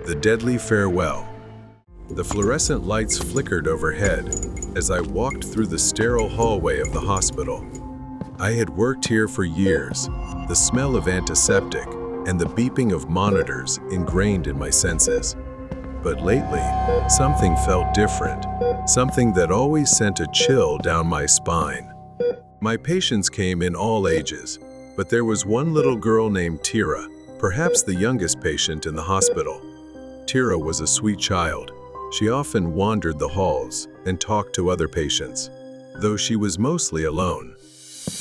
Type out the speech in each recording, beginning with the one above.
The Deadly Farewell. The fluorescent lights flickered overhead as I walked through the sterile hallway of the hospital. I had worked here for years, the smell of antiseptic and the beeping of monitors ingrained in my senses. But lately, something felt different, something that always sent a chill down my spine. My patients came in all ages, but there was one little girl named Tira, perhaps the youngest patient in the hospital. Tira was a sweet child. She often wandered the halls and talked to other patients, though she was mostly alone.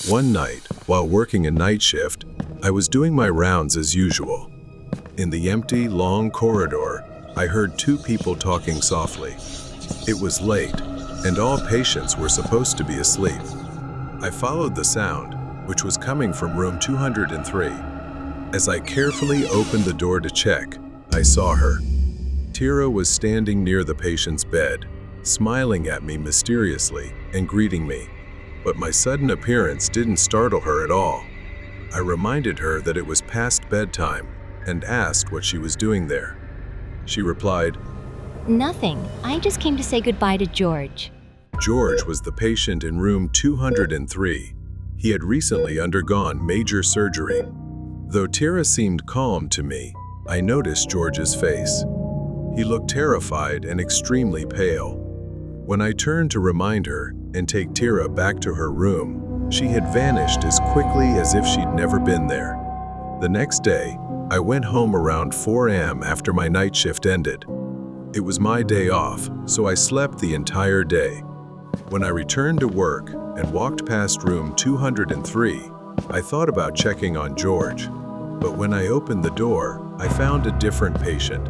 One night, while working a night shift, I was doing my rounds as usual. In the empty, long corridor, I heard two people talking softly. It was late, and all patients were supposed to be asleep. I followed the sound, which was coming from room 203. As I carefully opened the door to check, I saw her. Tira was standing near the patient's bed, smiling at me mysteriously and greeting me. But my sudden appearance didn't startle her at all. I reminded her that it was past bedtime and asked what she was doing there. She replied, "Nothing. I just came to say goodbye to George." George was the patient in room 203. He had recently undergone major surgery. Though Tira seemed calm to me, I noticed George's face. He looked terrified and extremely pale. When I turned to remind her and take Tira back to her room, she had vanished as quickly as if she'd never been there. The next day, I went home around 4 a.m. after my night shift ended. It was my day off, so I slept the entire day. When I returned to work and walked past room 203, I thought about checking on George. But when I opened the door, I found a different patient,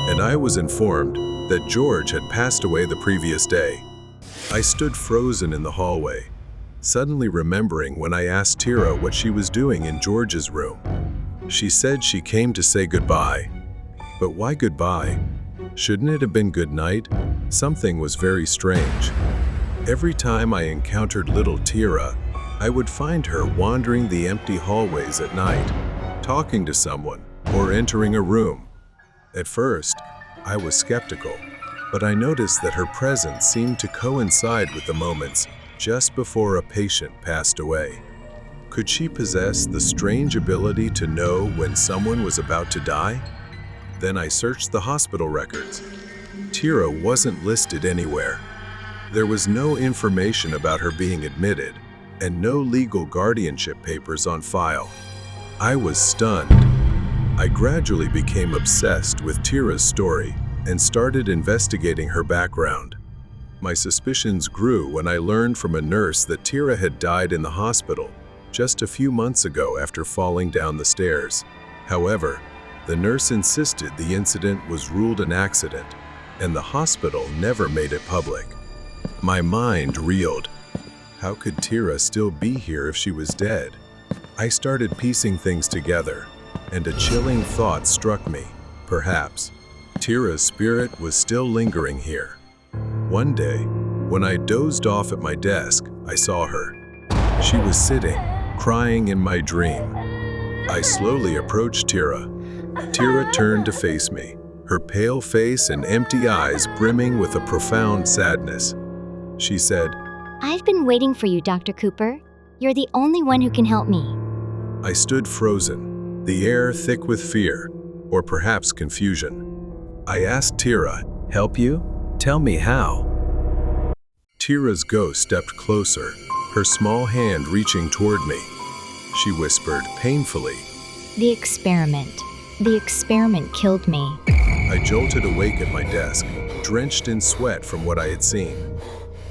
and I was informed that George had passed away the previous day. I stood frozen in the hallway, suddenly remembering when I asked Tira what she was doing in George's room. She said she came to say goodbye. But why goodbye? Shouldn't it have been good night? Something was very strange. Every time I encountered little Tira, I would find her wandering the empty hallways at night, talking to someone or entering a room. At first, I was skeptical, but I noticed that her presence seemed to coincide with the moments just before a patient passed away. Could she possess the strange ability to know when someone was about to die? Then I searched the hospital records. Tira wasn't listed anywhere. There was no information about her being admitted, and no legal guardianship papers on file. I was stunned. I gradually became obsessed with Tira's story and started investigating her background. My suspicions grew when I learned from a nurse that Tira had died in the hospital just a few months ago after falling down the stairs. However, the nurse insisted the incident was ruled an accident, and the hospital never made it public. My mind reeled. How could Tira still be here if she was dead? I started piecing things together, and a chilling thought struck me. Perhaps Tira's spirit was still lingering here. One day, when I dozed off at my desk, I saw her. She was sitting, crying in my dream. I slowly approached Tira. Tira turned to face me, her pale face and empty eyes brimming with a profound sadness. She said, "I've been waiting for you, Dr. Cooper. You're the only one who can help me." I stood frozen, the air thick with fear, or perhaps confusion. I asked Tira, "Help you? Tell me how." Tira's ghost stepped closer, her small hand reaching toward me. She whispered painfully, The experiment killed me." I jolted awake at my desk, drenched in sweat from what I had seen.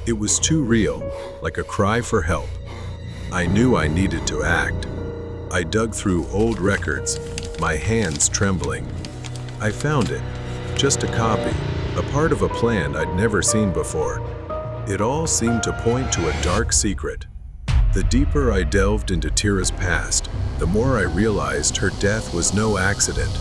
It was too real, like a cry for help. I knew I needed to act. I dug through old records, my hands trembling. I found it, just a copy, a part of a plan I'd never seen before. It all seemed to point to a dark secret. The deeper I delved into Tira's past, the more I realized her death was no accident.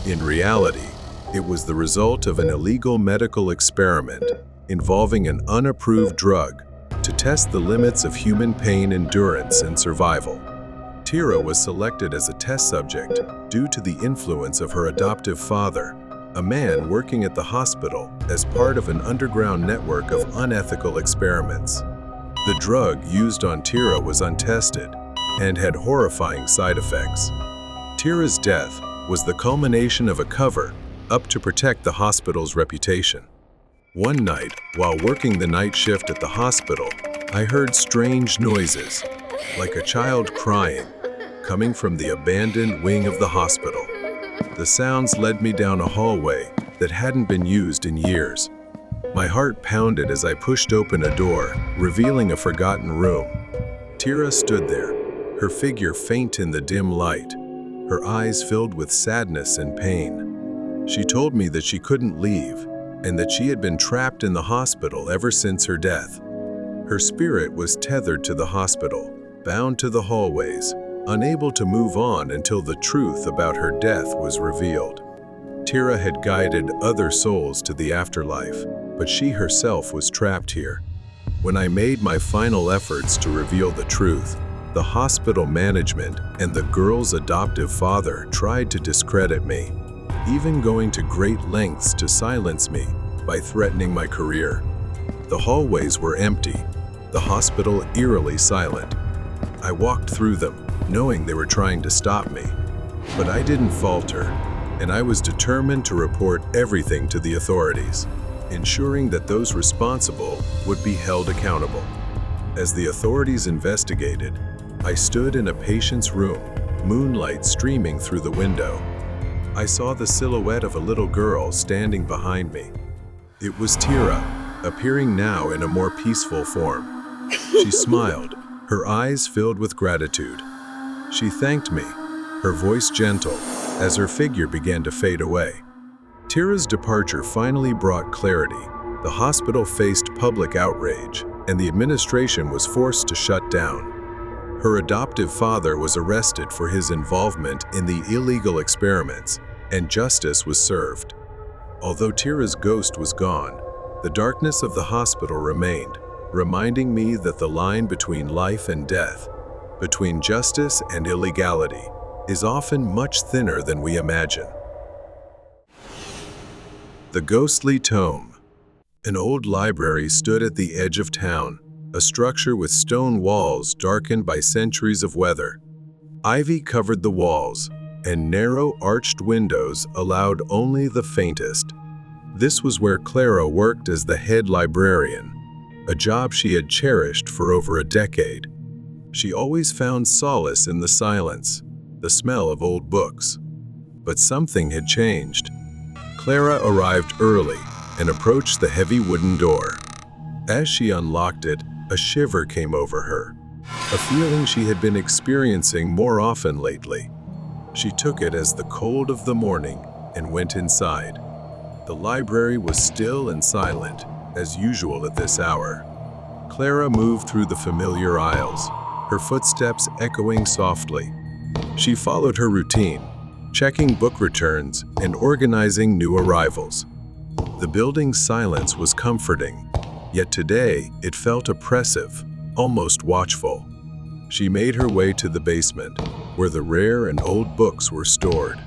In reality, it was the result of an illegal medical experiment involving an unapproved drug to test the limits of human pain endurance and survival. Tira was selected as a test subject due to the influence of her adoptive father, a man working at the hospital as part of an underground network of unethical experiments. The drug used on Tira was untested and had horrifying side effects. Tira's death was the culmination of a cover-up to protect the hospital's reputation. One night, while working the night shift at the hospital, I heard strange noises, like a child crying, coming from the abandoned wing of the hospital. The sounds led me down a hallway that hadn't been used in years. My heart pounded as I pushed open a door, revealing a forgotten room. Tira stood there, her figure faint in the dim light, her eyes filled with sadness and pain. She told me that she couldn't leave, and that she had been trapped in the hospital ever since her death. Her spirit was tethered to the hospital, bound to the hallways, unable to move on until the truth about her death was revealed. Tira had guided other souls to the afterlife, but she herself was trapped here. When I made my final efforts to reveal the truth, the hospital management and the girl's adoptive father tried to discredit me, even going to great lengths to silence me by threatening my career. The hallways were empty, the hospital eerily silent. I walked through them, knowing they were trying to stop me. But I didn't falter, and I was determined to report everything to the authorities, ensuring that those responsible would be held accountable. As the authorities investigated, I stood in a patient's room, moonlight streaming through the window. I saw the silhouette of a little girl standing behind me. It was Tira, appearing now in a more peaceful form. She smiled, her eyes filled with gratitude. She thanked me, her voice gentle, as her figure began to fade away. Tira's departure finally brought clarity. The hospital faced public outrage, and the administration was forced to shut down. Her adoptive father was arrested for his involvement in the illegal experiments, and justice was served. Although Tira's ghost was gone, the darkness of the hospital remained, reminding me that the line between life and death, between justice and illegality, is often much thinner than we imagine. The Ghostly Tome. An old library stood at the edge of town, a structure with stone walls darkened by centuries of weather. Ivy covered the walls, and narrow arched windows allowed only the faintest. This was where Clara worked as the head librarian, a job she had cherished for over a decade. She always found solace in the silence, the smell of old books. But something had changed. Clara arrived early and approached the heavy wooden door. As she unlocked it, a shiver came over her, a feeling she had been experiencing more often lately. She took it as the cold of the morning and went inside. The library was still and silent, as usual at this hour. Clara moved through the familiar aisles, her footsteps echoing softly. She followed her routine, checking book returns and organizing new arrivals. The building's silence was comforting, yet today it felt oppressive, almost watchful. She made her way to the basement, where the rare and old books were stored.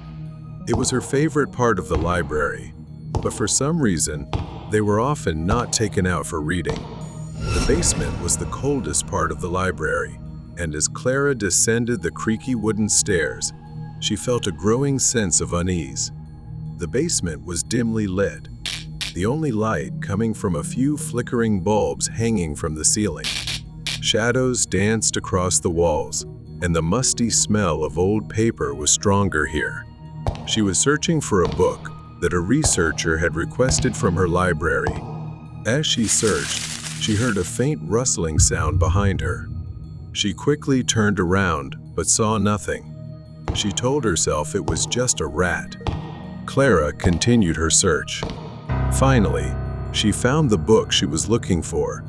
It was her favorite part of the library, but for some reason, they were often not taken out for reading. The basement was the coldest part of the library, and as Clara descended the creaky wooden stairs, she felt a growing sense of unease. The basement was dimly lit, the only light coming from a few flickering bulbs hanging from the ceiling. Shadows danced across the walls, and the musty smell of old paper was stronger here. She was searching for a book that a researcher had requested from her library. As she searched, she heard a faint rustling sound behind her. She quickly turned around, but saw nothing. She told herself it was just a rat. Clara continued her search. Finally, she found the book she was looking for,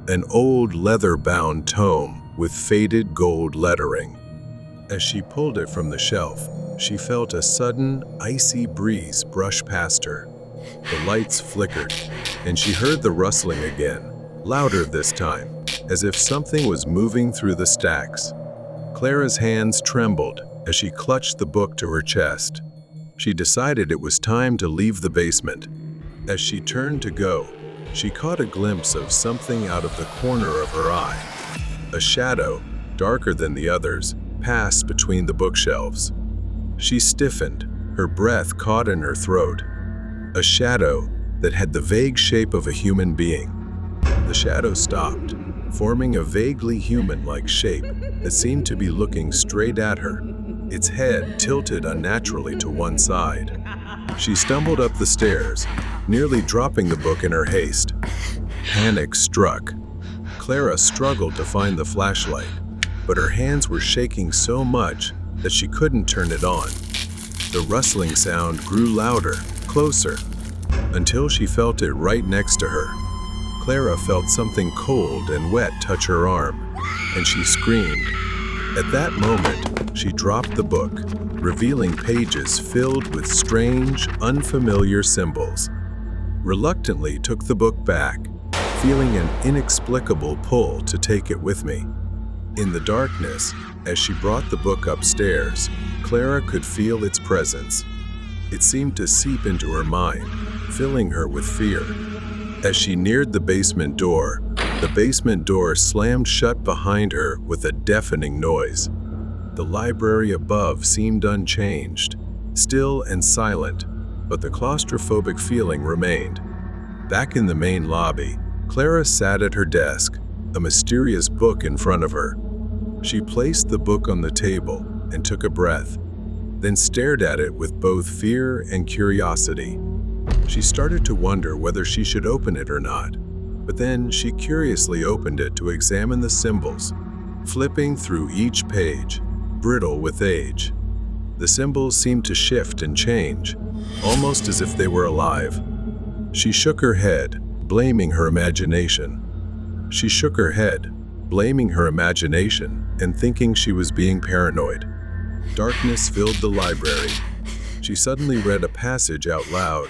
an old leather-bound tome with faded gold lettering. As she pulled it from the shelf, she felt a sudden, icy breeze brush past her. The lights flickered, and she heard the rustling again, louder this time, as if something was moving through the stacks. Clara's hands trembled as she clutched the book to her chest. She decided it was time to leave the basement. As she turned to go, she caught a glimpse of something out of the corner of her eye. A shadow, darker than the others, passed between the bookshelves. She stiffened, her breath caught in her throat. A shadow that had the vague shape of a human being. The shadow stopped, forming a vaguely human-like shape that seemed to be looking straight at her, its head tilted unnaturally to one side. She stumbled up the stairs, nearly dropping the book in her haste. Panic struck. Clara struggled to find the flashlight, but her hands were shaking so much that she couldn't turn it on. The rustling sound grew louder, closer, until she felt it right next to her. Clara felt something cold and wet touch her arm, and she screamed. At that moment, she dropped the book, revealing pages filled with strange, unfamiliar symbols. Reluctantly took the book back, feeling an inexplicable pull to take it with me. In the darkness, as she brought the book upstairs, Clara could feel its presence. It seemed to seep into her mind, filling her with fear. As she neared the basement door slammed shut behind her with a deafening noise. The library above seemed unchanged, still and silent, but the claustrophobic feeling remained. Back in the main lobby, Clara sat at her desk, a mysterious book in front of her. She placed the book on the table and took a breath, then stared at it with both fear and curiosity. She started to wonder whether she should open it or not, but then she curiously opened it to examine the symbols, flipping through each page, brittle with age. The symbols seemed to shift and change, almost as if they were alive. She shook her head, blaming her imagination. And thinking she was being paranoid. Darkness filled the library. She suddenly read a passage out loud.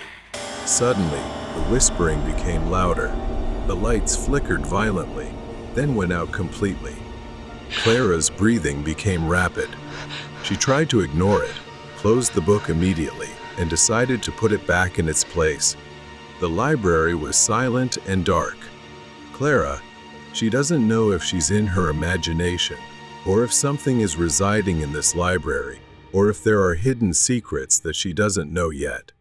Suddenly, the whispering became louder. The lights flickered violently, then went out completely. Clara's breathing became rapid. She tried to ignore it, closed the book immediately, and decided to put it back in its place. The library was silent and dark. Clara, she doesn't know if she's in her imagination, or if something is residing in this library, or if there are hidden secrets that she doesn't know yet.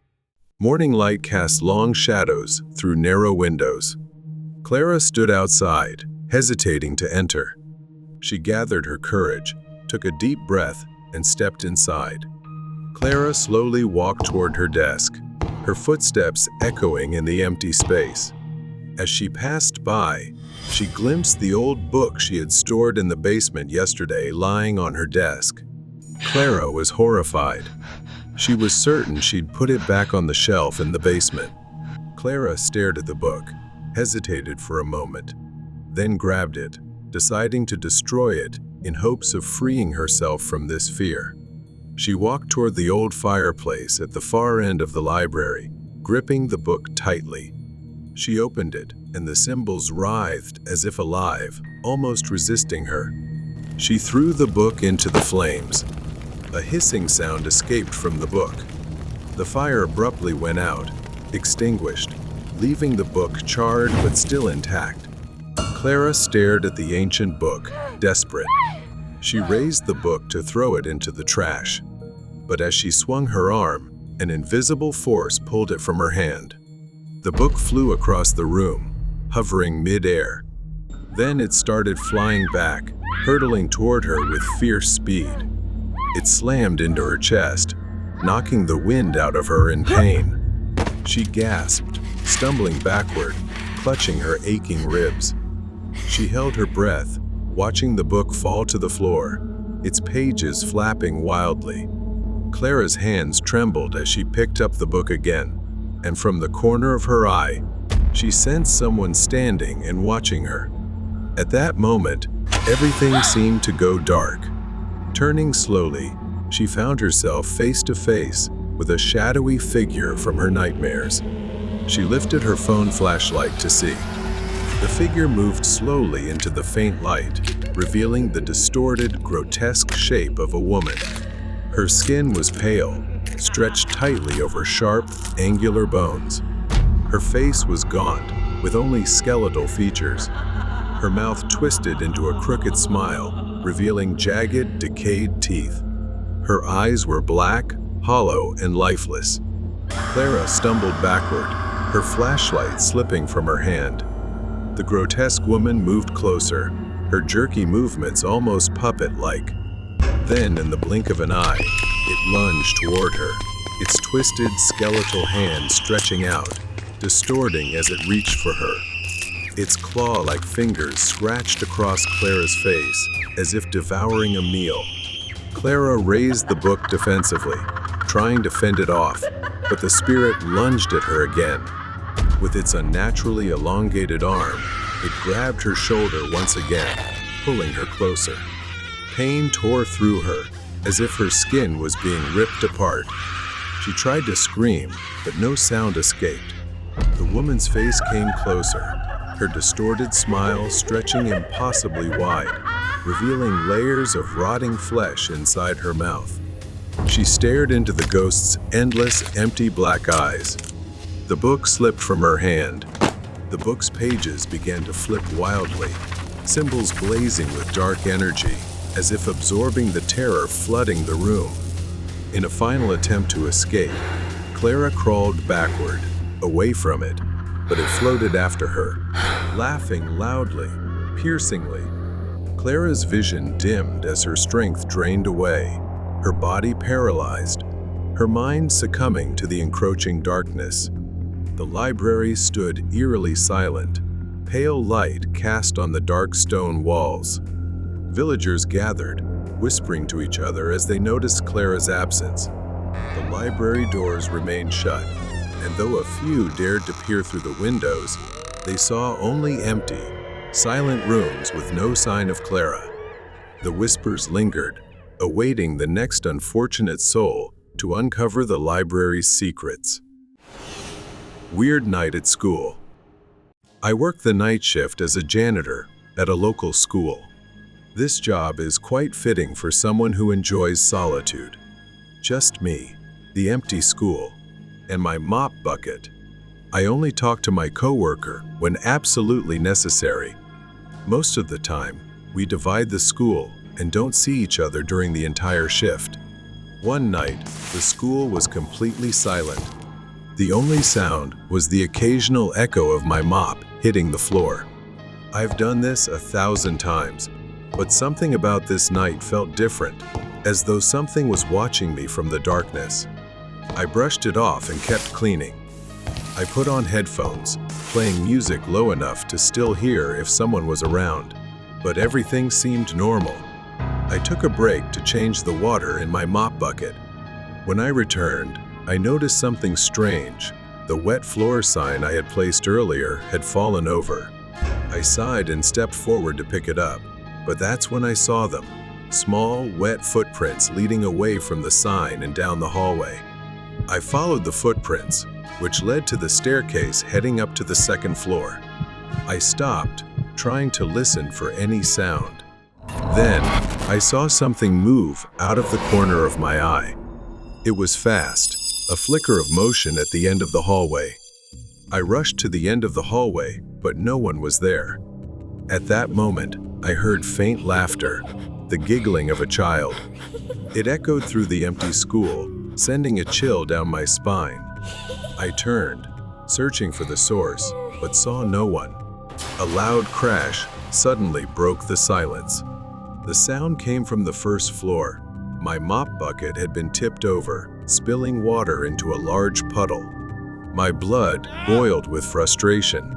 Morning light cast long shadows through narrow windows. Clara stood outside, hesitating to enter. She gathered her courage, took a deep breath, and stepped inside. Clara slowly walked toward her desk, her footsteps echoing in the empty space. As she passed by, she glimpsed the old book she had stored in the basement yesterday lying on her desk. Clara was horrified. She was certain she'd put it back on the shelf in the basement. Clara stared at the book, hesitated for a moment, then grabbed it, deciding to destroy it in hopes of freeing herself from this fear. She walked toward the old fireplace at the far end of the library, gripping the book tightly. She opened it, and the symbols writhed as if alive, almost resisting her. She threw the book into the flames. A hissing sound escaped from the book. The fire abruptly went out, extinguished, leaving the book charred but still intact. Clara stared at the ancient book, desperate. She raised the book to throw it into the trash. But as she swung her arm, an invisible force pulled it from her hand. The book flew across the room, hovering mid-air. Then it started flying back, hurtling toward her with fierce speed. It slammed into her chest, knocking the wind out of her in pain. She gasped, stumbling backward, clutching her aching ribs. She held her breath, watching the book fall to the floor, its pages flapping wildly. Clara's hands trembled as she picked up the book again, and from the corner of her eye, she sensed someone standing and watching her. At that moment, everything seemed to go dark. Turning slowly, she found herself face to face with a shadowy figure from her nightmares. She lifted her phone flashlight to see. The figure moved slowly into the faint light, revealing the distorted, grotesque shape of a woman. Her skin was pale, stretched tightly over sharp, angular bones. Her face was gaunt, with only skeletal features. Her mouth twisted into a crooked smile, revealing jagged, decayed teeth. Her eyes were black, hollow, and lifeless. Clara stumbled backward, her flashlight slipping from her hand. The grotesque woman moved closer, her jerky movements almost puppet-like. Then, in the blink of an eye, it lunged toward her, its twisted, skeletal hand stretching out, distorting as it reached for her. Its claw-like fingers scratched across Clara's face, as if devouring a meal. Clara raised the book defensively, trying to fend it off, but the spirit lunged at her again. With its unnaturally elongated arm, it grabbed her shoulder once again, pulling her closer. Pain tore through her, as if her skin was being ripped apart. She tried to scream, but no sound escaped. The woman's face came closer, her distorted smile stretching impossibly wide, revealing layers of rotting flesh inside her mouth. She stared into the ghost's endless, empty black eyes. The book slipped from her hand. The book's pages began to flip wildly, symbols blazing with dark energy, as if absorbing the terror flooding the room. In a final attempt to escape, Clara crawled backward, away from it, but it floated after her, laughing loudly, piercingly. Clara's vision dimmed as her strength drained away, her body paralyzed, her mind succumbing to the encroaching darkness. The library stood eerily silent, pale light cast on the dark stone walls. Villagers gathered, whispering to each other as they noticed Clara's absence. The library doors remained shut, and though a few dared to peer through the windows, they saw only empty, silent rooms with no sign of Clara. The whispers lingered, awaiting the next unfortunate soul to uncover the library's secrets. Weird night at school. I work the night shift as a janitor at a local school. This job is quite fitting for someone who enjoys solitude. Just me, the empty school, and my mop bucket. I only talk to my coworker when absolutely necessary. Most of the time, we divide the school and don't see each other during the entire shift. One night, the school was completely silent. The only sound was the occasional echo of my mop hitting the floor. I've done this 1,000 times, but something about this night felt different, as though something was watching me from the darkness. I brushed it off and kept cleaning. I put on headphones, playing music low enough to still hear if someone was around, but everything seemed normal. I took a break to change the water in my mop bucket. When I returned, I noticed something strange. The wet floor sign I had placed earlier had fallen over. I sighed and stepped forward to pick it up, but that's when I saw them. Small, wet footprints leading away from the sign and down the hallway. I followed the footprints, which led to the staircase heading up to the second floor. I stopped, trying to listen for any sound. Then, I saw something move out of the corner of my eye. It was fast, a flicker of motion at the end of the hallway. I rushed to the end of the hallway, but no one was there. At that moment, I heard faint laughter, the giggling of a child. It echoed through the empty school, sending a chill down my spine. I turned, searching for the source, but saw no one. A loud crash suddenly broke the silence. The sound came from the first floor. My mop bucket had been tipped over, spilling water into a large puddle. My blood boiled with frustration.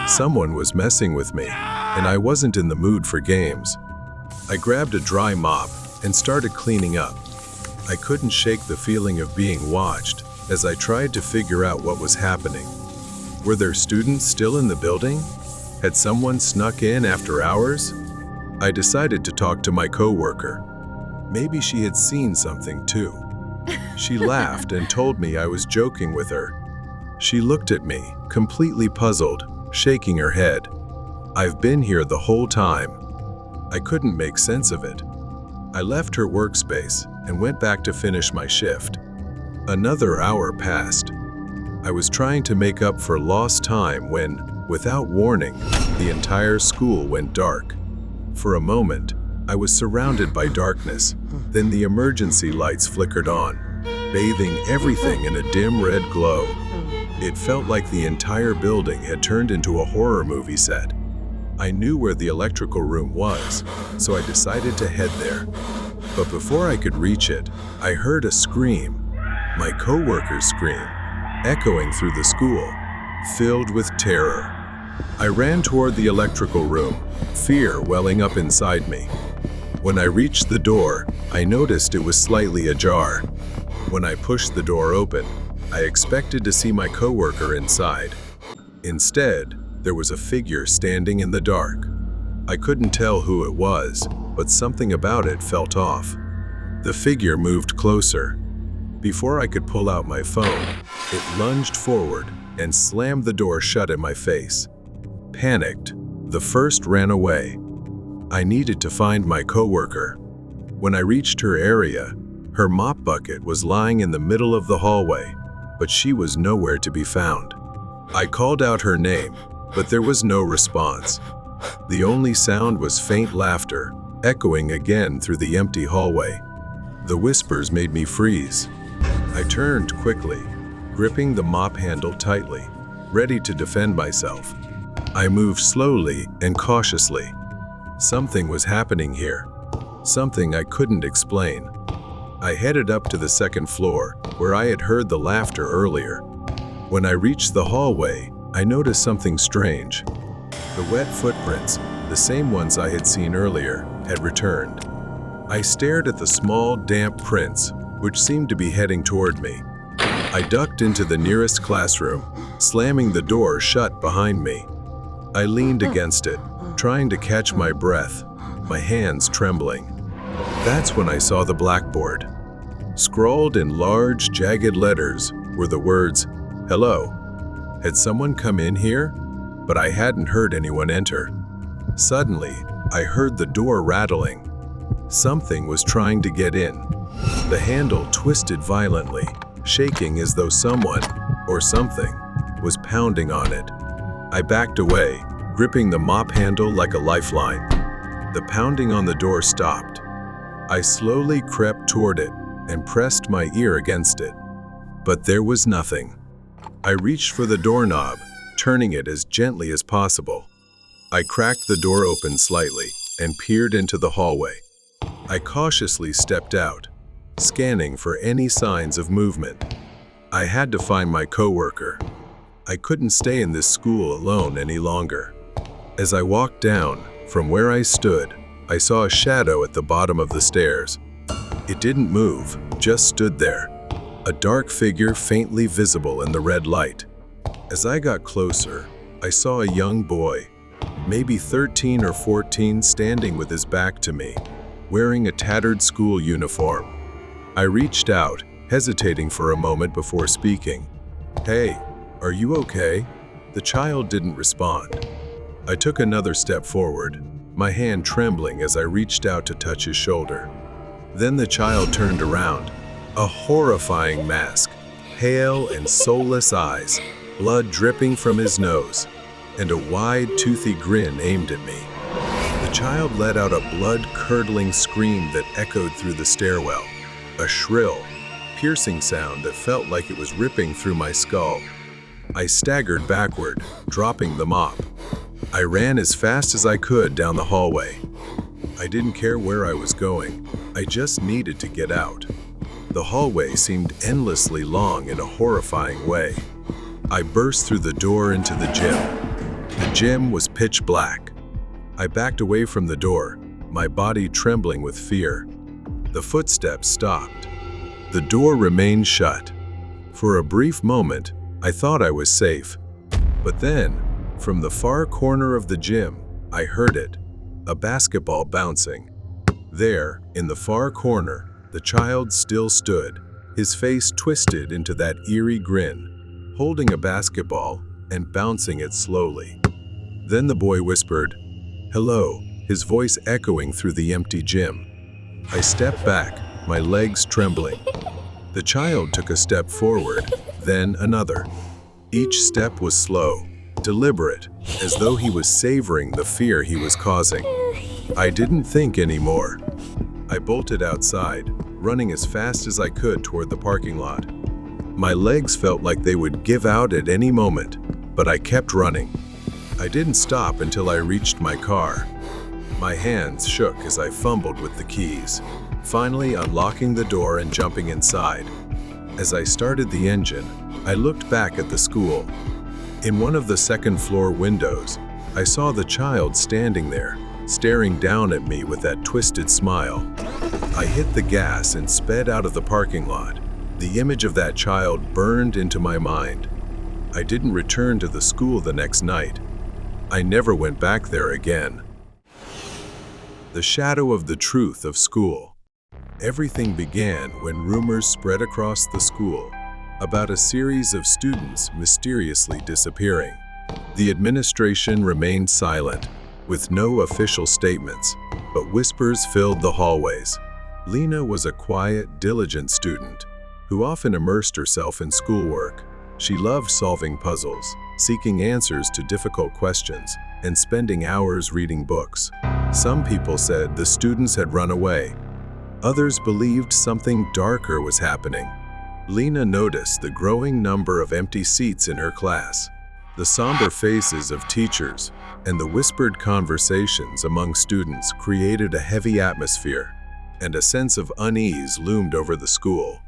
Someone was messing with me, and I wasn't in the mood for games. I grabbed a dry mop and started cleaning up. I couldn't shake the feeling of being watched as I tried to figure out what was happening. Were there students still in the building? Had someone snuck in after hours? I decided to talk to my coworker. Maybe she had seen something too. She laughed and told me I was joking with her. She looked at me, completely puzzled, shaking her head. I've been here the whole time. I couldn't make sense of it. I left her workspace and went back to finish my shift. Another hour passed. I was trying to make up for lost time when, without warning, the entire school went dark. For a moment, I was surrounded by darkness. Then the emergency lights flickered on, bathing everything in a dim red glow. It felt like the entire building had turned into a horror movie set. I knew where the electrical room was, so I decided to head there. But before I could reach it, I heard a scream, my coworker's scream, echoing through the school, filled with terror. I ran toward the electrical room, fear welling up inside me. When I reached the door, I noticed it was slightly ajar. When I pushed the door open, I expected to see my coworker inside. Instead, there was a figure standing in the dark. I couldn't tell who it was, but something about it felt off. The figure moved closer. Before I could pull out my phone, it lunged forward and slammed the door shut in my face. Panicked, the first ran away. I needed to find my coworker. When I reached her area, her mop bucket was lying in the middle of the hallway, but she was nowhere to be found. I called out her name, but there was no response. The only sound was faint laughter, echoing again through the empty hallway. The whispers made me freeze. I turned quickly, gripping the mop handle tightly, ready to defend myself. I moved slowly and cautiously. Something was happening here, something I couldn't explain. I headed up to the second floor, where I had heard the laughter earlier. When I reached the hallway, I noticed something strange. The wet footprints, the same ones I had seen earlier, had returned. I stared at the small, damp prints, which seemed to be heading toward me. I ducked into the nearest classroom, slamming the door shut behind me. I leaned against it, trying to catch my breath, my hands trembling. That's when I saw the blackboard. Scrawled in large, jagged letters were the words, "Hello." Had someone come in here? But I hadn't heard anyone enter. Suddenly, I heard the door rattling. Something was trying to get in. The handle twisted violently, shaking as though someone, or something, was pounding on it. I backed away, gripping the mop handle like a lifeline. The pounding on the door stopped. I slowly crept toward it and pressed my ear against it. But there was nothing. I reached for the doorknob, turning it as gently as possible. I cracked the door open slightly and peered into the hallway. I cautiously stepped out, scanning for any signs of movement. I had to find my coworker. I couldn't stay in this school alone any longer. As I walked down, from where I stood, I saw a shadow at the bottom of the stairs. It didn't move, just stood there, a dark figure faintly visible in the red light. As I got closer, I saw a young boy, maybe 13 or 14, standing with his back to me, wearing a tattered school uniform. I reached out, hesitating for a moment before speaking. "Hey, are you okay?" The child didn't respond. I took another step forward, my hand trembling as I reached out to touch his shoulder. Then the child turned around, a horrifying mask, pale and soulless eyes, blood dripping from his nose, and a wide, toothy grin aimed at me. The child let out a blood-curdling scream that echoed through the stairwell, a shrill, piercing sound that felt like it was ripping through my skull. I staggered backward, dropping the mop. I ran as fast as I could down the hallway. I didn't care where I was going. I just needed to get out. The hallway seemed endlessly long in a horrifying way. I burst through the door into the gym. The gym was pitch black. I backed away from the door, my body trembling with fear. The footsteps stopped. The door remained shut. For a brief moment, I thought I was safe. But then, from the far corner of the gym, I heard it, a basketball bouncing. There, in the far corner, the child still stood, his face twisted into that eerie grin, holding a basketball and bouncing it slowly. Then the boy whispered, "Hello," his voice echoing through the empty gym. I stepped back, my legs trembling. The child took a step forward, then another. Each step was slow, deliberate, as though he was savoring the fear he was causing. I didn't think anymore. I bolted outside, running as fast as I could toward the parking lot. My legs felt like they would give out at any moment, but I kept running. I didn't stop until I reached my car. My hands shook as I fumbled with the keys, finally unlocking the door and jumping inside. As I started the engine, I looked back at the school. In one of the second-floor windows, I saw the child standing there, staring down at me with that twisted smile. I hit the gas and sped out of the parking lot. The image of that child burned into my mind. I didn't return to the school the next night. I never went back there again. The shadow of the truth of school. Everything began when rumors spread across the school about a series of students mysteriously disappearing. The administration remained silent, with no official statements, but whispers filled the hallways. Lena was a quiet, diligent student who often immersed herself in schoolwork. She loved solving puzzles, seeking answers to difficult questions, and spending hours reading books. Some people said the students had run away. Others believed something darker was happening. Lena noticed the growing number of empty seats in her class, the somber faces of teachers, and the whispered conversations among students created a heavy atmosphere, and a sense of unease loomed over the school.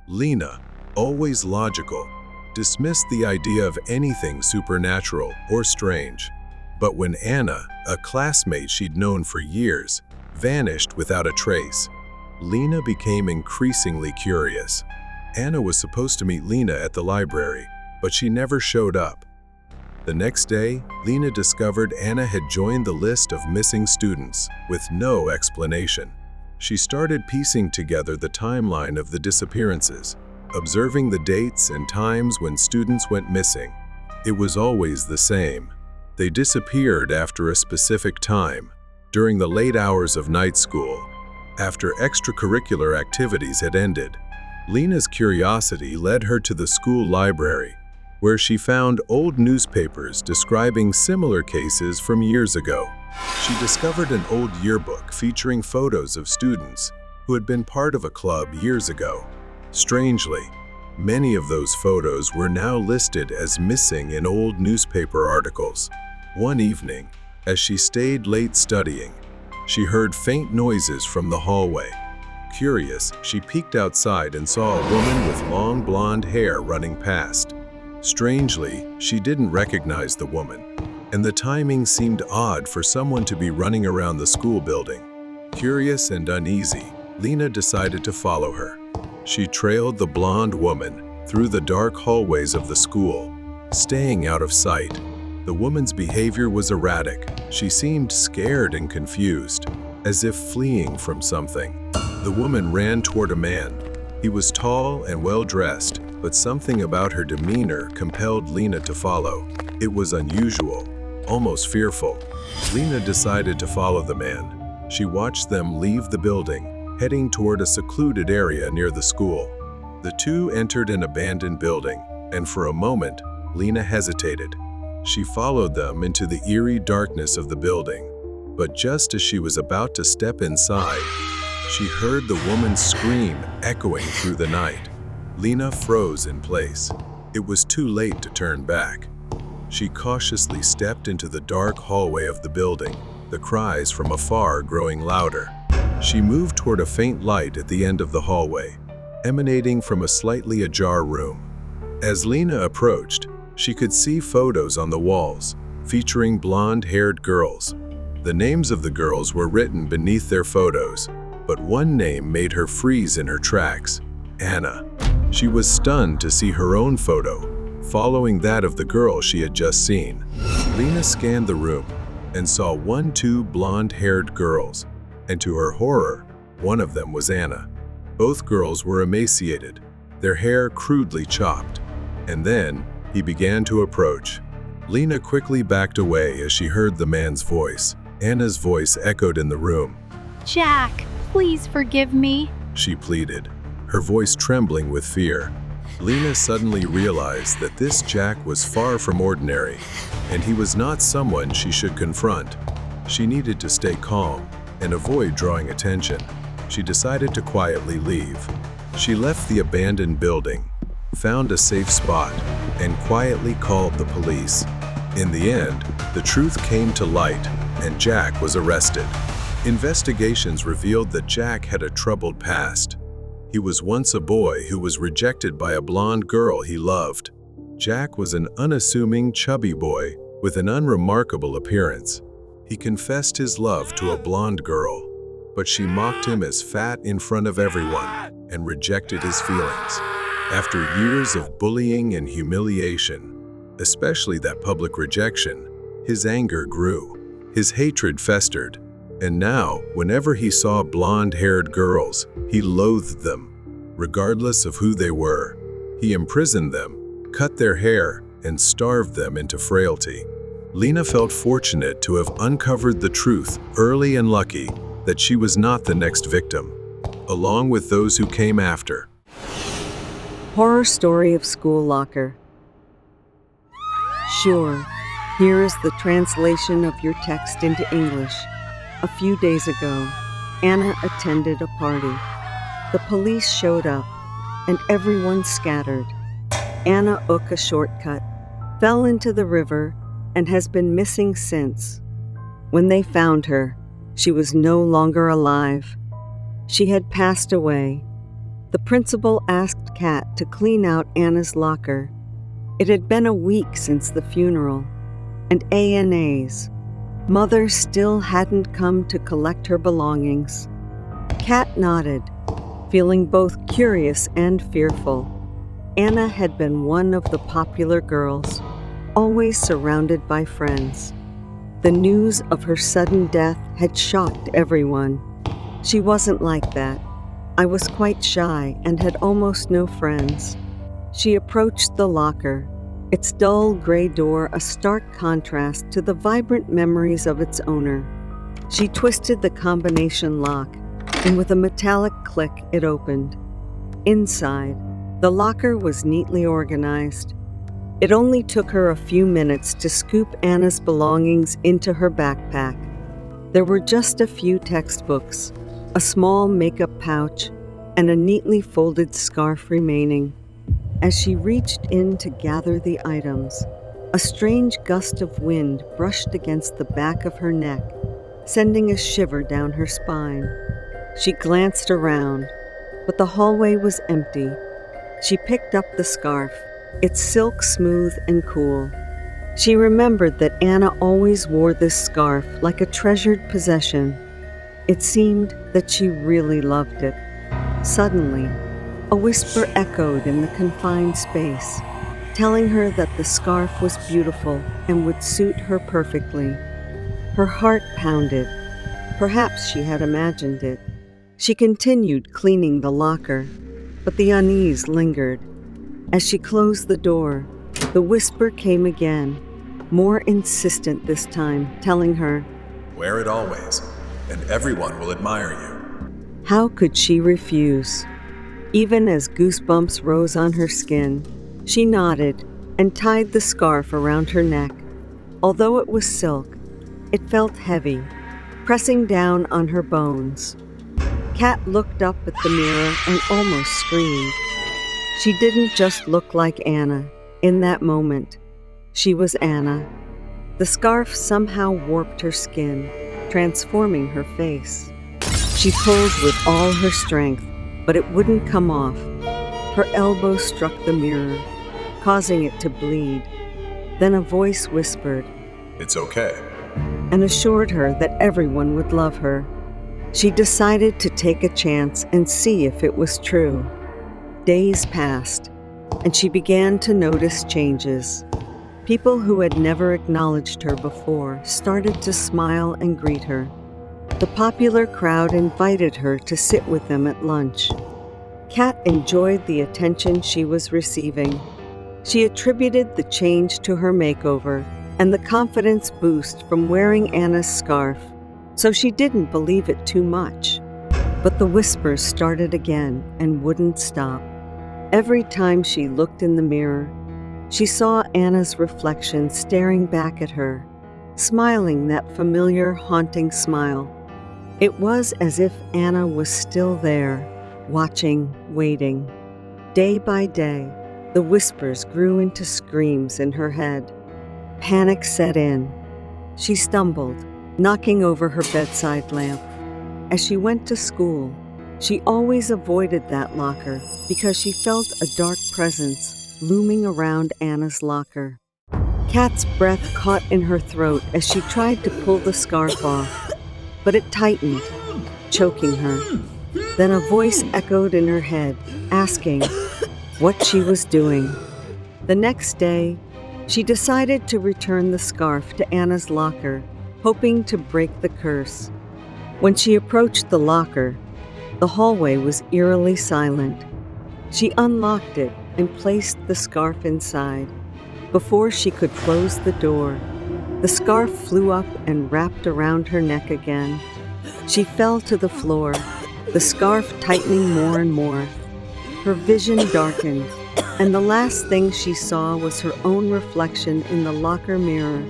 Lena, always logical, dismissed the idea of anything supernatural or strange. But when Anna, a classmate she'd known for years, vanished without a trace, Lena became increasingly curious. Anna was supposed to meet Lena at the library, but she never showed up. The next day, Lena discovered Anna had joined the list of missing students with no explanation. She started piecing together the timeline of the disappearances, observing the dates and times when students went missing. It was always the same. They disappeared after a specific time, during the late hours of night school, after extracurricular activities had ended. Lena's curiosity led her to the school library, where she found old newspapers describing similar cases from years ago. She discovered an old yearbook featuring photos of students who had been part of a club years ago. Strangely, many of those photos were now listed as missing in old newspaper articles. One evening, as she stayed late studying, she heard faint noises from the hallway. Curious, she peeked outside and saw a woman with long blonde hair running past. Strangely, she didn't recognize the woman, and the timing seemed odd for someone to be running around the school building. Curious and uneasy, Lena decided to follow her. She trailed the blonde woman through the dark hallways of the school, staying out of sight. The woman's behavior was erratic. She seemed scared and confused, as if fleeing from something. The woman ran toward a man. He was tall and well-dressed, but something about her demeanor compelled Lena to follow. It was unusual, almost fearful. Lena decided to follow the man. She watched them leave the building, heading toward a secluded area near the school. The two entered an abandoned building, and for a moment, Lena hesitated. She followed them into the eerie darkness of the building, but just as she was about to step inside, she heard the woman's scream echoing through the night. Lena froze in place. It was too late to turn back. She cautiously stepped into the dark hallway of the building, the cries from afar growing louder. She moved toward a faint light at the end of the hallway, emanating from a slightly ajar room. As Lena approached, she could see photos on the walls, featuring blonde-haired girls. The names of the girls were written beneath their photos, but one name made her freeze in her tracks: Anna. She was stunned to see her own photo, following that of the girl she had just seen. Lena scanned the room and saw two blonde-haired girls, and to her horror, one of them was Anna. Both girls were emaciated, their hair crudely chopped. And then, he began to approach. Lena quickly backed away as she heard the man's voice. Anna's voice echoed in the room. "Jack, please forgive me," she pleaded. her voice trembling with fear. Lena suddenly realized that this Jack was far from ordinary, and he was not someone she should confront. She needed to stay calm and avoid drawing attention. She decided to quietly leave. She left the abandoned building, found a safe spot, and quietly called the police. In the end, the truth came to light, and Jack was arrested. Investigations revealed that Jack had a troubled past. He was once a boy who was rejected by a blonde girl he loved. Jack was an unassuming, chubby boy with an unremarkable appearance. He confessed his love to a blonde girl, but she mocked him as fat in front of everyone and rejected his feelings. After years of bullying and humiliation, especially that public rejection, his anger grew. His hatred festered, and now, whenever he saw blonde-haired girls, he loathed them. Regardless of who they were, he imprisoned them, cut their hair, and starved them into frailty. Lena felt fortunate to have uncovered the truth early and lucky that she was not the next victim, along with those who came after. Horror story of school locker. Sure, here is the translation of your text into English. A few days ago, Anna attended a party. The police showed up, and everyone scattered. Anna took a shortcut, fell into the river, and has been missing since. When they found her, she was no longer alive. She had passed away. The principal asked Kat to clean out Anna's locker. It had been a week since the funeral, and A&A's. Mother still hadn't come to collect her belongings. Kat nodded, feeling both curious and fearful. Anna had been one of the popular girls, always surrounded by friends. The news of her sudden death had shocked everyone. She wasn't like that. I was quite shy and had almost no friends. She approached the locker, its dull gray door a stark contrast to the vibrant memories of its owner. She twisted the combination lock, and with a metallic click, it opened. Inside, the locker was neatly organized. It only took her a few minutes to scoop Anna's belongings into her backpack. There were just a few textbooks, a small makeup pouch, and a neatly folded scarf remaining. As she reached in to gather the items, a strange gust of wind brushed against the back of her neck, sending a shiver down her spine. She glanced around, but the hallway was empty. She picked up the scarf, its silk smooth and cool. She remembered that Anna always wore this scarf like a treasured possession. It seemed that she really loved it. Suddenly, a whisper echoed in the confined space, telling her that the scarf was beautiful and would suit her perfectly. Her heart pounded. Perhaps she had imagined it. She continued cleaning the locker, but the unease lingered. As she closed the door, the whisper came again, more insistent this time, telling her, "Wear it always, and everyone will admire you." How could she refuse? Even as goosebumps rose on her skin, she nodded and tied the scarf around her neck. Although it was silk, it felt heavy, pressing down on her bones. Kat looked up at the mirror and almost screamed. She didn't just look like Anna in that moment. She was Anna. The scarf somehow warped her skin, transforming her face. She pulled with all her strength, but it wouldn't come off. Her elbow struck the mirror, causing it to bleed. Then a voice whispered, "It's okay," and assured her that everyone would love her. She decided to take a chance and see if it was true. Days passed, and she began to notice changes. People who had never acknowledged her before started to smile and greet her. The popular crowd invited her to sit with them at lunch. Kat enjoyed the attention she was receiving. She attributed the change to her makeover and the confidence boost from wearing Anna's scarf, so she didn't believe it too much. But the whispers started again and wouldn't stop. Every time she looked in the mirror, she saw Anna's reflection staring back at her, smiling that familiar, haunting smile. It was as if Anna was still there, watching, waiting. Day by day, the whispers grew into screams in her head. Panic set in. She stumbled, knocking over her bedside lamp. As she went to school, she always avoided that locker because she felt a dark presence looming around Anna's locker. Kat's breath caught in her throat as she tried to pull the scarf off, but it tightened, choking her. Then a voice echoed in her head, asking what she was doing. The next day, she decided to return the scarf to Anna's locker, hoping to break the curse. When she approached the locker, the hallway was eerily silent. She unlocked it and placed the scarf inside. Before she could close the door, the scarf flew up and wrapped around her neck again. She fell to the floor, the scarf tightening more and more. Her vision darkened, and the last thing she saw was her own reflection in the locker mirror,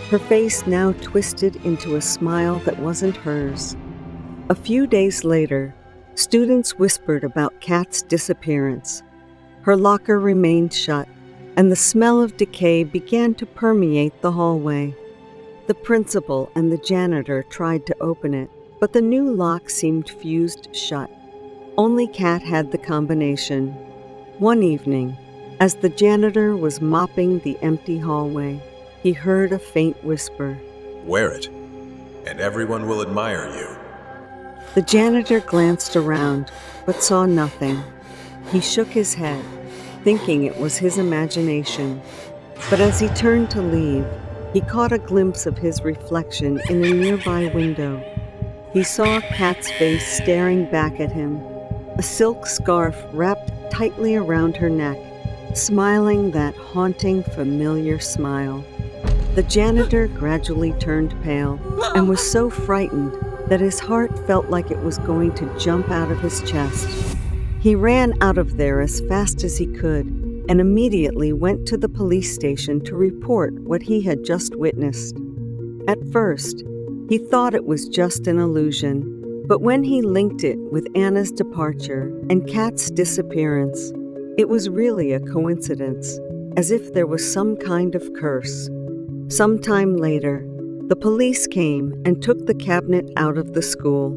her face now twisted into a smile that wasn't hers. A few days later, students whispered about Kat's disappearance. Her locker remained shut, and the smell of decay began to permeate the hallway. The principal and the janitor tried to open it, but the new lock seemed fused shut. Only Kat had the combination. One evening, as the janitor was mopping the empty hallway, he heard a faint whisper. "Wear it, and everyone will admire you." The janitor glanced around, but saw nothing. He shook his head, thinking it was his imagination. But as he turned to leave, he caught a glimpse of his reflection in a nearby window. He saw Kat's face staring back at him, a silk scarf wrapped tightly around her neck, smiling that haunting, familiar smile. The janitor gradually turned pale and was so frightened that his heart felt like it was going to jump out of his chest. He ran out of there as fast as he could and immediately went to the police station to report what he had just witnessed. At first, he thought it was just an illusion, but when he linked it with Anna's departure and Kat's disappearance, it was really a coincidence, as if there was some kind of curse. Sometime later, the police came and took the cabinet out of the school.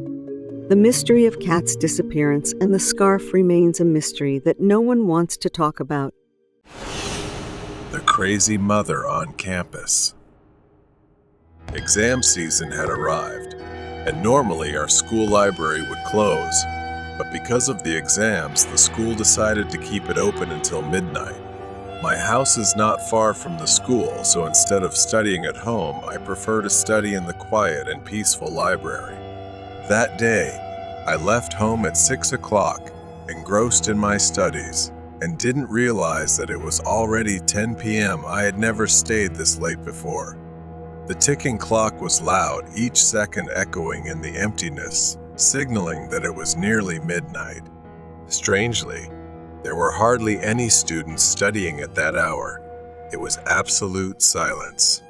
The mystery of Kat's disappearance and the scarf remains a mystery that no one wants to talk about. The crazy mother on campus. Exam season had arrived, and normally our school library would close, but because of the exams, the school decided to keep it open until midnight. My house is not far from the school, so instead of studying at home, I prefer to study in the quiet and peaceful library. That day, I left home at 6 o'clock, engrossed in my studies, and didn't realize that it was already 10 p.m. I had never stayed this late before. The ticking clock was loud, each second echoing in the emptiness, signaling that it was nearly midnight. Strangely, there were hardly any students studying at that hour. It was absolute silence.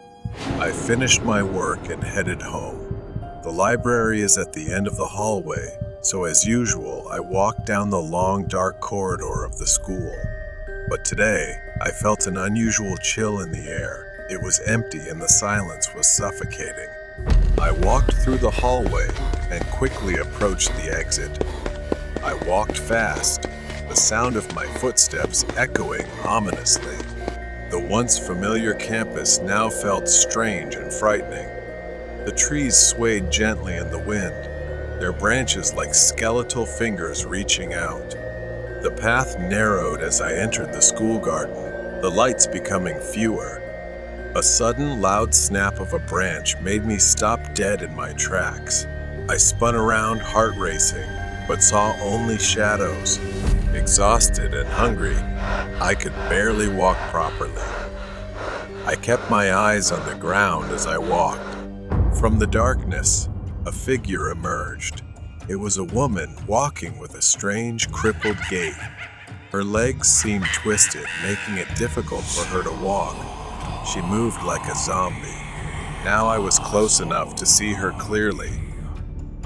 I finished my work and headed home. The library is at the end of the hallway, so as usual, I walked down the long, dark corridor of the school. But today, I felt an unusual chill in the air. It was empty and the silence was suffocating. I walked through the hallway and quickly approached the exit. I walked fast, the sound of my footsteps echoing ominously. The once familiar campus now felt strange and frightening. The trees swayed gently in the wind, their branches like skeletal fingers reaching out. The path narrowed as I entered the school garden, the lights becoming fewer. A sudden loud snap of a branch made me stop dead in my tracks. I spun around, heart racing, but saw only shadows. Exhausted and hungry, I could barely walk properly. I kept my eyes on the ground as I walked. From the darkness, a figure emerged. It was a woman walking with a strange, crippled gait. Her legs seemed twisted, making it difficult for her to walk. She moved like a zombie. Now I was close enough to see her clearly.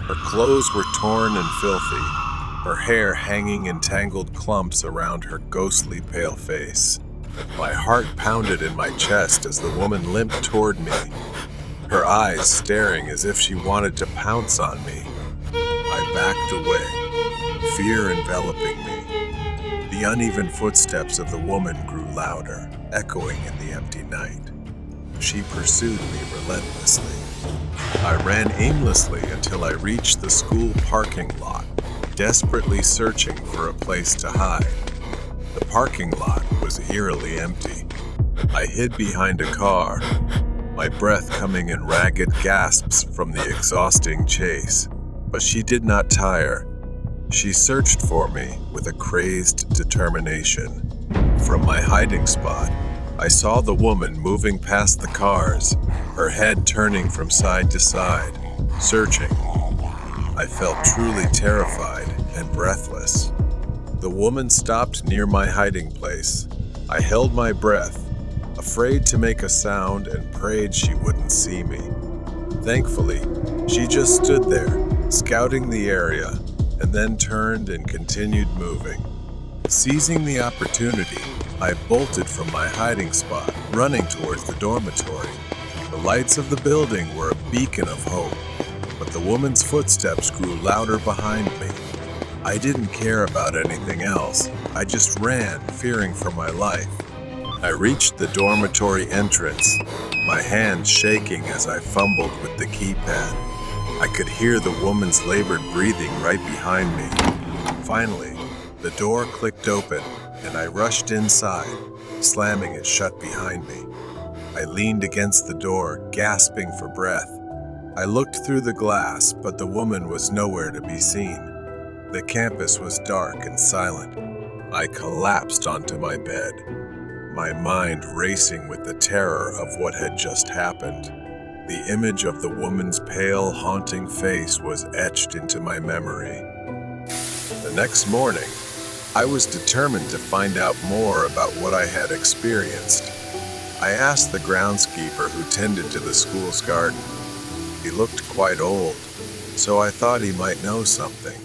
Her clothes were torn and filthy, her hair hanging in tangled clumps around her ghostly pale face. My heart pounded in my chest as the woman limped toward me, her eyes staring as if she wanted to pounce on me. I backed away, fear enveloping me. The uneven footsteps of the woman grew louder, echoing in the empty night. She pursued me relentlessly. I ran aimlessly until I reached the school parking lot, desperately searching for a place to hide. The parking lot was eerily empty. I hid behind a car, my breath coming in ragged gasps from the exhausting chase. But she did not tire. She searched for me with a crazed determination. From my hiding spot, I saw the woman moving past the cars, her head turning from side to side, searching. I felt truly terrified and breathless. The woman stopped near my hiding place. I held my breath, afraid to make a sound, and prayed she wouldn't see me. Thankfully, she just stood there, scouting the area, and then turned and continued moving. Seizing the opportunity, I bolted from my hiding spot, running towards the dormitory. The lights of the building were a beacon of hope, but the woman's footsteps grew louder behind me. I didn't care about anything else. I just ran, fearing for my life. I reached the dormitory entrance, my hands shaking as I fumbled with the keypad. I could hear the woman's labored breathing right behind me. Finally, the door clicked open, and I rushed inside, slamming it shut behind me. I leaned against the door, gasping for breath. I looked through the glass, but the woman was nowhere to be seen. The campus was dark and silent. I collapsed onto my bed, my mind racing with the terror of what had just happened. The image of the woman's pale, haunting face was etched into my memory. The next morning, I was determined to find out more about what I had experienced. I asked the groundskeeper who tended to the school's garden. He looked quite old, so I thought he might know something.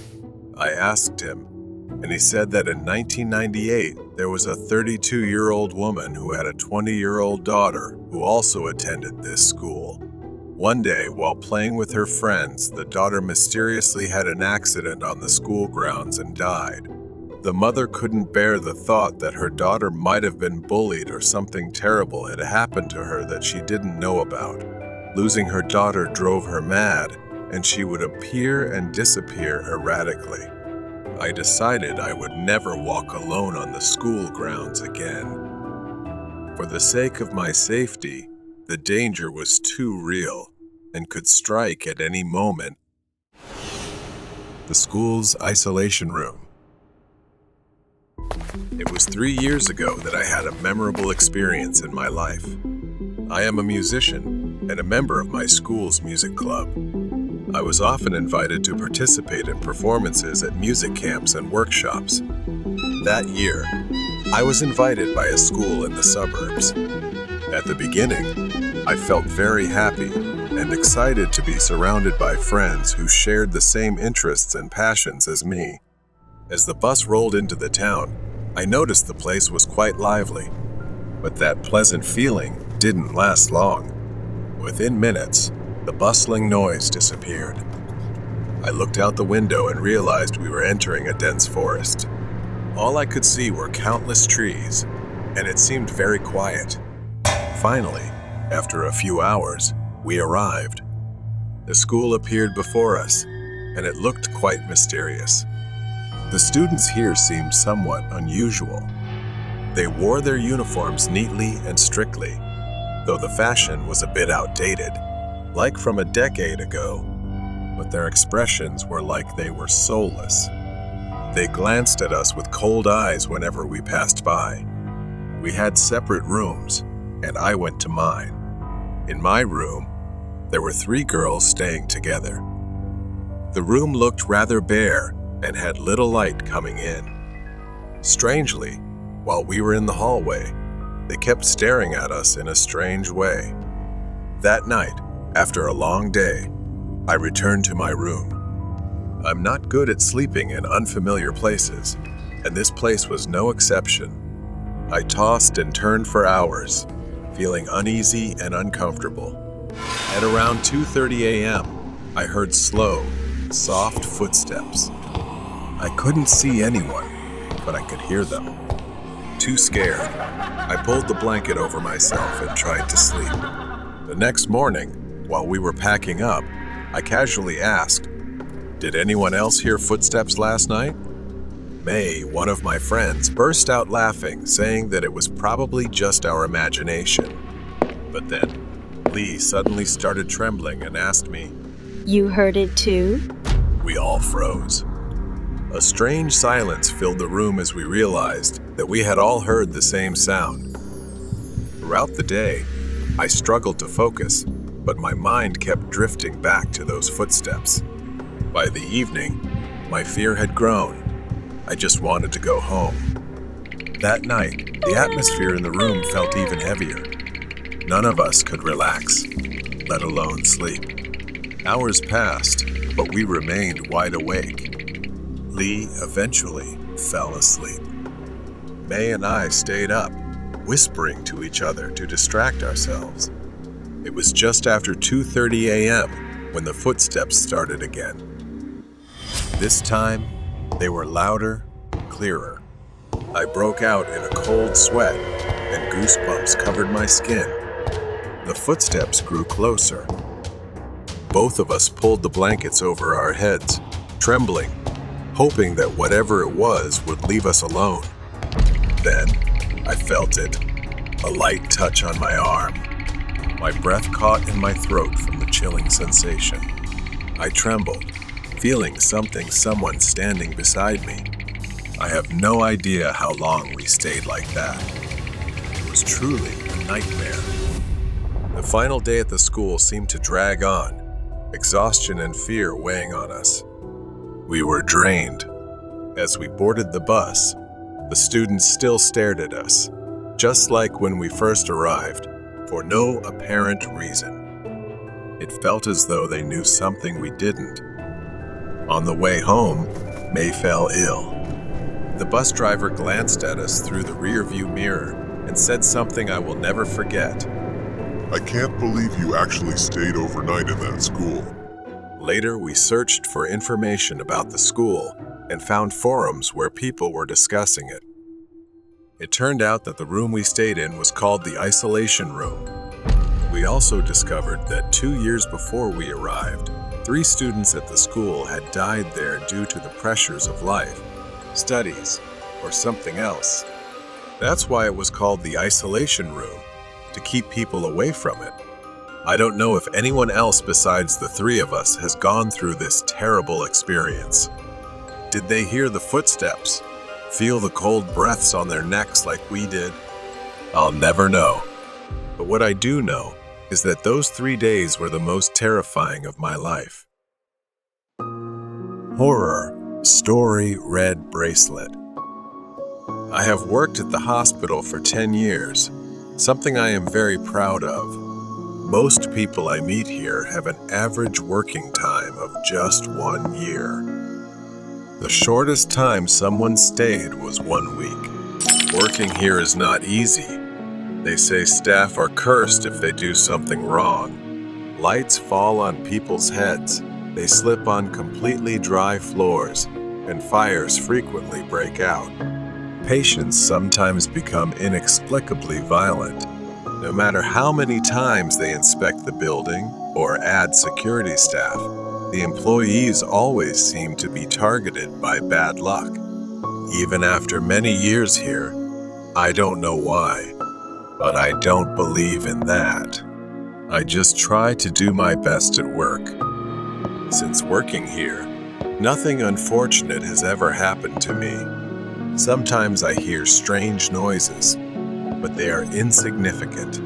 I asked him, and he said that in 1998, there was a 32-year-old woman who had a 20-year-old daughter who also attended this school. One day, while playing with her friends, the daughter mysteriously had an accident on the school grounds and died. The mother couldn't bear the thought that her daughter might have been bullied or something terrible had happened to her that she didn't know about. Losing her daughter drove her mad, and she would appear and disappear erratically. I decided I would never walk alone on the school grounds again. For the sake of my safety, the danger was too real and could strike at any moment. The school's isolation room. It was 3 years ago that I had a memorable experience in my life. I am a musician and a member of my school's music club. I was often invited to participate in performances at music camps and workshops. That year, I was invited by a school in the suburbs. At the beginning, I felt very happy and excited to be surrounded by friends who shared the same interests and passions as me. As the bus rolled into the town, I noticed the place was quite lively, but that pleasant feeling didn't last long. Within minutes, the bustling noise disappeared. I looked out the window and realized we were entering a dense forest. All I could see were countless trees, and it seemed very quiet. Finally, after a few hours, we arrived. The school appeared before us, and it looked quite mysterious. The students here seemed somewhat unusual. They wore their uniforms neatly and strictly, though the fashion was a bit outdated, like from a decade ago, but their expressions were like they were soulless. They glanced at us with cold eyes whenever we passed by. We had separate rooms, and I went to mine. In my room, there were 3 girls staying together. The room looked rather bare and had little light coming in. Strangely, while we were in the hallway, they kept staring at us in a strange way. That night, after a long day, I returned to my room. I'm not good at sleeping in unfamiliar places, and this place was no exception. I tossed and turned for hours, feeling uneasy and uncomfortable. At around 2:30 a.m., I heard slow, soft footsteps. I couldn't see anyone, but I could hear them. Too scared, I pulled the blanket over myself and tried to sleep. The next morning, while we were packing up, I casually asked, "Did anyone else hear footsteps last night?" May, one of my friends, burst out laughing, saying that it was probably just our imagination. But then, Lee suddenly started trembling and asked me, You heard it too? We all froze. A strange silence filled the room as we realized that we had all heard the same sound. Throughout the day, I struggled to focus, but my mind kept drifting back to those footsteps. By the evening, my fear had grown. I just wanted to go home. That night, the atmosphere in the room felt even heavier. None of us could relax, let alone sleep. Hours passed, but we remained wide awake. Lee eventually fell asleep. May and I stayed up, whispering to each other to distract ourselves. It was just after 2:30 a.m. when the footsteps started again. This time, they were louder, clearer. I broke out in a cold sweat, and goosebumps covered my skin. The footsteps grew closer. Both of us pulled the blankets over our heads, trembling, hoping that whatever it was would leave us alone. Then, I felt it, a light touch on my arm. My breath caught in my throat from the chilling sensation. I trembled, feeling someone standing beside me. I have no idea how long we stayed like that. It was truly a nightmare. The final day at the school seemed to drag on, exhaustion and fear weighing on us. We were drained. As we boarded the bus, the students still stared at us, just like when we first arrived, for no apparent reason. It felt as though they knew something we didn't. On the way home, May fell ill. The bus driver glanced at us through the rearview mirror and said something I will never forget. I can't believe you actually stayed overnight in that school. Later, we searched for information about the school and found forums where people were discussing it. It turned out that the room we stayed in was called the isolation room. We also discovered that 2 years before we arrived, 3 students at the school had died there due to the pressures of life, studies, or something else. That's why it was called the isolation room, to keep people away from it. I don't know if anyone else besides the 3 of us has gone through this terrible experience. Did they hear the footsteps, feel the cold breaths on their necks like we did? I'll never know. But what I do know is that those 3 days were the most terrifying of my life. Horror Story Red Bracelet. I have worked at the hospital for 10 years, something I am very proud of. Most people I meet here have an average working time of just 1 year. The shortest time someone stayed was 1 week. Working here is not easy. They say staff are cursed if they do something wrong. Lights fall on people's heads, they slip on completely dry floors, and fires frequently break out. Patients sometimes become inexplicably violent. No matter how many times they inspect the building or add security staff, the employees always seem to be targeted by bad luck. Even after many years here, I don't know why, but I don't believe in that. I just try to do my best at work. Since working here, nothing unfortunate has ever happened to me. Sometimes I hear strange noises, but they are insignificant.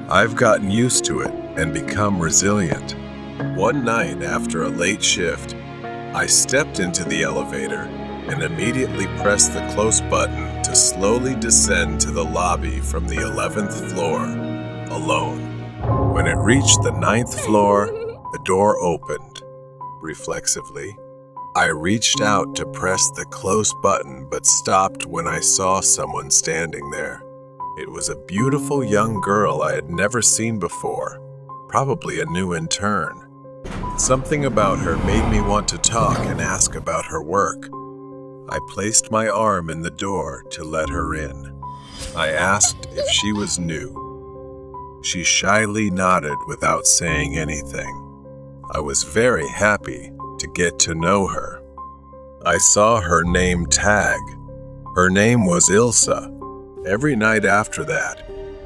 I've gotten used to it and become resilient. One night after a late shift, I stepped into the elevator and immediately pressed the close button to slowly descend to the lobby from the 11th floor, alone. When it reached the 9th floor, the door opened. Reflexively, I reached out to press the close button but stopped when I saw someone standing there. It was a beautiful young girl I had never seen before, probably a new intern. Something about her made me want to talk and ask about her work. I placed my arm in the door to let her in. I asked if she was new. She shyly nodded without saying anything. I was very happy to get to know her. I saw her name tag. Her name was Ilsa. Every night after that,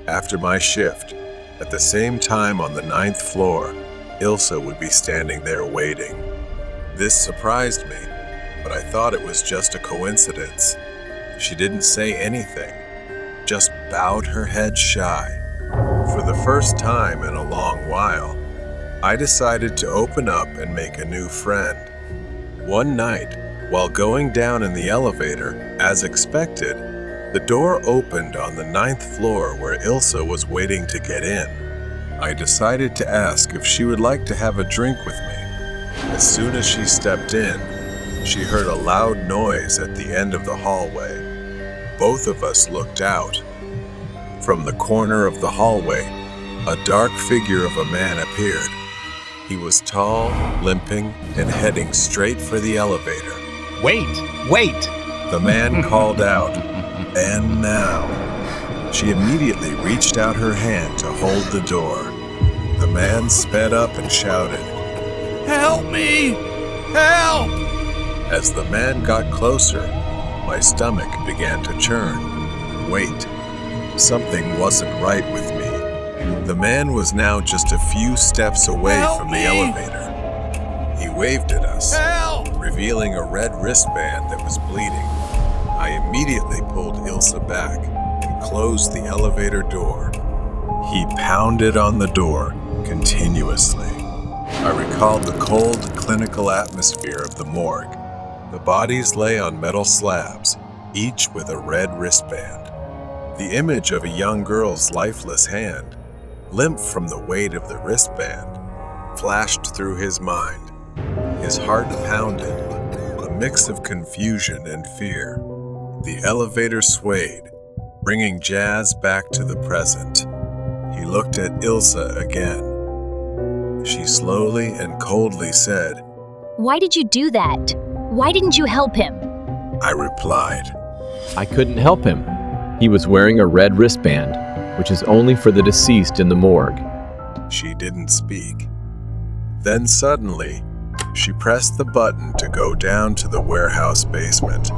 after my shift, at the same time on the 9th floor, Ilsa would be standing there waiting. This surprised me, but I thought it was just a coincidence. She didn't say anything, just bowed her head shy. For the first time in a long while, I decided to open up and make a new friend. One night, while going down in the elevator, as expected, the door opened on the 9th floor where Ilsa was waiting to get in. I decided to ask if she would like to have a drink with me. As soon as she stepped in, she heard a loud noise at the end of the hallway. Both of us looked out. From the corner of the hallway, a dark figure of a man appeared. He was tall, limping, and heading straight for the elevator. Wait! The man called out, "And now." She immediately reached out her hand to hold the door. The man sped up and shouted, "Help me! Help!" As the man got closer, my stomach began to churn. Wait, something wasn't right with me. The man was now just a few steps away from the elevator. He waved at us, revealing a red wristband that was bleeding. I immediately pulled Ilsa back and closed the elevator door. He pounded on the door continuously. I recalled the cold, clinical atmosphere of the morgue. The bodies lay on metal slabs, each with a red wristband. The image of a young girl's lifeless hand, limp from the weight of the wristband, flashed through his mind. His heart pounded, a mix of confusion and fear. The elevator swayed, bringing Jazz back to the present. He looked at Ilsa again. She slowly and coldly said, Why did you do that? Why didn't you help him? I replied, I couldn't help him. He was wearing a red wristband, which is only for the deceased in the morgue. She didn't speak. Then suddenly, she pressed the button to go down to the warehouse basement.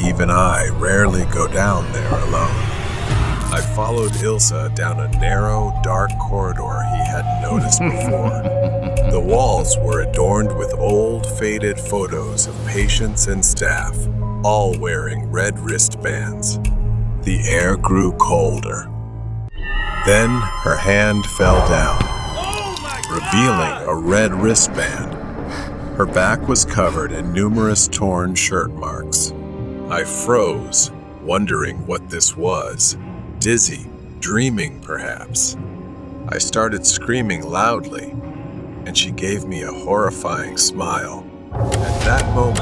Even I rarely go down there alone. I followed Ilsa down a narrow, dark corridor he hadn't noticed before. The walls were adorned with old, faded photos of patients and staff, all wearing red wristbands. The air grew colder. Then her hand fell down, revealing a red wristband. Her back was covered in numerous torn shirt marks. I froze, wondering what this was. Dizzy, dreaming perhaps. I started screaming loudly, and she gave me a horrifying smile. At that moment,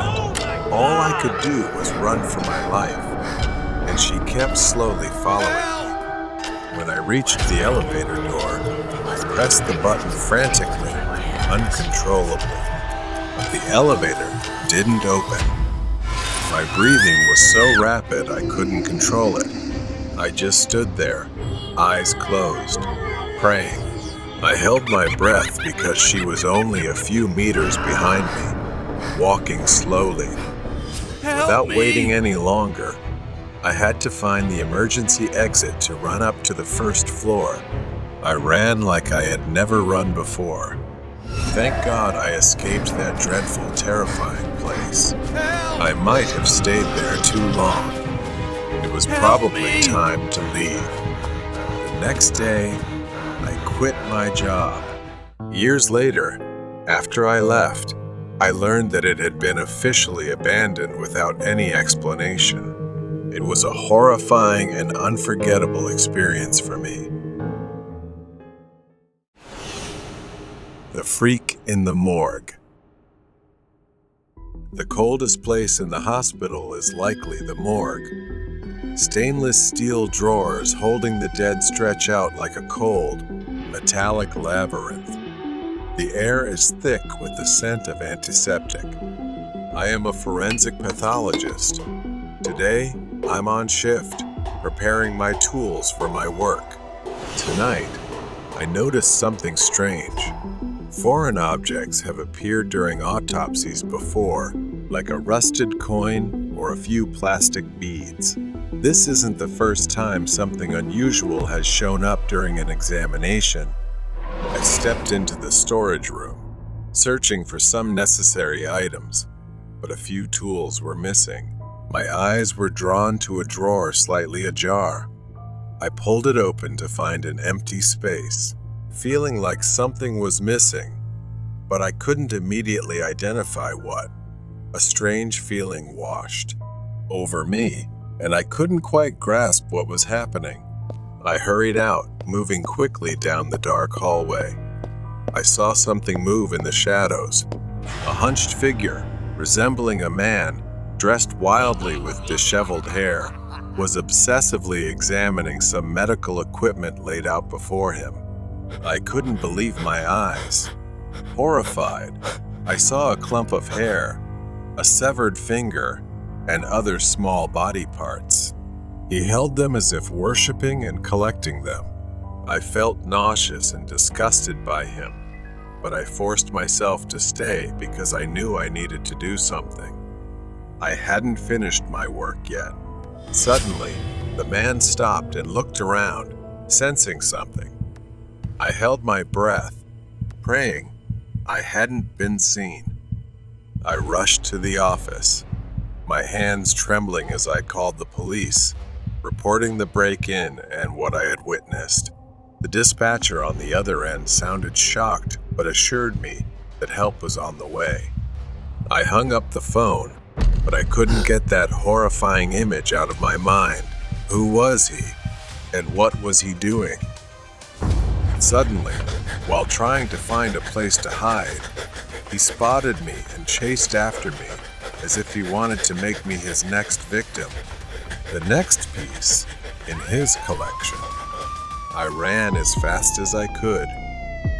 all I could do was run for my life, and she kept slowly following me. When I reached the elevator door, I pressed the button frantically, uncontrollably. But the elevator didn't open. My breathing was so rapid I couldn't control it. I just stood there, eyes closed, praying. I held my breath because she was only a few meters behind me, walking slowly. Without waiting any longer, I had to find the emergency exit to run up to the first floor. I ran like I had never run before. Thank God I escaped that dreadful, terrifying place. I might have stayed there too long. It was probably time to leave. The next day, I quit my job. Years later, after I left, I learned that it had been officially abandoned without any explanation. It was a horrifying and unforgettable experience for me. The freak in the morgue. The coldest place in the hospital is likely the morgue. Stainless steel drawers holding the dead stretch out like a cold, metallic labyrinth. The air is thick with the scent of antiseptic. I am a forensic pathologist. Today, I'm on shift, preparing my tools for my work. Tonight, I noticed something strange. Foreign objects have appeared during autopsies before, like a rusted coin or a few plastic beads. This isn't the first time something unusual has shown up during an examination. I stepped into the storage room, searching for some necessary items, but a few tools were missing. My eyes were drawn to a drawer slightly ajar. I pulled it open to find an empty space, feeling like something was missing, but I couldn't immediately identify what. A strange feeling washed over me, and I couldn't quite grasp what was happening. I hurried out, moving quickly down the dark hallway. I saw something move in the shadows. A hunched figure, resembling a man, dressed wildly with disheveled hair, was obsessively examining some medical equipment laid out before him. I couldn't believe my eyes. Horrified, I saw a clump of hair, a severed finger, and other small body parts. He held them as if worshiping and collecting them. I felt nauseous and disgusted by him, but I forced myself to stay because I knew I needed to do something. I hadn't finished my work yet. Suddenly, the man stopped and looked around, sensing something. I held my breath, praying I hadn't been seen. I rushed to the office, my hands trembling as I called the police, reporting the break-in and what I had witnessed. The dispatcher on the other end sounded shocked, but assured me that help was on the way. I hung up the phone, but I couldn't get that horrifying image out of my mind. Who was he? And what was he doing? Suddenly, while trying to find a place to hide, he spotted me and chased after me as if he wanted to make me his next victim, the next piece in his collection. I ran as fast as I could,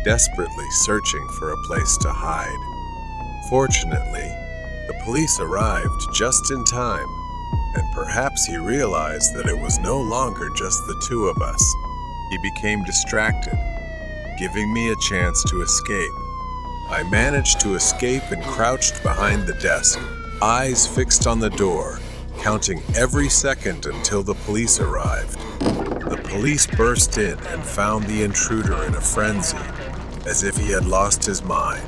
desperately searching for a place to hide. Fortunately, the police arrived just in time, and perhaps he realized that it was no longer just the two of us. He became distracted, giving me a chance to escape. I managed to escape and crouched behind the desk, eyes fixed on the door, counting every second until the police arrived. The police burst in and found the intruder in a frenzy, as if he had lost his mind.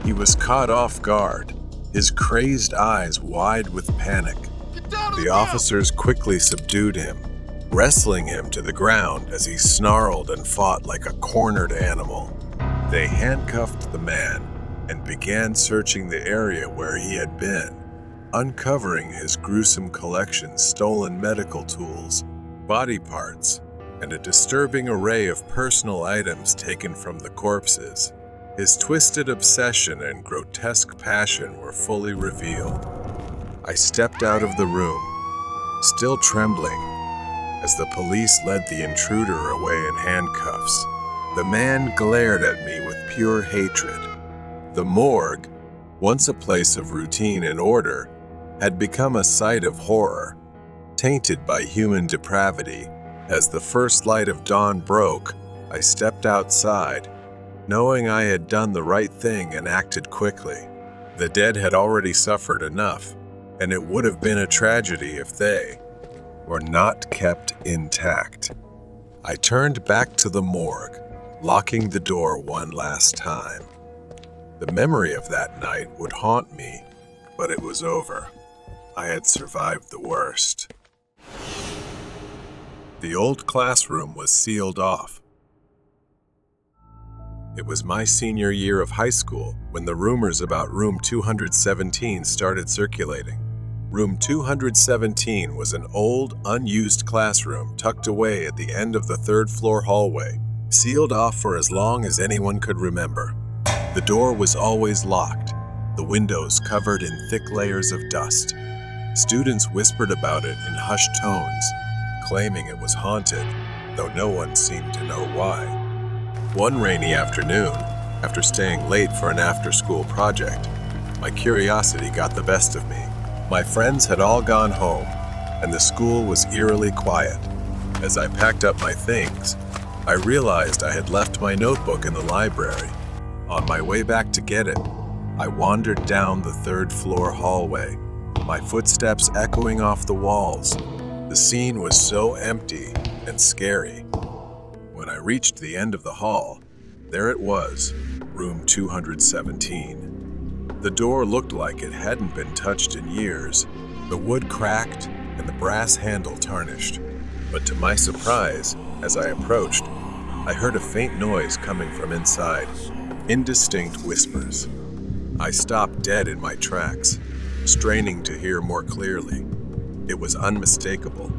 He was caught off guard, his crazed eyes wide with panic. The officers quickly subdued him, wrestling him to the ground as he snarled and fought like a cornered animal. They handcuffed the man and began searching the area where he had been, uncovering his gruesome collection of stolen medical tools, body parts, and a disturbing array of personal items taken from the corpses. His twisted obsession and grotesque passion were fully revealed. I stepped out of the room, still trembling, as the police led the intruder away in handcuffs. The man glared at me with pure hatred. The morgue, once a place of routine and order, had become a site of horror, tainted by human depravity. As the first light of dawn broke, I stepped outside, knowing I had done the right thing and acted quickly. The dead had already suffered enough, and it would have been a tragedy if they were not kept intact. I turned back to the morgue, locking the door one last time. The memory of that night would haunt me, but it was over. I had survived the worst. The old classroom was sealed off. It was my senior year of high school when the rumors about room 217 started circulating. Room 217 was an old, unused classroom tucked away at the end of the third-floor hallway, sealed off for as long as anyone could remember. The door was always locked, the windows covered in thick layers of dust. Students whispered about it in hushed tones, claiming it was haunted, though no one seemed to know why. One rainy afternoon, after staying late for an after-school project, my curiosity got the best of me. My friends had all gone home, and the school was eerily quiet. As I packed up my things, I realized I had left my notebook in the library. On my way back to get it, I wandered down the third-floor hallway, my footsteps echoing off the walls. The scene was so empty and scary. When I reached the end of the hall, there it was, room 217. The door looked like it hadn't been touched in years, the wood cracked and the brass handle tarnished. But to my surprise, as I approached, I heard a faint noise coming from inside, indistinct whispers. I stopped dead in my tracks, straining to hear more clearly. It was unmistakable.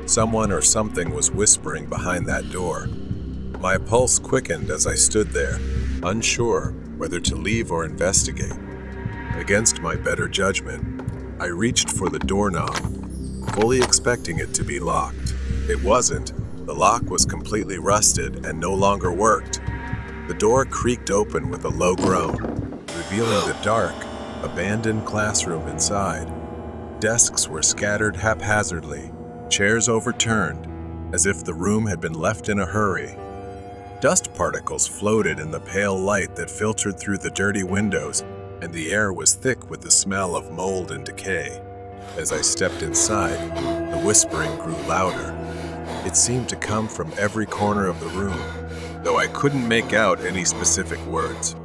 Someone or something was whispering behind that door. My pulse quickened as I stood there, unsure whether to leave or investigate. Against my better judgment, I reached for the doorknob, fully expecting it to be locked. It wasn't. The lock was completely rusted and no longer worked. The door creaked open with a low groan, revealing the dark, abandoned classroom inside. Desks were scattered haphazardly, chairs overturned, as if the room had been left in a hurry. Dust particles floated in the pale light that filtered through the dirty windows, and the air was thick with the smell of mold and decay. As I stepped inside, the whispering grew louder. It seemed to come from every corner of the room, though I couldn't make out any specific words.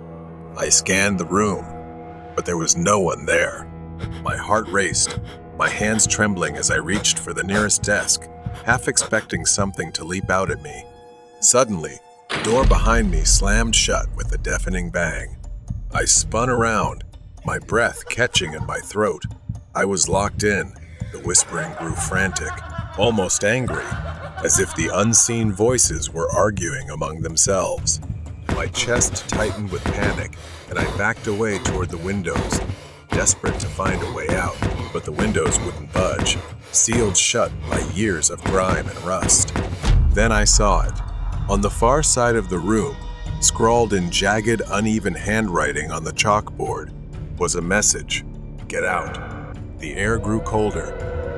I scanned the room, but there was no one there. My heart raced, my hands trembling as I reached for the nearest desk, half expecting something to leap out at me. Suddenly, the door behind me slammed shut with a deafening bang. I spun around, my breath catching in my throat. I was locked in. The whispering grew frantic, almost angry, as if the unseen voices were arguing among themselves. My chest tightened with panic, and I backed away toward the windows, desperate to find a way out. But the windows wouldn't budge, sealed shut by years of grime and rust. Then I saw it. On the far side of the room, scrawled in jagged, uneven handwriting on the chalkboard, was a message: "Get out." The air grew colder,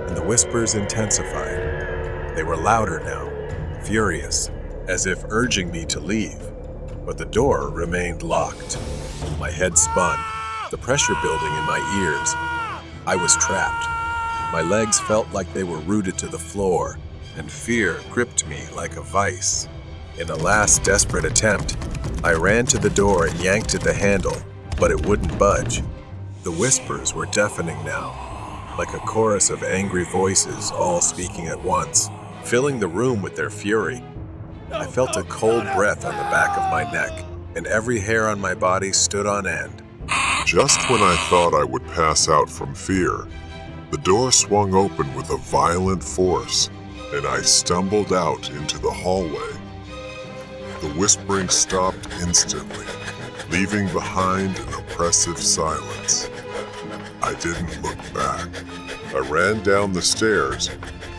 and the whispers intensified. They were louder now, furious, as if urging me to leave. But the door remained locked. My head spun, the pressure building in my ears. I was trapped. My legs felt like they were rooted to the floor, and fear gripped me like a vice. In a last desperate attempt, I ran to the door and yanked at the handle, but it wouldn't budge. The whispers were deafening now, like a chorus of angry voices all speaking at once, filling the room with their fury. I felt a cold breath on the back of my neck, and every hair on my body stood on end. Just when I thought I would pass out from fear, the door swung open with a violent force, and I stumbled out into the hallway. The whispering stopped instantly, leaving behind an oppressive silence. I didn't look back. I ran down the stairs,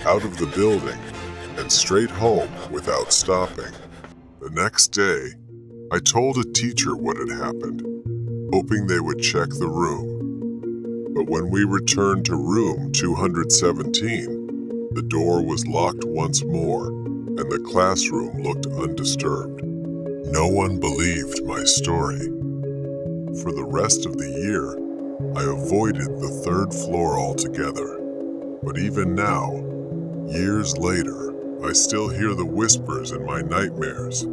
out of the building, and straight home without stopping. The next day, I told a teacher what had happened, hoping they would check the room. But when we returned to room 217, the door was locked once more, and the classroom looked undisturbed. No one believed my story. For the rest of the year, I avoided the third floor altogether. But even now, years later, I still hear the whispers in my nightmares.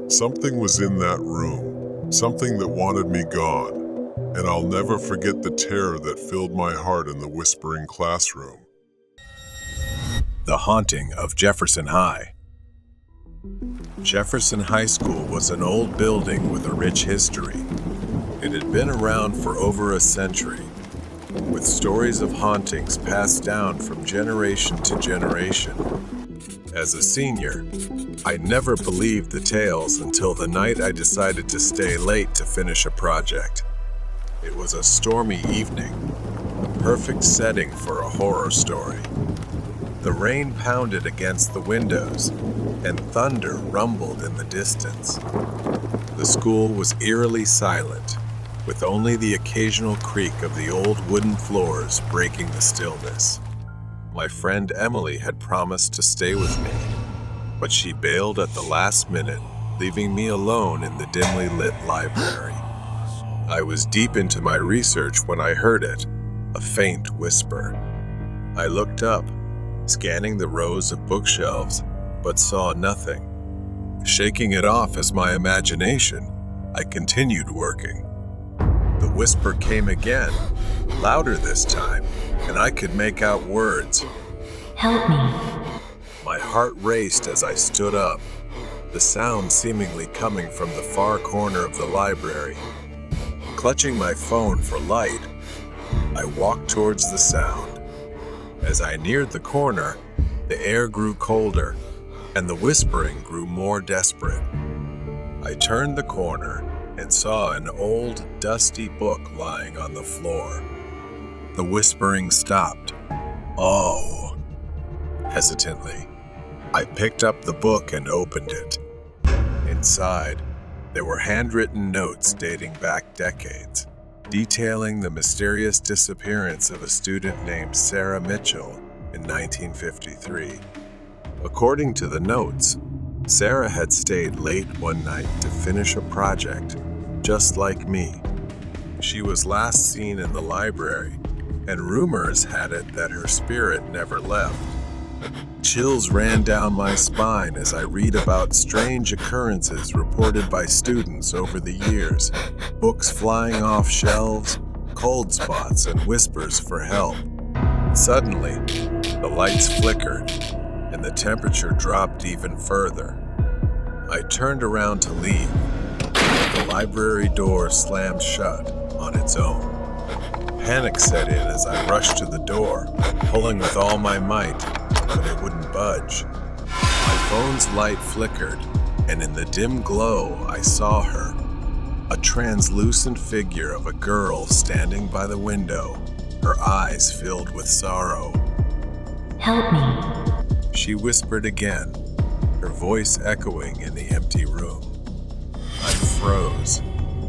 Something was in that room, something that wanted me gone, and I'll never forget the terror that filled my heart in the whispering classroom. The Haunting of Jefferson High. Jefferson High School was an old building with a rich history. It had been around for over a century, with stories of hauntings passed down from generation to generation. As a senior, I never believed the tales until the night I decided to stay late to finish a project. It was a stormy evening, a perfect setting for a horror story. The rain pounded against the windows, and thunder rumbled in the distance. The school was eerily silent, with only the occasional creak of the old wooden floors breaking the stillness. My friend Emily had promised to stay with me, but she bailed at the last minute, leaving me alone in the dimly lit library. I was deep into my research when I heard it, a faint whisper. I looked up, scanning the rows of bookshelves, but saw nothing. Shaking it off as my imagination, I continued working. The whisper came again, louder this time, and I could make out words. Help me. My heart raced as I stood up, the sound seemingly coming from the far corner of the library. Clutching my phone for light, I walked towards the sound. As I neared the corner, the air grew colder, and the whispering grew more desperate. I turned the corner and saw an old, dusty book lying on the floor. The whispering stopped. Oh. Hesitantly, I picked up the book and opened it. Inside, there were handwritten notes dating back decades, detailing the mysterious disappearance of a student named Sarah Mitchell in 1953. According to the notes, Sarah had stayed late one night to finish a project, just like me. She was last seen in the library, and rumors had it that her spirit never left. Chills ran down my spine as I read about strange occurrences reported by students over the years, books flying off shelves, cold spots, and whispers for help. Suddenly, the lights flickered, and the temperature dropped even further. I turned around to leave. The library door slammed shut on its own. Panic set in as I rushed to the door, pulling with all my might, but it wouldn't budge. My phone's light flickered, and in the dim glow, I saw her. A translucent figure of a girl standing by the window, her eyes filled with sorrow. Help me. She whispered again, her voice echoing in the empty room. I froze,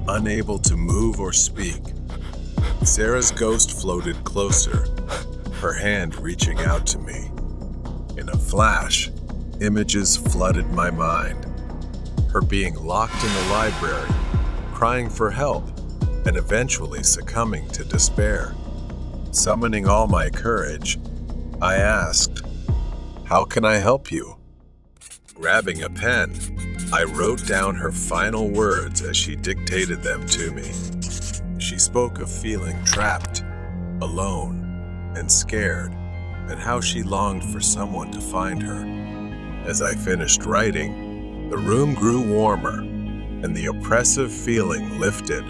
unable to move or speak. Sarah's ghost floated closer, her hand reaching out to me. In a flash, images flooded my mind. Her being locked in the library, crying for help, and eventually succumbing to despair. Summoning all my courage, I asked, "How can I help you?" Grabbing a pen, I wrote down her final words as she dictated them to me. She spoke of feeling trapped, alone, and scared, and how she longed for someone to find her. As I finished writing, the room grew warmer, and the oppressive feeling lifted.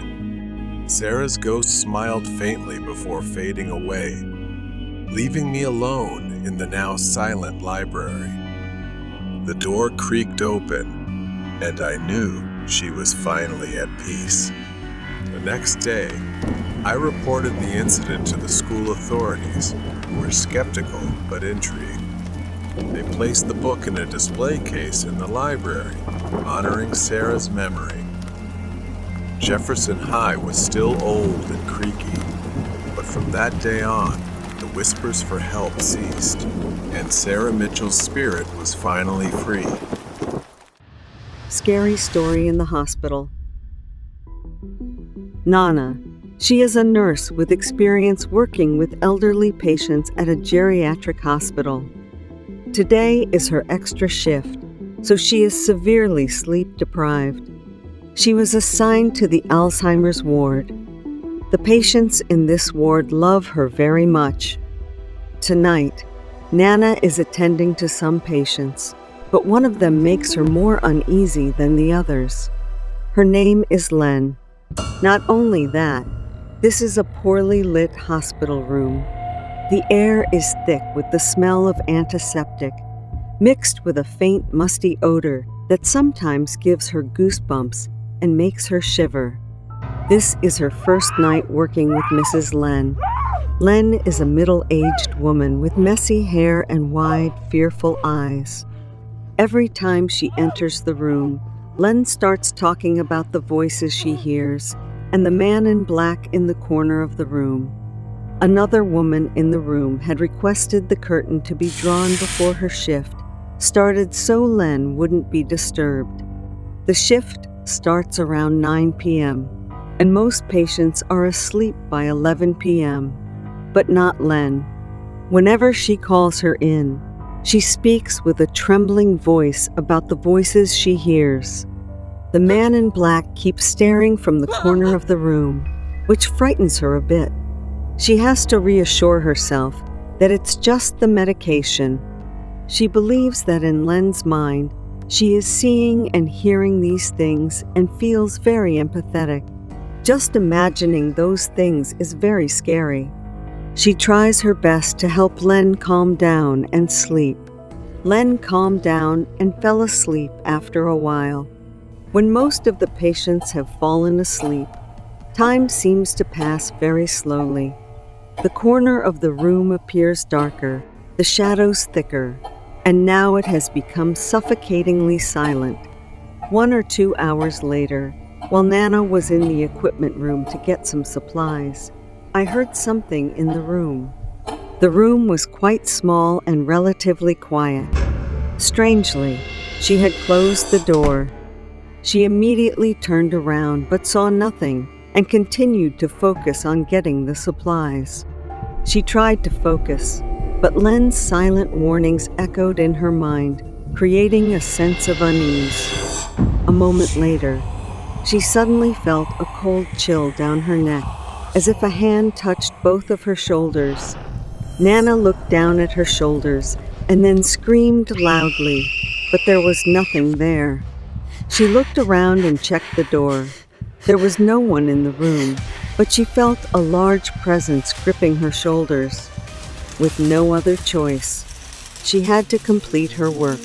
Sarah's ghost smiled faintly before fading away, leaving me alone in the now silent library. The door creaked open, and I knew she was finally at peace. The next day, I reported the incident to the school authorities, who were skeptical but intrigued. They placed the book in a display case in the library, honoring Sarah's memory. Jefferson High was still old and creaky, but from that day on, the whispers for help ceased, and Sarah Mitchell's spirit was finally free. Scary story in the hospital. Nana. She is a nurse with experience working with elderly patients at a geriatric hospital. Today is her extra shift, so she is severely sleep deprived. She was assigned to the Alzheimer's ward. The patients in this ward love her very much. Tonight, Nana is attending to some patients. but one of them makes her more uneasy than the others. Her name is Len. Not only that, this is a poorly lit hospital room. The air is thick with the smell of antiseptic, mixed with a faint musty odor that sometimes gives her goosebumps and makes her shiver. This is her first night working with Mrs. Len. Len is a middle-aged woman with messy hair and wide, fearful eyes. Every time she enters the room, Len starts talking about the voices she hears and the man in black in the corner of the room. Another woman in the room had requested the curtain to be drawn before her shift started so Len wouldn't be disturbed. The shift starts around 9 p.m., and most patients are asleep by 11 p.m., but not Len. Whenever she calls her in, she speaks with a trembling voice about the voices she hears. The man in black keeps staring from the corner of the room, which frightens her a bit. She has to reassure herself that it's just the medication. She believes that in Len's mind, she is seeing and hearing these things and feels very empathetic. Just imagining those things is very scary. She tries her best to help Len calm down and sleep. Len calmed down and fell asleep after a while. When most of the patients have fallen asleep, time seems to pass very slowly. The corner of the room appears darker, the shadows thicker, and now it has become suffocatingly silent. 1 or 2 hours later, while Nana was in the equipment room to get some supplies, I heard something in the room. The room was quite small and relatively quiet. Strangely, she had closed the door. She immediately turned around but saw nothing and continued to focus on getting the supplies. She tried to focus, but Len's silent warnings echoed in her mind, creating a sense of unease. A moment later, she suddenly felt a cold chill down her neck, as if a hand touched both of her shoulders. Nana looked down at her shoulders and then screamed loudly, but there was nothing there. She looked around and checked the door. There was no one in the room, but she felt a large presence gripping her shoulders. With no other choice, she had to complete her work.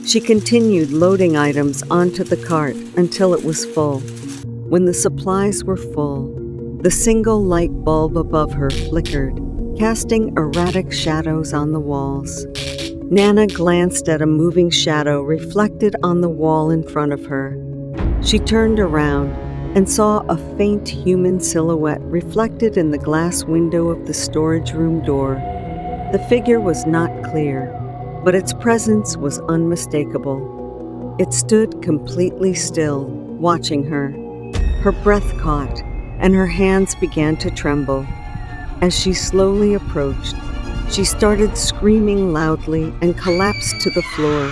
She continued loading items onto the cart until it was full. When the supplies were full, the single light bulb above her flickered, casting erratic shadows on the walls. Nana glanced at a moving shadow reflected on the wall in front of her. She turned around and saw a faint human silhouette reflected in the glass window of the storage room door. The figure was not clear, but its presence was unmistakable. It stood completely still, watching her. Her breath caught, and her hands began to tremble. As she slowly approached, she started screaming loudly and collapsed to the floor,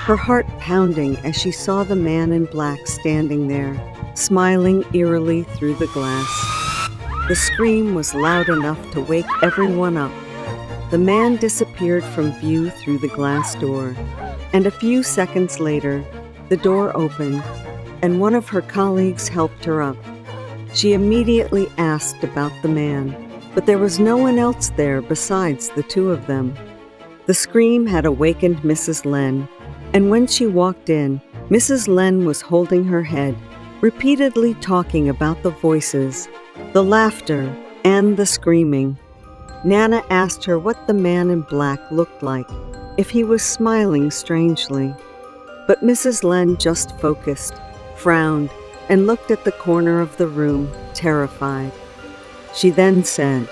her heart pounding as she saw the man in black standing there, smiling eerily through the glass. The scream was loud enough to wake everyone up. The man disappeared from view through the glass door, and a few seconds later, the door opened, and one of her colleagues helped her up. She immediately asked about the man, but there was no one else there besides the two of them. The scream had awakened Mrs. Len, and when she walked in, Mrs. Len was holding her head, repeatedly talking about the voices, the laughter, and the screaming. Nana asked her what the man in black looked like, if he was smiling strangely. But Mrs. Len just focused, frowned, and looked at the corner of the room, terrified. She then said,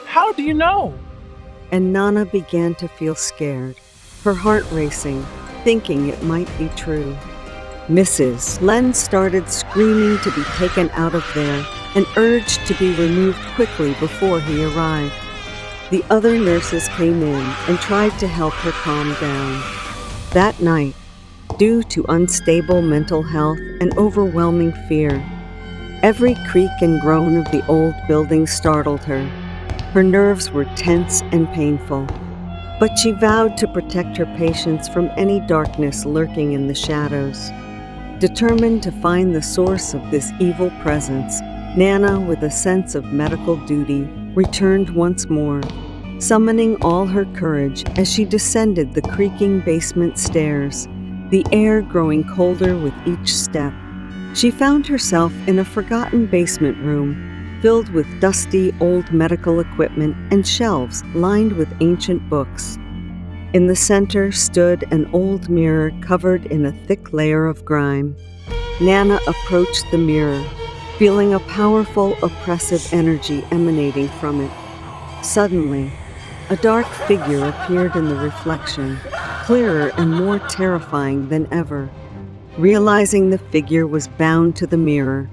"How do you know?" And Nana began to feel scared, her heart racing, thinking it might be true. Mrs. Len started screaming to be taken out of there and urged to be removed quickly before he arrived. The other nurses came in and tried to help her calm down. That night, due to unstable mental health and overwhelming fear, every creak and groan of the old building startled her. Her nerves were tense and painful. but she vowed to protect her patients from any darkness lurking in the shadows. Determined to find the source of this evil presence, Nana, with a sense of medical duty, returned once more, summoning all her courage as she descended the creaking basement stairs, the air growing colder with each step. She found herself in a forgotten basement room, filled with dusty old medical equipment and shelves lined with ancient books. In the center stood an old mirror covered in a thick layer of grime. Nana approached the mirror, feeling a powerful, oppressive energy emanating from it. Suddenly, a dark figure appeared in the reflection, clearer and more terrifying than ever. Realizing the figure was bound to the mirror,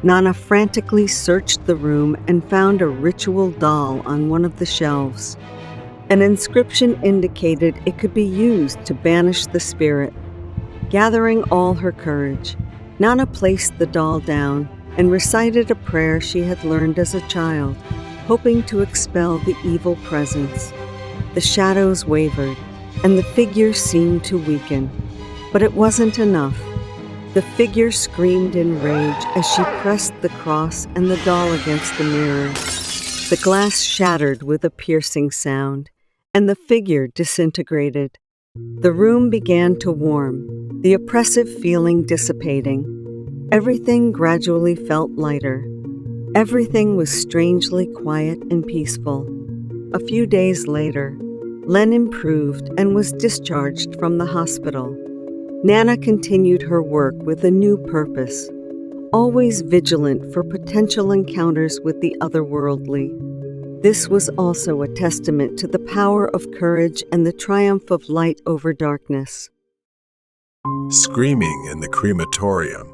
Nana frantically searched the room and found a ritual doll on one of the shelves. An inscription indicated it could be used to banish the spirit. Gathering all her courage, Nana placed the doll down and recited a prayer she had learned as a child, hoping to expel the evil presence. The shadows wavered, and the figure seemed to weaken. But it wasn't enough. The figure screamed in rage as she pressed the cross and the doll against the mirror. The glass shattered with a piercing sound, and the figure disintegrated. The room began to warm, the oppressive feeling dissipating. Everything gradually felt lighter. Everything was strangely quiet and peaceful. A few days later, Len improved and was discharged from the hospital. Nana continued her work with a new purpose, always vigilant for potential encounters with the otherworldly. This was also a testament to the power of courage and the triumph of light over darkness. Screaming in the crematorium.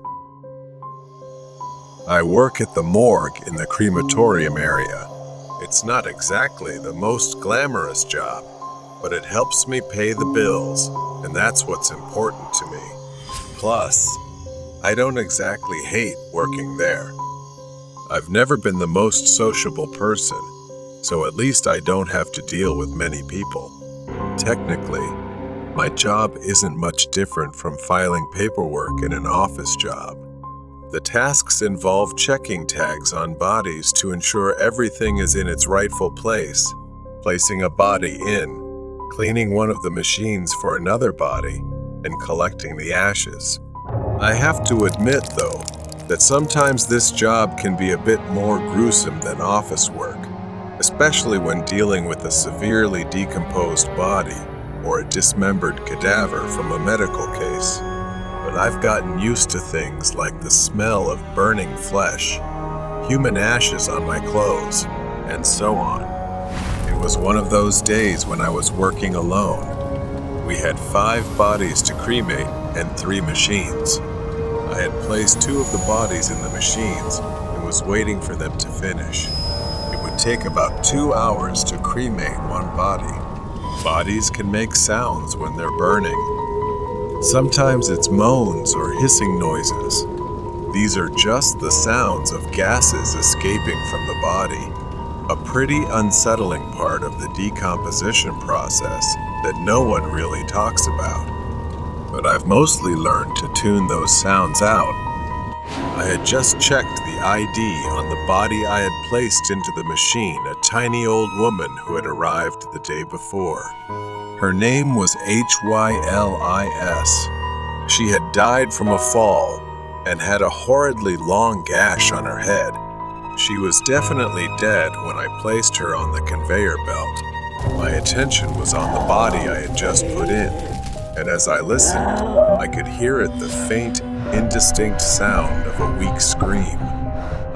I work at the morgue in the crematorium area. It's not exactly the most glamorous job, but it helps me pay the bills, and that's what's important to me. Plus, I don't exactly hate working there. I've never been the most sociable person, so at least I don't have to deal with many people. Technically, my job isn't much different from filing paperwork in an office job. The tasks involve checking tags on bodies to ensure everything is in its rightful place, placing a body in, cleaning one of the machines for another body, and collecting the ashes. I have to admit, though, that sometimes this job can be a bit more gruesome than office work, especially when dealing with a severely decomposed body or a dismembered cadaver from a medical case. But I've gotten used to things like the smell of burning flesh, human ashes on my clothes, and so on. It was one of those days when I was working alone. We had 5 bodies to cremate and 3 machines. I had placed 2 of the bodies in the machines and was waiting for them to finish. It would take about 2 hours to cremate one body. Bodies can make sounds when they're burning. Sometimes it's moans or hissing noises. These are just the sounds of gases escaping from the body, a pretty unsettling part of the decomposition process that no one really talks about. But I've mostly learned to tune those sounds out. I had just checked the ID on the body I had placed into the machine, a tiny old woman who had arrived the day before. Her name was Hylis. She had died from a fall and had a horridly long gash on her head. She was definitely dead when I placed her on the conveyor belt. My attention was on the body I had just put in, and as I listened, I could hear it, the faint, indistinct sound of a weak scream.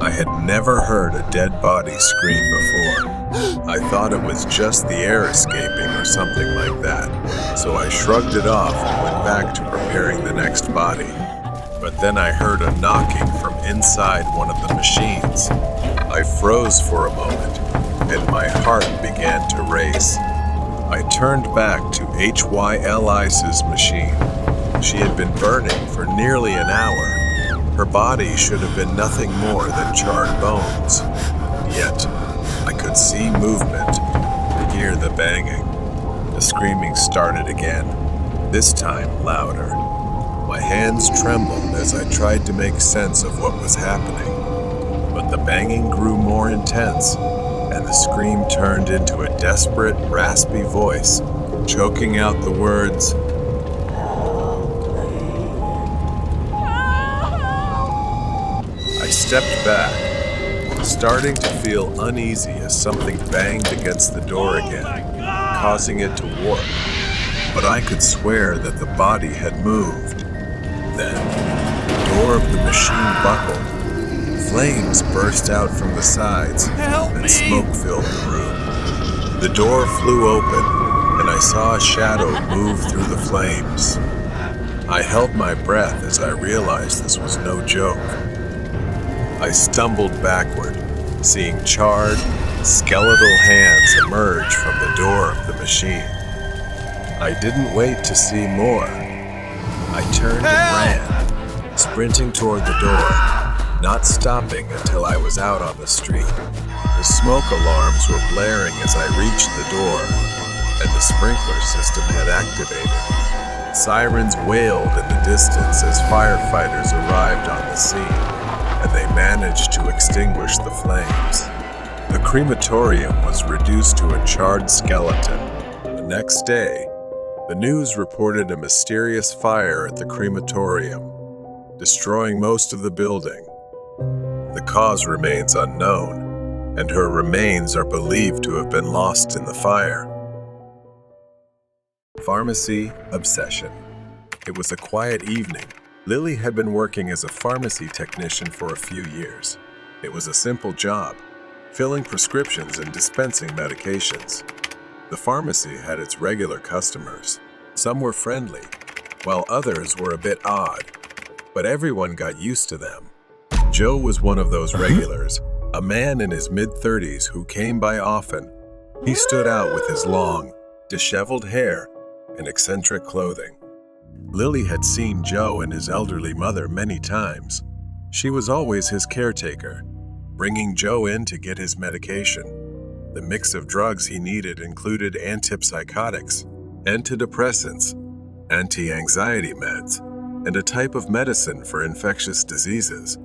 I had never heard a dead body scream before. I thought it was just the air escaping or something like that, so I shrugged it off and went back to preparing the next body. But then I heard a knocking from inside one of the machines. I froze for a moment, and my heart began to race. I turned back to Hylis's machine. She had been burning for nearly an hour. Her body should have been nothing more than charred bones. Yet, I could see movement, hear the banging. The screaming started again, this time louder. My hands trembled as I tried to make sense of what was happening, but the banging grew more intense, and the scream turned into a desperate, raspy voice, choking out the words, I stepped back, starting to feel uneasy as something banged against the door again, causing it to warp. But I could swear that the body had moved. Then, the door of the machine buckled. Flames burst out from the sides, and smoke filled the room. The door flew open, and I saw a shadow move through the flames. I held my breath as I realized this was no joke. I stumbled backward, seeing charred, skeletal hands emerge from the door of the machine. I didn't wait to see more. I turned and ran, sprinting toward the door, not stopping until I was out on the street. The smoke alarms were blaring as I reached the door, and the sprinkler system had activated. Sirens wailed in the distance as firefighters arrived on the scene, and they managed to extinguish the flames. The crematorium was reduced to a charred skeleton. The next day, the news reported a mysterious fire at the crematorium, destroying most of the building. The cause remains unknown, and her remains are believed to have been lost in the fire. Pharmacy obsession. It was a quiet evening. Lily had been working as a pharmacy technician for a few years. It was a simple job, filling prescriptions and dispensing medications. The pharmacy had its regular customers. Some were friendly, while others were a bit odd, but everyone got used to them. Joe was one of those regulars, a man in his mid-30s who came by often. He stood out with his long, disheveled hair and eccentric clothing. Lily had seen Joe and his elderly mother many times. She was always his caretaker, bringing Joe in to get his medication. The mix of drugs he needed included antipsychotics, antidepressants, anti-anxiety meds, and a type of medicine for infectious diseases.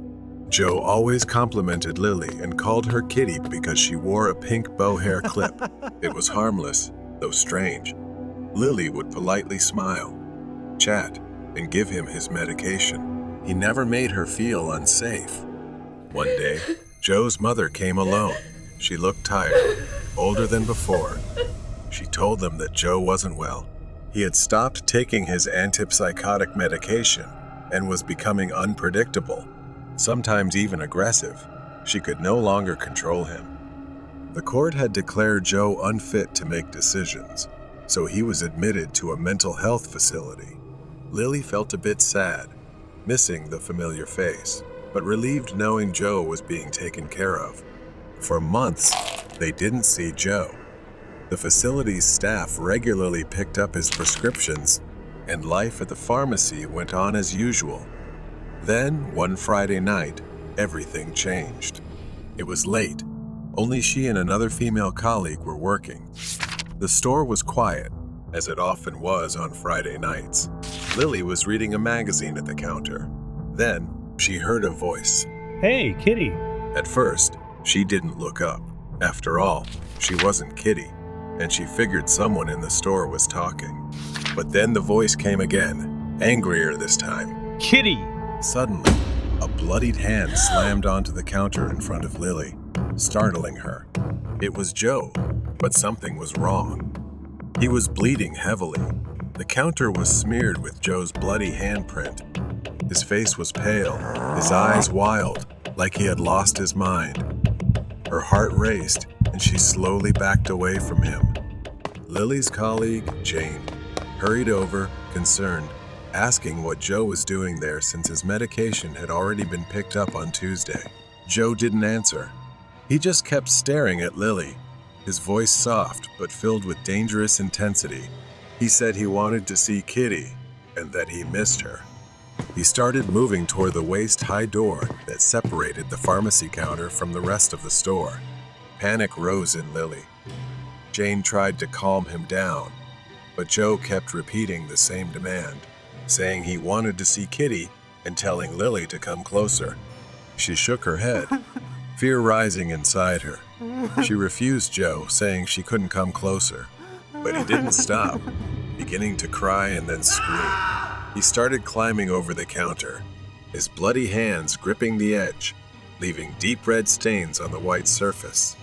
Joe always complimented Lily and called her Kitty because she wore a pink bow hair clip. It was harmless, though strange. Lily would politely smile, chat, and give him his medication. He never made her feel unsafe. One day, Joe's mother came alone. She looked tired, older than before. She told them that Joe wasn't well. He had stopped taking his antipsychotic medication and was becoming unpredictable, sometimes even aggressive. She could no longer control him. The court had declared Joe unfit to make decisions, so he was admitted to a mental health facility. Lily felt a bit sad, missing the familiar face, but relieved knowing Joe was being taken care of. For months, they didn't see Joe. The facility's staff regularly picked up his prescriptions, and life at the pharmacy went on as usual. Then, one Friday night, everything changed. It was late. Only she and another female colleague were working. The store was quiet, as it often was on Friday nights. Lily was reading a magazine at the counter. Then, she heard a voice. Hey, Kitty. At first, she didn't look up. After all, she wasn't Kitty, and she figured someone in the store was talking. But then the voice came again, angrier this time. Kitty! Suddenly, a bloodied hand slammed onto the counter in front of Lily, startling her. It was Joe, but something was wrong. He was bleeding heavily. The counter was smeared with Joe's bloody handprint. His face was pale, his eyes wild, like he had lost his mind. Her heart raced, and she slowly backed away from him. Lily's colleague, Jane, hurried over, concerned, asking what Joe was doing there since his medication had already been picked up on Tuesday. Joe didn't answer. He just kept staring at Lily, his voice soft but filled with dangerous intensity. He said he wanted to see Kitty and that he missed her. He started moving toward the waist-high door that separated the pharmacy counter from the rest of the store. Panic rose in Lily. Jane tried to calm him down, but Joe kept repeating the same demand, saying he wanted to see Kitty and telling Lily to come closer. She shook her head, fear rising inside her. She refused Joe, saying she couldn't come closer, but he didn't stop, beginning to cry and then scream. He started climbing over the counter, his bloody hands gripping the edge, leaving deep red stains on the white surface.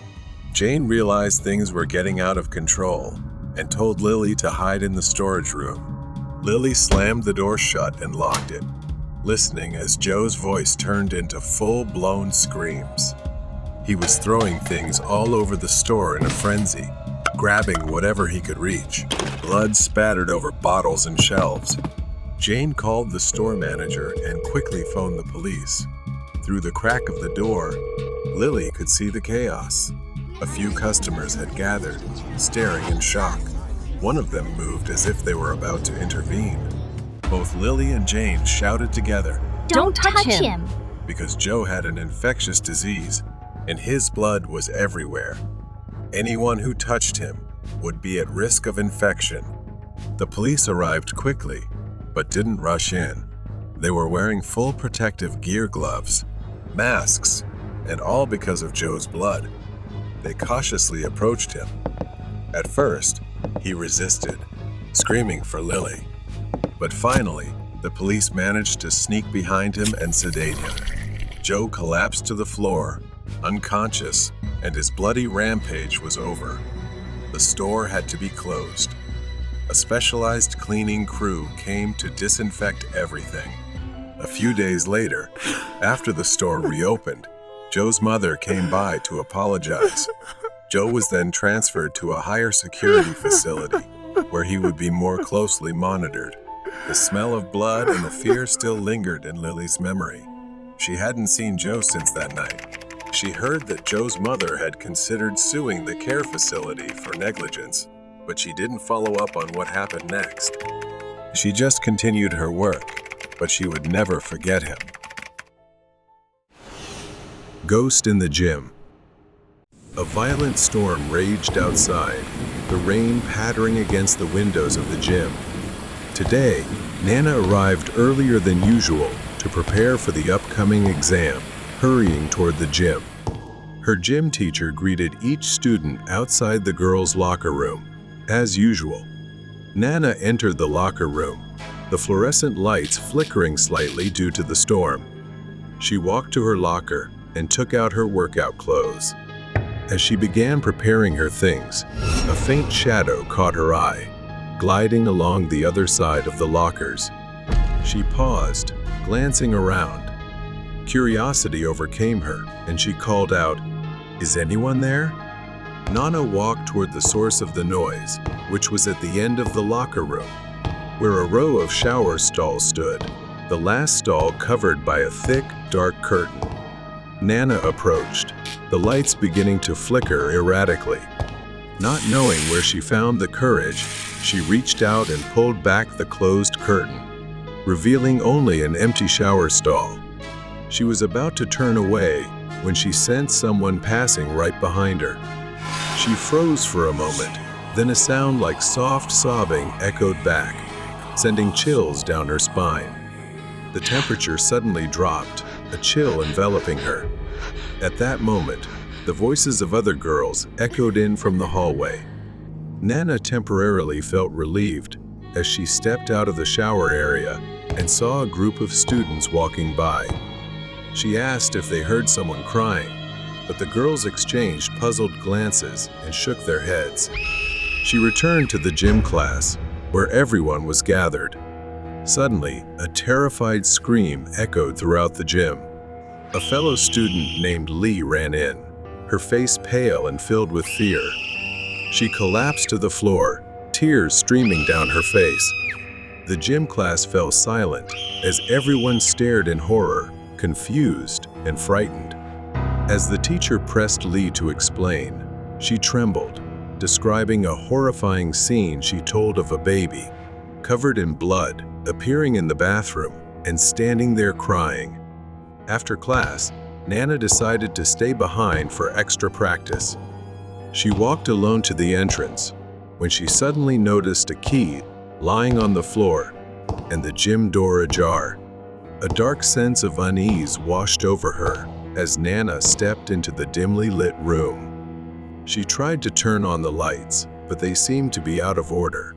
Jane realized things were getting out of control and told Lily to hide in the storage room. Lily slammed the door shut and locked it, listening as Joe's voice turned into full-blown screams. He was throwing things all over the store in a frenzy, grabbing whatever he could reach. Blood spattered over bottles and shelves. Jane called the store manager and quickly phoned the police. Through the crack of the door, Lily could see the chaos. A few customers had gathered, staring in shock. One of them moved as if they were about to intervene. Both Lily and Jane shouted together, Don't touch him! Because Joe had an infectious disease, and his blood was everywhere. Anyone who touched him would be at risk of infection. The police arrived quickly, but didn't rush in. They were wearing full protective gear, gloves, masks, and all because of Joe's blood. They cautiously approached him. At first, he resisted, screaming for Lily. But finally, the police managed to sneak behind him and sedate him. Joe collapsed to the floor, unconscious, and his bloody rampage was over. The store had to be closed. A specialized cleaning crew came to disinfect everything. A few days later, after the store reopened, Joe's mother came by to apologize. Joe was then transferred to a higher security facility where he would be more closely monitored. The smell of blood and the fear still lingered in Lily's memory. She hadn't seen Joe since that night. She heard that Joe's mother had considered suing the care facility for negligence, but she didn't follow up on what happened next. She just continued her work, but she would never forget him. Ghost in the gym. A violent storm raged outside, the rain pattering against the windows of the gym. Today, Nana arrived earlier than usual to prepare for the upcoming exam, hurrying toward the gym. Her gym teacher greeted each student outside the girls' locker room. As usual, Nana entered the locker room, the fluorescent lights flickering slightly due to the storm. She walked to her locker and took out her workout clothes. As she began preparing her things, a faint shadow caught her eye, gliding along the other side of the lockers. She paused, glancing around. Curiosity overcame her, and she called out, "Is anyone there?" Nana walked toward the source of the noise, which was at the end of the locker room, where a row of shower stalls stood, the last stall covered by a thick, dark curtain. Nana approached, the lights beginning to flicker erratically. Not knowing where she found the courage, she reached out and pulled back the closed curtain, revealing only an empty shower stall. She was about to turn away when she sensed someone passing right behind her. She froze for a moment, then a sound like soft sobbing echoed back, sending chills down her spine. The temperature suddenly dropped, a chill enveloping her. At that moment, the voices of other girls echoed in from the hallway. Nana temporarily felt relieved as she stepped out of the shower area and saw a group of students walking by. She asked if they heard someone crying, but the girls exchanged puzzled glances and shook their heads. She returned to the gym class, where everyone was gathered. Suddenly, a terrified scream echoed throughout the gym. A fellow student named Lee ran in, her face pale and filled with fear. She collapsed to the floor, tears streaming down her face. The gym class fell silent as everyone stared in horror, confused and frightened. As the teacher pressed Lee to explain, she trembled, describing a horrifying scene she told of a baby, covered in blood, appearing in the bathroom and standing there crying. After class, Nana decided to stay behind for extra practice. She walked alone to the entrance, when she suddenly noticed a key lying on the floor and the gym door ajar. A dark sense of unease washed over her as Nana stepped into the dimly lit room. She tried to turn on the lights, but they seemed to be out of order.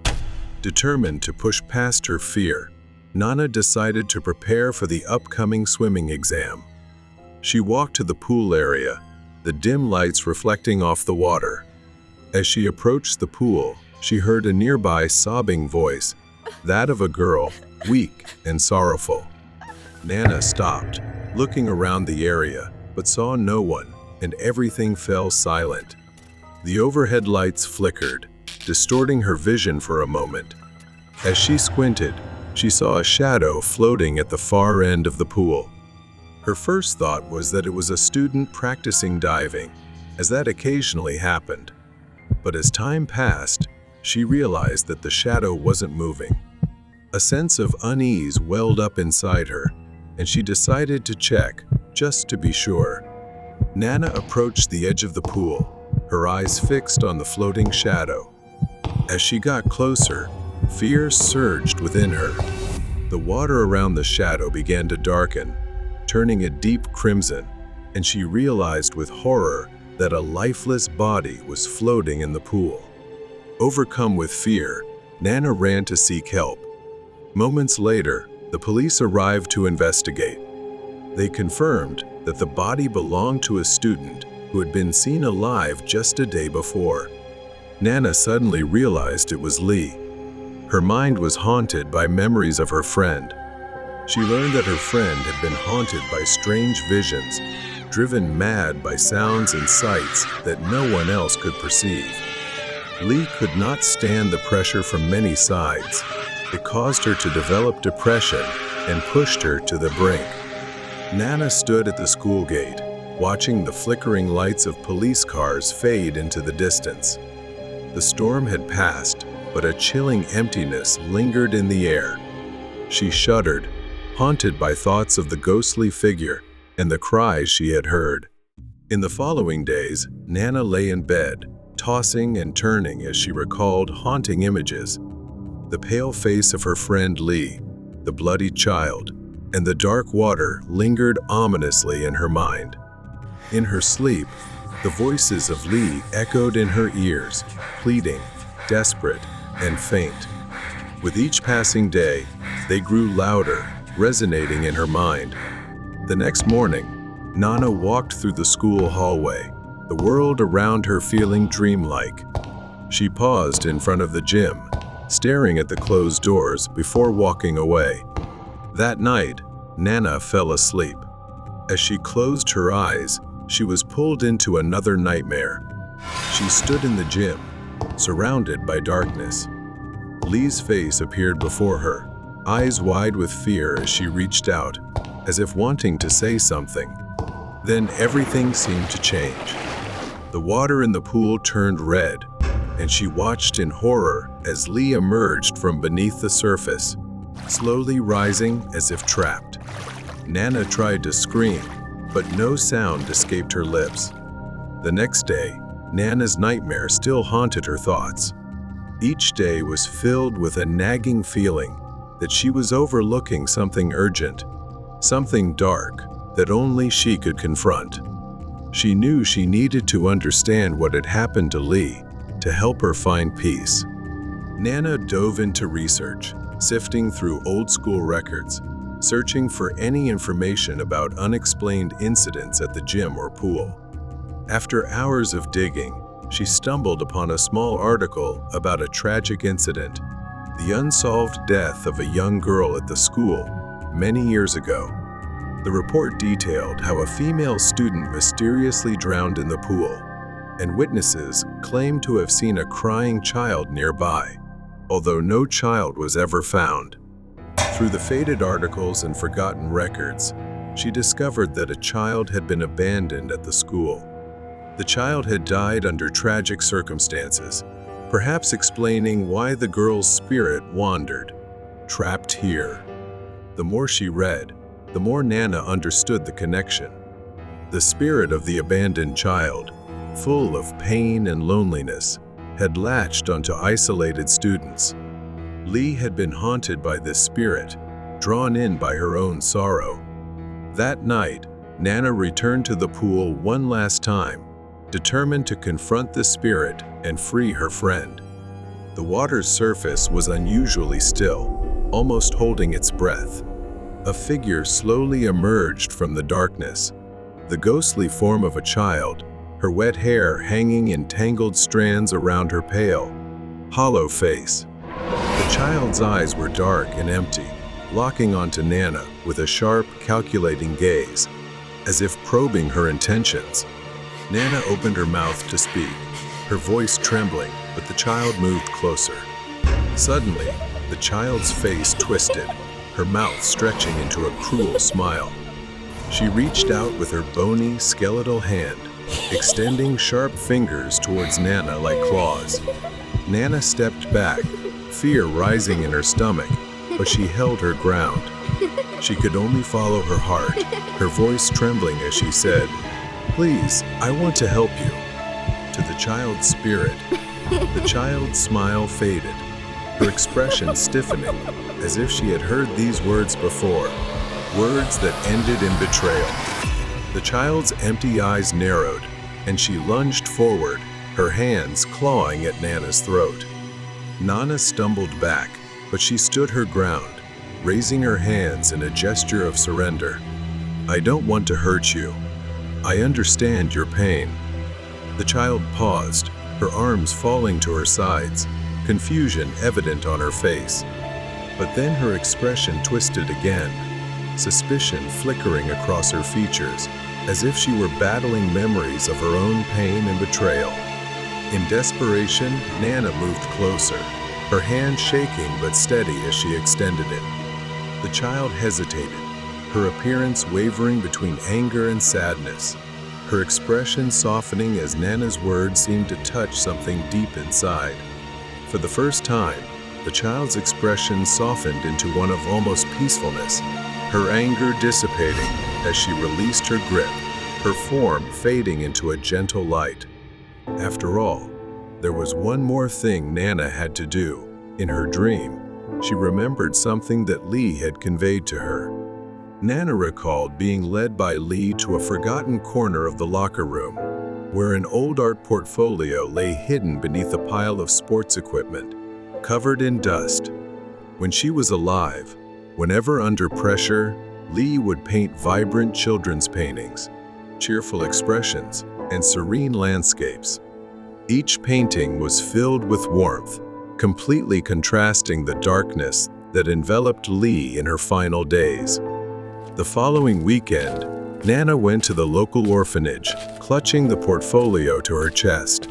Determined to push past her fear, Nana decided to prepare for the upcoming swimming exam. She walked to the pool area, the dim lights reflecting off the water. As she approached the pool, she heard a nearby sobbing voice, that of a girl, weak and sorrowful. Nana stopped, looking around the area, but saw no one, and everything fell silent. The overhead lights flickered, distorting her vision for a moment. As she squinted, she saw a shadow floating at the far end of the pool. Her first thought was that it was a student practicing diving, as that occasionally happened. But as time passed, she realized that the shadow wasn't moving. A sense of unease welled up inside her, and she decided to check, just to be sure. Nana approached the edge of the pool, her eyes fixed on the floating shadow. As she got closer, fear surged within her. The water around the shadow began to darken, turning a deep crimson, and she realized with horror that a lifeless body was floating in the pool. Overcome with fear, Nana ran to seek help. Moments later, the police arrived to investigate. They confirmed that the body belonged to a student who had been seen alive just a day before. Nana suddenly realized it was Lee. Her mind was haunted by memories of her friend. She learned that her friend had been haunted by strange visions, driven mad by sounds and sights that no one else could perceive. Lee could not stand the pressure from many sides. It caused her to develop depression and pushed her to the brink. Nana stood at the school gate, watching the flickering lights of police cars fade into the distance. The storm had passed, but a chilling emptiness lingered in the air. She shuddered, haunted by thoughts of the ghostly figure and the cries she had heard. In the following days, Nana lay in bed, tossing and turning as she recalled haunting images. The pale face of her friend Lee, the bloodied child, and the dark water lingered ominously in her mind. In her sleep, the voices of Lee echoed in her ears, pleading, desperate, and faint. With each passing day, they grew louder, resonating in her mind. The next morning, Nana walked through the school hallway, the world around her feeling dreamlike. She paused in front of the gym, staring at the closed doors before walking away. That night, Nana fell asleep. As she closed her eyes, she was pulled into another nightmare. She stood in the gym, surrounded by darkness. Lee's face appeared before her, eyes wide with fear as she reached out, as if wanting to say something. Then everything seemed to change. The water in the pool turned red, and she watched in horror as Lee emerged from beneath the surface, slowly rising as if trapped. Nana tried to scream, but no sound escaped her lips. The next day, Nana's nightmare still haunted her thoughts. Each day was filled with a nagging feeling that she was overlooking something urgent, something dark that only she could confront. She knew she needed to understand what had happened to Lee to help her find peace. Nana dove into research, sifting through old-school records, searching for any information about unexplained incidents at the gym or pool. After hours of digging, she stumbled upon a small article about a tragic incident, the unsolved death of a young girl at the school many years ago. The report detailed how a female student mysteriously drowned in the pool, and witnesses claimed to have seen a crying child nearby, although no child was ever found. Through the faded articles and forgotten records, she discovered that a child had been abandoned at the school. The child had died under tragic circumstances, perhaps explaining why the girl's spirit wandered, trapped here. The more she read, the more Nana understood the connection. The spirit of the abandoned child, full of pain and loneliness, had latched onto isolated students. Lee had been haunted by this spirit, drawn in by her own sorrow. That night, Nana returned to the pool one last time, determined to confront the spirit and free her friend. The water's surface was unusually still, almost holding its breath. A figure slowly emerged from the darkness, the ghostly form of a child, her wet hair hanging in tangled strands around her pale, hollow face. The child's eyes were dark and empty, locking onto Nana with a sharp, calculating gaze, as if probing her intentions. Nana opened her mouth to speak, her voice trembling, but the child moved closer. Suddenly, the child's face twisted, her mouth stretching into a cruel smile. She reached out with her bony, skeletal hand, extending sharp fingers towards Nana like claws. Nana stepped back, fear rising in her stomach, but she held her ground. She could only follow her heart, her voice trembling as she said, "Please, I want to help you." To the child's spirit, the child's smile faded, her expression stiffening, as if she had heard these words before, words that ended in betrayal. The child's empty eyes narrowed, and she lunged forward, her hands clawing at Nana's throat. Nana stumbled back, but she stood her ground, raising her hands in a gesture of surrender. "I don't want to hurt you. I understand your pain." The child paused, her arms falling to her sides, confusion evident on her face. But then her expression twisted again, suspicion flickering across her features, as if she were battling memories of her own pain and betrayal. In desperation, Nana moved closer, her hand shaking but steady as she extended it. The child hesitated, her appearance wavering between anger and sadness, her expression softening as Nana's words seemed to touch something deep inside. For the first time, the child's expression softened into one of almost peacefulness, her anger dissipating as she released her grip, her form fading into a gentle light. After all, there was one more thing Nana had to do. In her dream, she remembered something that Lee had conveyed to her. Nana recalled being led by Lee to a forgotten corner of the locker room, where an old art portfolio lay hidden beneath a pile of sports equipment, covered in dust. When she was alive, whenever under pressure, Lee would paint vibrant children's paintings, cheerful expressions, and serene landscapes. Each painting was filled with warmth, completely contrasting the darkness that enveloped Lee in her final days. The following weekend, Nana went to the local orphanage, clutching the portfolio to her chest.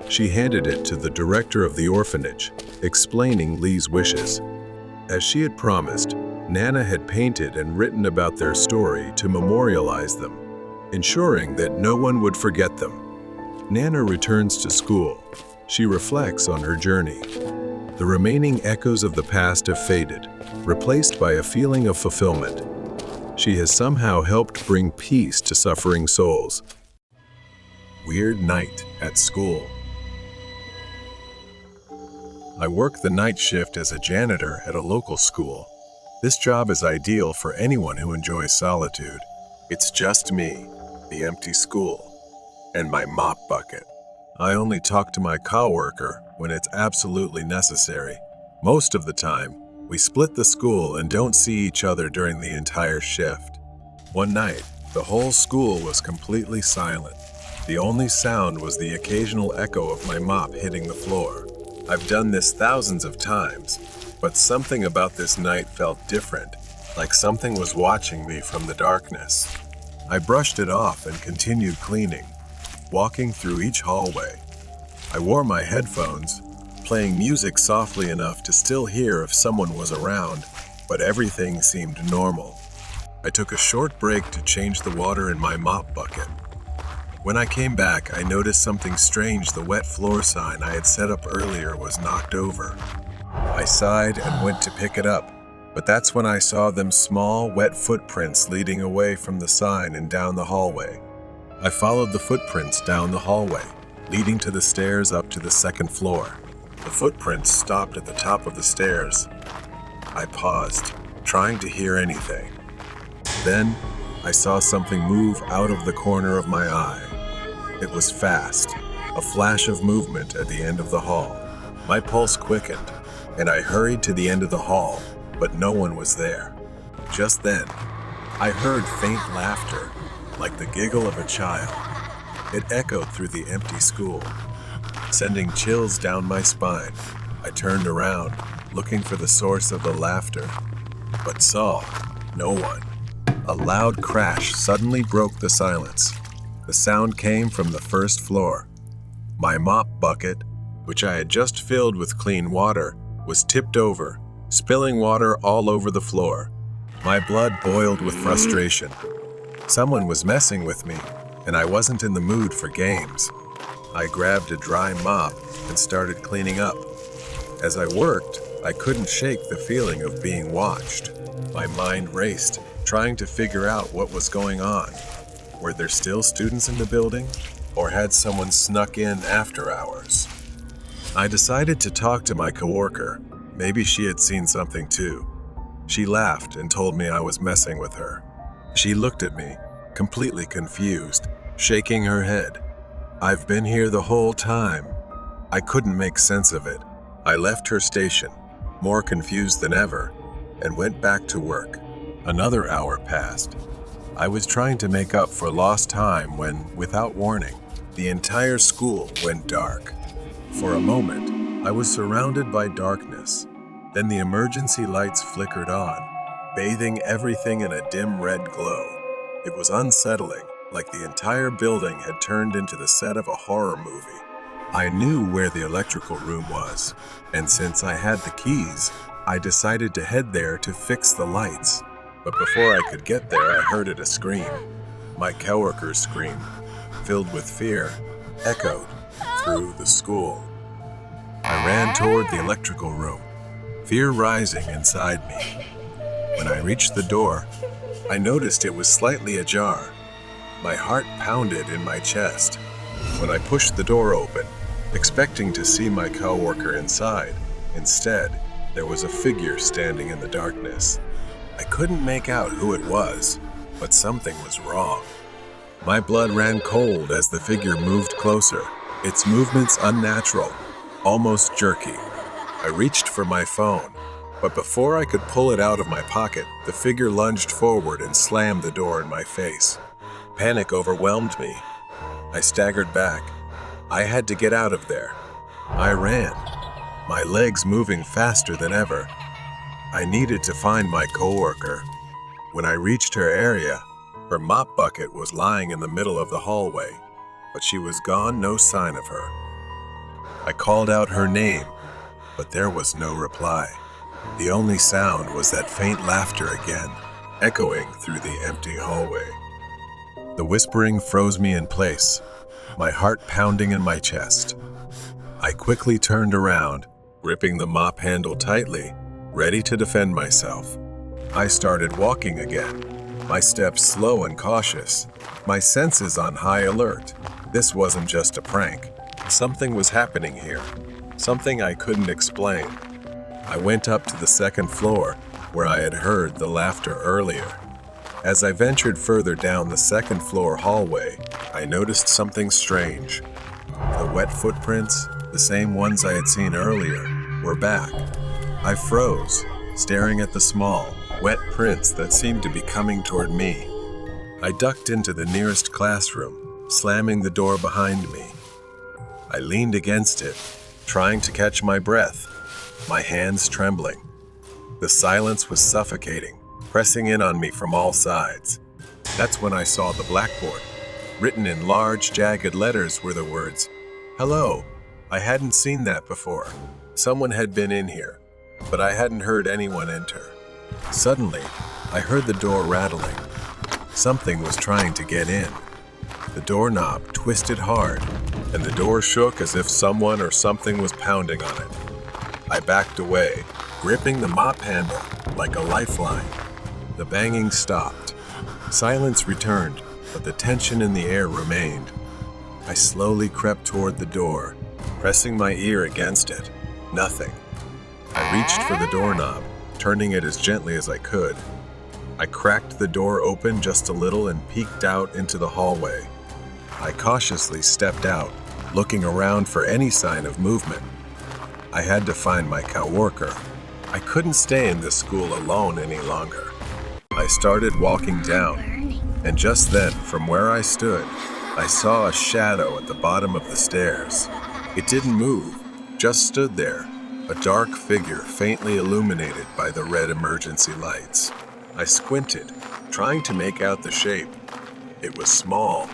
She handed it to the director of the orphanage, explaining Lee's wishes. As she had promised, Nana had painted and written about their story to memorialize them, ensuring that no one would forget them. Nana returns to school. She reflects on her journey. The remaining echoes of the past have faded, replaced by a feeling of fulfillment. She has somehow helped bring peace to suffering souls. Weird night at school. I work the night shift as a janitor at a local school. This job is ideal for anyone who enjoys solitude. It's just me, the empty school, and my mop bucket. I only talk to my coworker when it's absolutely necessary. Most of the time, we split the school and don't see each other during the entire shift. One night, the whole school was completely silent. The only sound was the occasional echo of my mop hitting the floor. I've done this thousands of times, but something about this night felt different, like something was watching me from the darkness. I brushed it off and continued cleaning, walking through each hallway. I wore my headphones, playing music softly enough to still hear if someone was around, but everything seemed normal. I took a short break to change the water in my mop bucket. When I came back, I noticed something strange. The wet floor sign I had set up earlier was knocked over. I sighed and went to pick it up, but that's when I saw them small, wet footprints leading away from the sign and down the hallway. I followed the footprints down the hallway, leading to the stairs up to the second floor. The footprints stopped at the top of the stairs. I paused, trying to hear anything. Then, I saw something move out of the corner of my eye. It was fast, a flash of movement at the end of the hall. My pulse quickened, and I hurried to the end of the hall, but no one was there. Just then, I heard faint laughter, like the giggle of a child. It echoed through the empty school, sending chills down my spine. I turned around, looking for the source of the laughter, but saw no one. A loud crash suddenly broke the silence. The sound came from the first floor. My mop bucket, which I had just filled with clean water, was tipped over, spilling water all over the floor. My blood boiled with frustration. Someone was messing with me, and I wasn't in the mood for games. I grabbed a dry mop and started cleaning up. As I worked, I couldn't shake the feeling of being watched. My mind raced, trying to figure out what was going on. Were there still students in the building, or had someone snuck in after hours? I decided to talk to my coworker. Maybe she had seen something too. She laughed and told me I was messing with her. She looked at me, completely confused, shaking her head. I've been here the whole time. I couldn't make sense of it. I left her station, more confused than ever, and went back to work. Another hour passed. I was trying to make up for lost time when, without warning, the entire school went dark. For a moment, I was surrounded by darkness. Then the emergency lights flickered on, bathing everything in a dim red glow. It was unsettling, like the entire building had turned into the set of a horror movie. I knew where the electrical room was, and since I had the keys, I decided to head there to fix the lights. But before I could get there, I heard a scream. My coworker's scream, filled with fear, echoed through the school. I ran toward the electrical room, fear rising inside me. When I reached the door, I noticed it was slightly ajar. My heart pounded in my chest. When I pushed the door open, expecting to see my coworker inside, instead, there was a figure standing in the darkness. I couldn't make out who it was, but something was wrong. My blood ran cold as the figure moved closer, its movements unnatural, almost jerky. I reached for my phone, but before I could pull it out of my pocket, the figure lunged forward and slammed the door in my face. Panic overwhelmed me. I staggered back. I had to get out of there. I ran, my legs moving faster than ever. I needed to find my coworker. When I reached her area, her mop bucket was lying in the middle of the hallway, but she was gone, no sign of her. I called out her name, but there was no reply. The only sound was that faint laughter again, echoing through the empty hallway. The whispering froze me in place, my heart pounding in my chest. I quickly turned around, gripping the mop handle tightly, ready to defend myself. I started walking again, my steps slow and cautious, my senses on high alert. This wasn't just a prank. Something was happening here, something I couldn't explain. I went up to the second floor, where I had heard the laughter earlier. As I ventured further down the second floor hallway, I noticed something strange. The wet footprints, the same ones I had seen earlier, were back. I froze, staring at the small, wet prints that seemed to be coming toward me. I ducked into the nearest classroom, slamming the door behind me. I leaned against it, trying to catch my breath, my hands trembling. The silence was suffocating, pressing in on me from all sides. That's when I saw the blackboard. Written in large, jagged letters were the words, "Hello." I hadn't seen that before. Someone had been in here, but I hadn't heard anyone enter. Suddenly, I heard the door rattling. Something was trying to get in. The doorknob twisted hard, and the door shook as if someone or something was pounding on it. I backed away, gripping the mop handle like a lifeline. The banging stopped. Silence returned, but the tension in the air remained. I slowly crept toward the door, pressing my ear against it. Nothing. I reached for the doorknob, turning it as gently as I could. I cracked the door open just a little and peeked out into the hallway. I cautiously stepped out, looking around for any sign of movement. I had to find my coworker. I couldn't stay in this school alone any longer. I started walking down, and just then, from where I stood, I saw a shadow at the bottom of the stairs. It didn't move, just stood there, a dark figure faintly illuminated by the red emergency lights. I squinted, trying to make out the shape. It was small,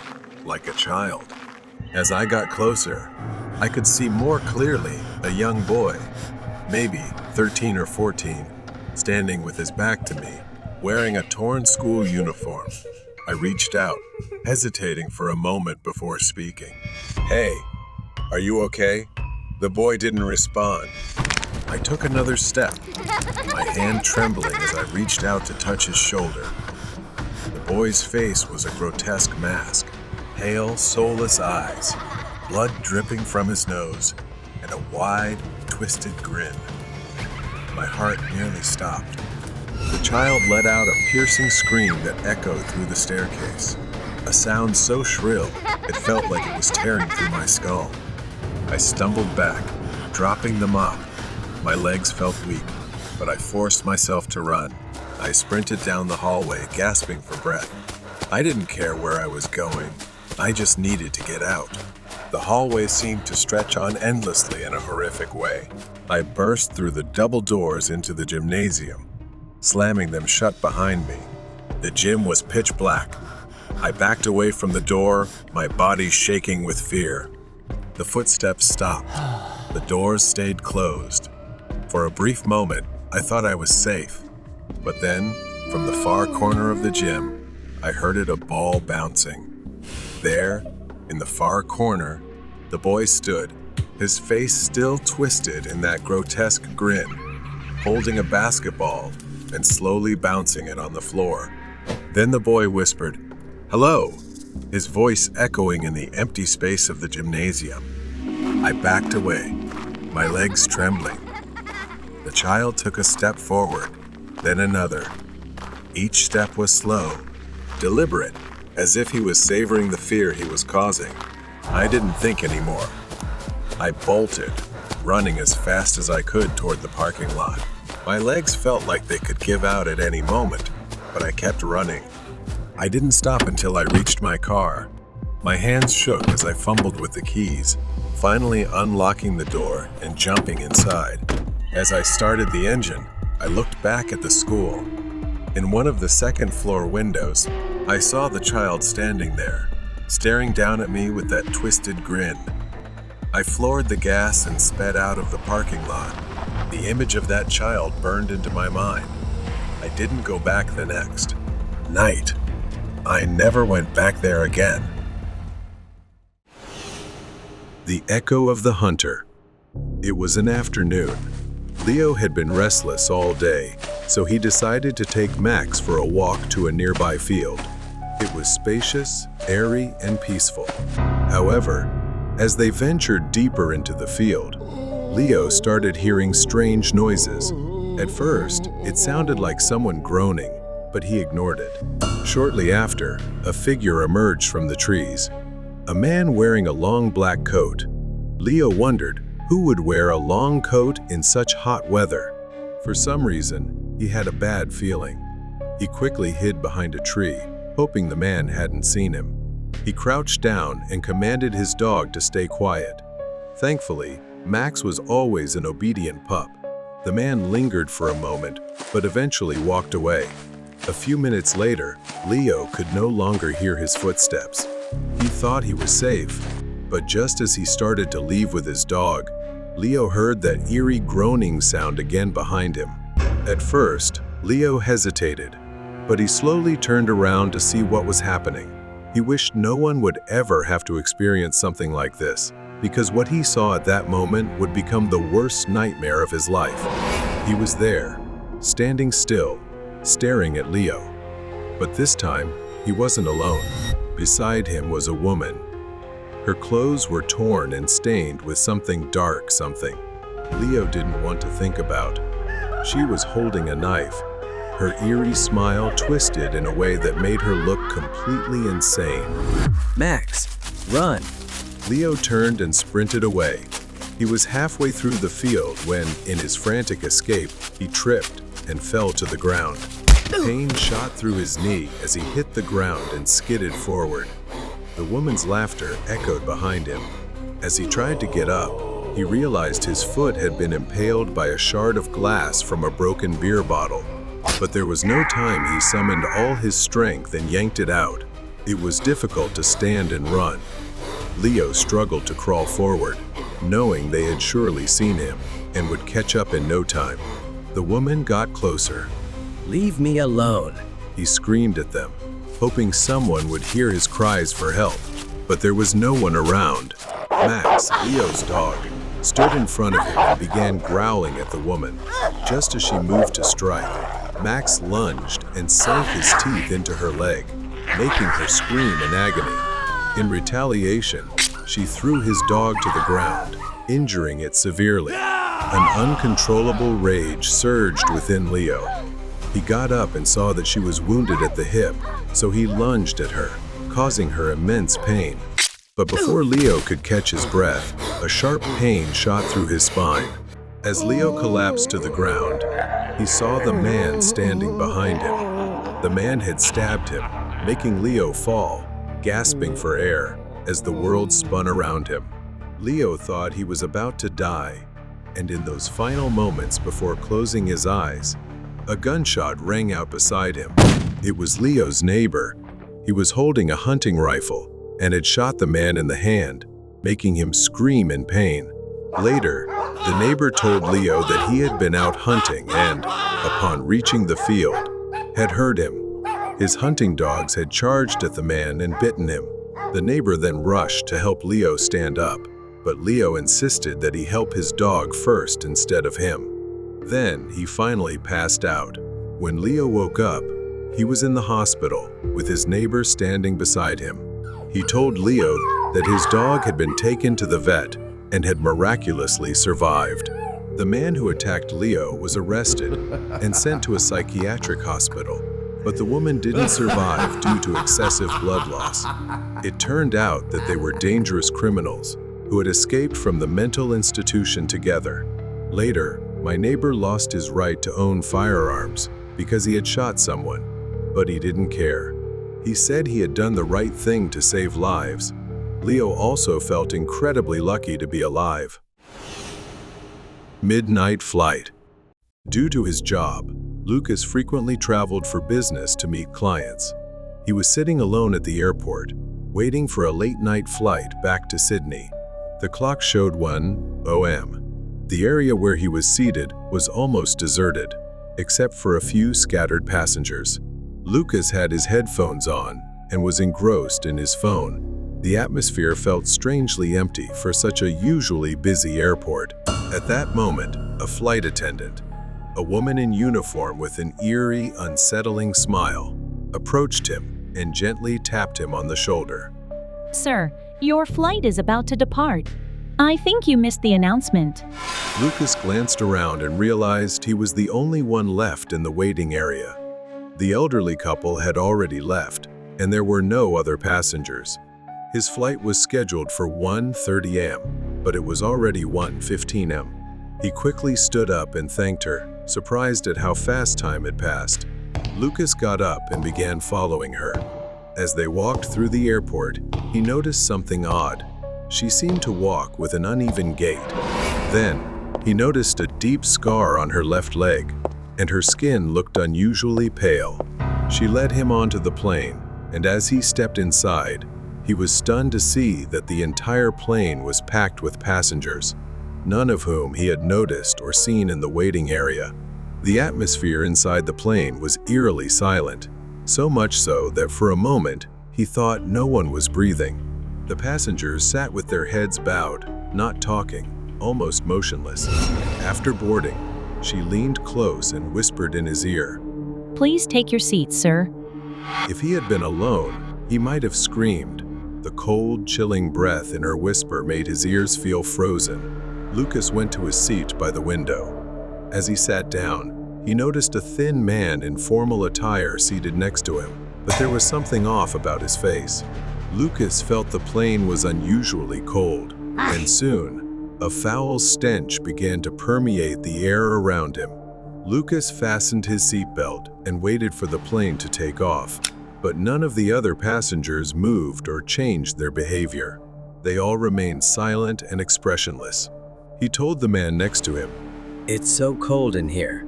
like a child. As I got closer, I could see more clearly a young boy, maybe 13 or 14, standing with his back to me, wearing a torn school uniform. I reached out, hesitating for a moment before speaking. "Hey, are you okay?" The boy didn't respond. I took another step, my hand trembling as I reached out to touch his shoulder. The boy's face was a grotesque mask, pale, soulless eyes, blood dripping from his nose, and a wide, twisted grin. My heart nearly stopped. The child let out a piercing scream that echoed through the staircase, a sound so shrill it felt like it was tearing through my skull. I stumbled back, dropping the mop. My legs felt weak, but I forced myself to run. I sprinted down the hallway, gasping for breath. I didn't care where I was going. I just needed to get out. The hallway seemed to stretch on endlessly in a horrific way. I burst through the double doors into the gymnasium, slamming them shut behind me. The gym was pitch black. I backed away from the door, my body shaking with fear. The footsteps stopped. The doors stayed closed. For a brief moment, I thought I was safe. But then, from the far corner of the gym, I heard a ball bouncing. There, in the far corner, the boy stood, his face still twisted in that grotesque grin, holding a basketball and slowly bouncing it on the floor. Then the boy whispered, "Hello," his voice echoing in the empty space of the gymnasium. I backed away, my legs trembling. The child took a step forward, then another. Each step was slow, deliberate, as if he was savoring the fear he was causing. I didn't think anymore. I bolted, running as fast as I could toward the parking lot. My legs felt like they could give out at any moment, but I kept running. I didn't stop until I reached my car. My hands shook as I fumbled with the keys, finally unlocking the door and jumping inside. As I started the engine, I looked back at the school. In one of the second-floor windows, I saw the child standing there, staring down at me with that twisted grin. I floored the gas and sped out of the parking lot. The image of that child burned into my mind. I didn't go back the next night. I never went back there again. The Echo of the Hunter. It was an afternoon. Leo had been restless all day, so he decided to take Max for a walk to a nearby field. It was spacious, airy, and peaceful. However, as they ventured deeper into the field, Leo started hearing strange noises. At first, it sounded like someone groaning, but he ignored it. Shortly after, a figure emerged from the trees. A man wearing a long black coat. Leo wondered who would wear a long coat in such hot weather. For some reason, he had a bad feeling. He quickly hid behind a tree, hoping the man hadn't seen him. He crouched down and commanded his dog to stay quiet. Thankfully, Max was always an obedient pup. The man lingered for a moment, but eventually walked away. A few minutes later, Leo could no longer hear his footsteps. He thought he was safe, but just as he started to leave with his dog, Leo heard that eerie groaning sound again behind him. At first, Leo hesitated, but he slowly turned around to see what was happening. He wished no one would ever have to experience something like this, because what he saw at that moment would become the worst nightmare of his life. He was there, standing still, staring at Leo. But this time, he wasn't alone. Beside him was a woman. Her clothes were torn and stained with something dark Leo didn't want to think about. She was holding a knife. Her eerie smile twisted in a way that made her look completely insane. Max, run! Leo turned and sprinted away. He was halfway through the field when, in his frantic escape, he tripped and fell to the ground. Pain shot through his knee as he hit the ground and skidded forward. The woman's laughter echoed behind him. As he tried to get up, he realized his foot had been impaled by a shard of glass from a broken beer bottle. But there was no time. He summoned all his strength and yanked it out. It was difficult to stand and run. Leo struggled to crawl forward, knowing they had surely seen him and would catch up in no time. The woman got closer. Leave me alone. He screamed at them, hoping someone would hear his cries for help, but there was no one around. Max, Leo's dog, stood in front of him and began growling at the woman. Just as she moved to strike, Max lunged and sank his teeth into her leg, making her scream in agony. In retaliation, she threw his dog to the ground, injuring it severely. An uncontrollable rage surged within Leo. He got up and saw that she was wounded at the hip, so he lunged at her, causing her immense pain. But before Leo could catch his breath, a sharp pain shot through his spine. As Leo collapsed to the ground, he saw the man standing behind him. The man had stabbed him, making Leo fall, gasping for air as the world spun around him. Leo thought he was about to die, and in those final moments before closing his eyes, a gunshot rang out beside him. It was Leo's neighbor. He was holding a hunting rifle and had shot the man in the hand, making him scream in pain. Later, the neighbor told Leo that he had been out hunting and, upon reaching the field, had heard him. His hunting dogs had charged at the man and bitten him. The neighbor then rushed to help Leo stand up, but Leo insisted that he help his dog first instead of him. Then he finally passed out. When Leo woke up, he was in the hospital with his neighbor standing beside him. He told Leo that his dog had been taken to the vet and had miraculously survived. The man who attacked Leo was arrested and sent to a psychiatric hospital, but the woman didn't survive due to excessive blood loss. It turned out that they were dangerous criminals who had escaped from the mental institution together. Later, my neighbor lost his right to own firearms because he had shot someone, but he didn't care. He said he had done the right thing to save lives. Leo also felt incredibly lucky to be alive. Midnight flight. Due to his job, Lucas frequently traveled for business to meet clients. He was sitting alone at the airport, waiting for a late-night flight back to Sydney. The clock showed 1 a.m. The area where he was seated was almost deserted, except for a few scattered passengers. Lucas had his headphones on and was engrossed in his phone. The atmosphere felt strangely empty for such a usually busy airport. At that moment, a flight attendant, a woman in uniform with an eerie, unsettling smile, approached him and gently tapped him on the shoulder. Sir, your flight is about to depart. I think you missed the announcement. Lucas glanced around and realized he was the only one left in the waiting area. The elderly couple had already left, and there were no other passengers. His flight was scheduled for 1:30 a.m., but it was already 1:15 a.m. He quickly stood up and thanked her, surprised at how fast time had passed. Lucas got up and began following her. As they walked through the airport, he noticed something odd. She seemed to walk with an uneven gait. Then, he noticed a deep scar on her left leg, and her skin looked unusually pale. She led him onto the plane, and as he stepped inside, he was stunned to see that the entire plane was packed with passengers, none of whom he had noticed or seen in the waiting area. The atmosphere inside the plane was eerily silent, so much so that for a moment, he thought no one was breathing. The passengers sat with their heads bowed, not talking, almost motionless. After boarding, she leaned close and whispered in his ear, Please take your seat, sir. If he had been alone, he might have screamed. The cold, chilling breath in her whisper made his ears feel frozen. Lucas went to his seat by the window. As he sat down, he noticed a thin man in formal attire seated next to him, but there was something off about his face. Lucas felt the plane was unusually cold, and soon, a foul stench began to permeate the air around him. Lucas fastened his seatbelt and waited for the plane to take off, but none of the other passengers moved or changed their behavior. They all remained silent and expressionless. He told the man next to him. It's so cold in here.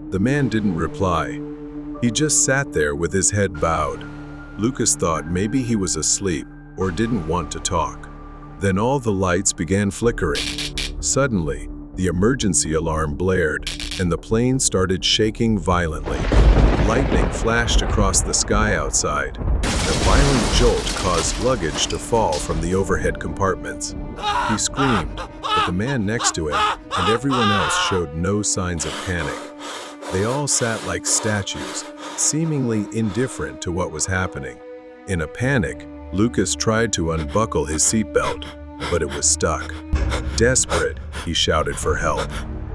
The man didn't reply. He just sat there with his head bowed. Lucas thought maybe he was asleep or didn't want to talk. Then all the lights began flickering. Suddenly, the emergency alarm blared, and the plane started shaking violently. Lightning flashed across the sky outside. A violent jolt caused luggage to fall from the overhead compartments. He screamed, but the man next to him and everyone else showed no signs of panic. They all sat like statues, seemingly indifferent to what was happening. In a panic, Lucas tried to unbuckle his seatbelt, but it was stuck. Desperate, he shouted for help.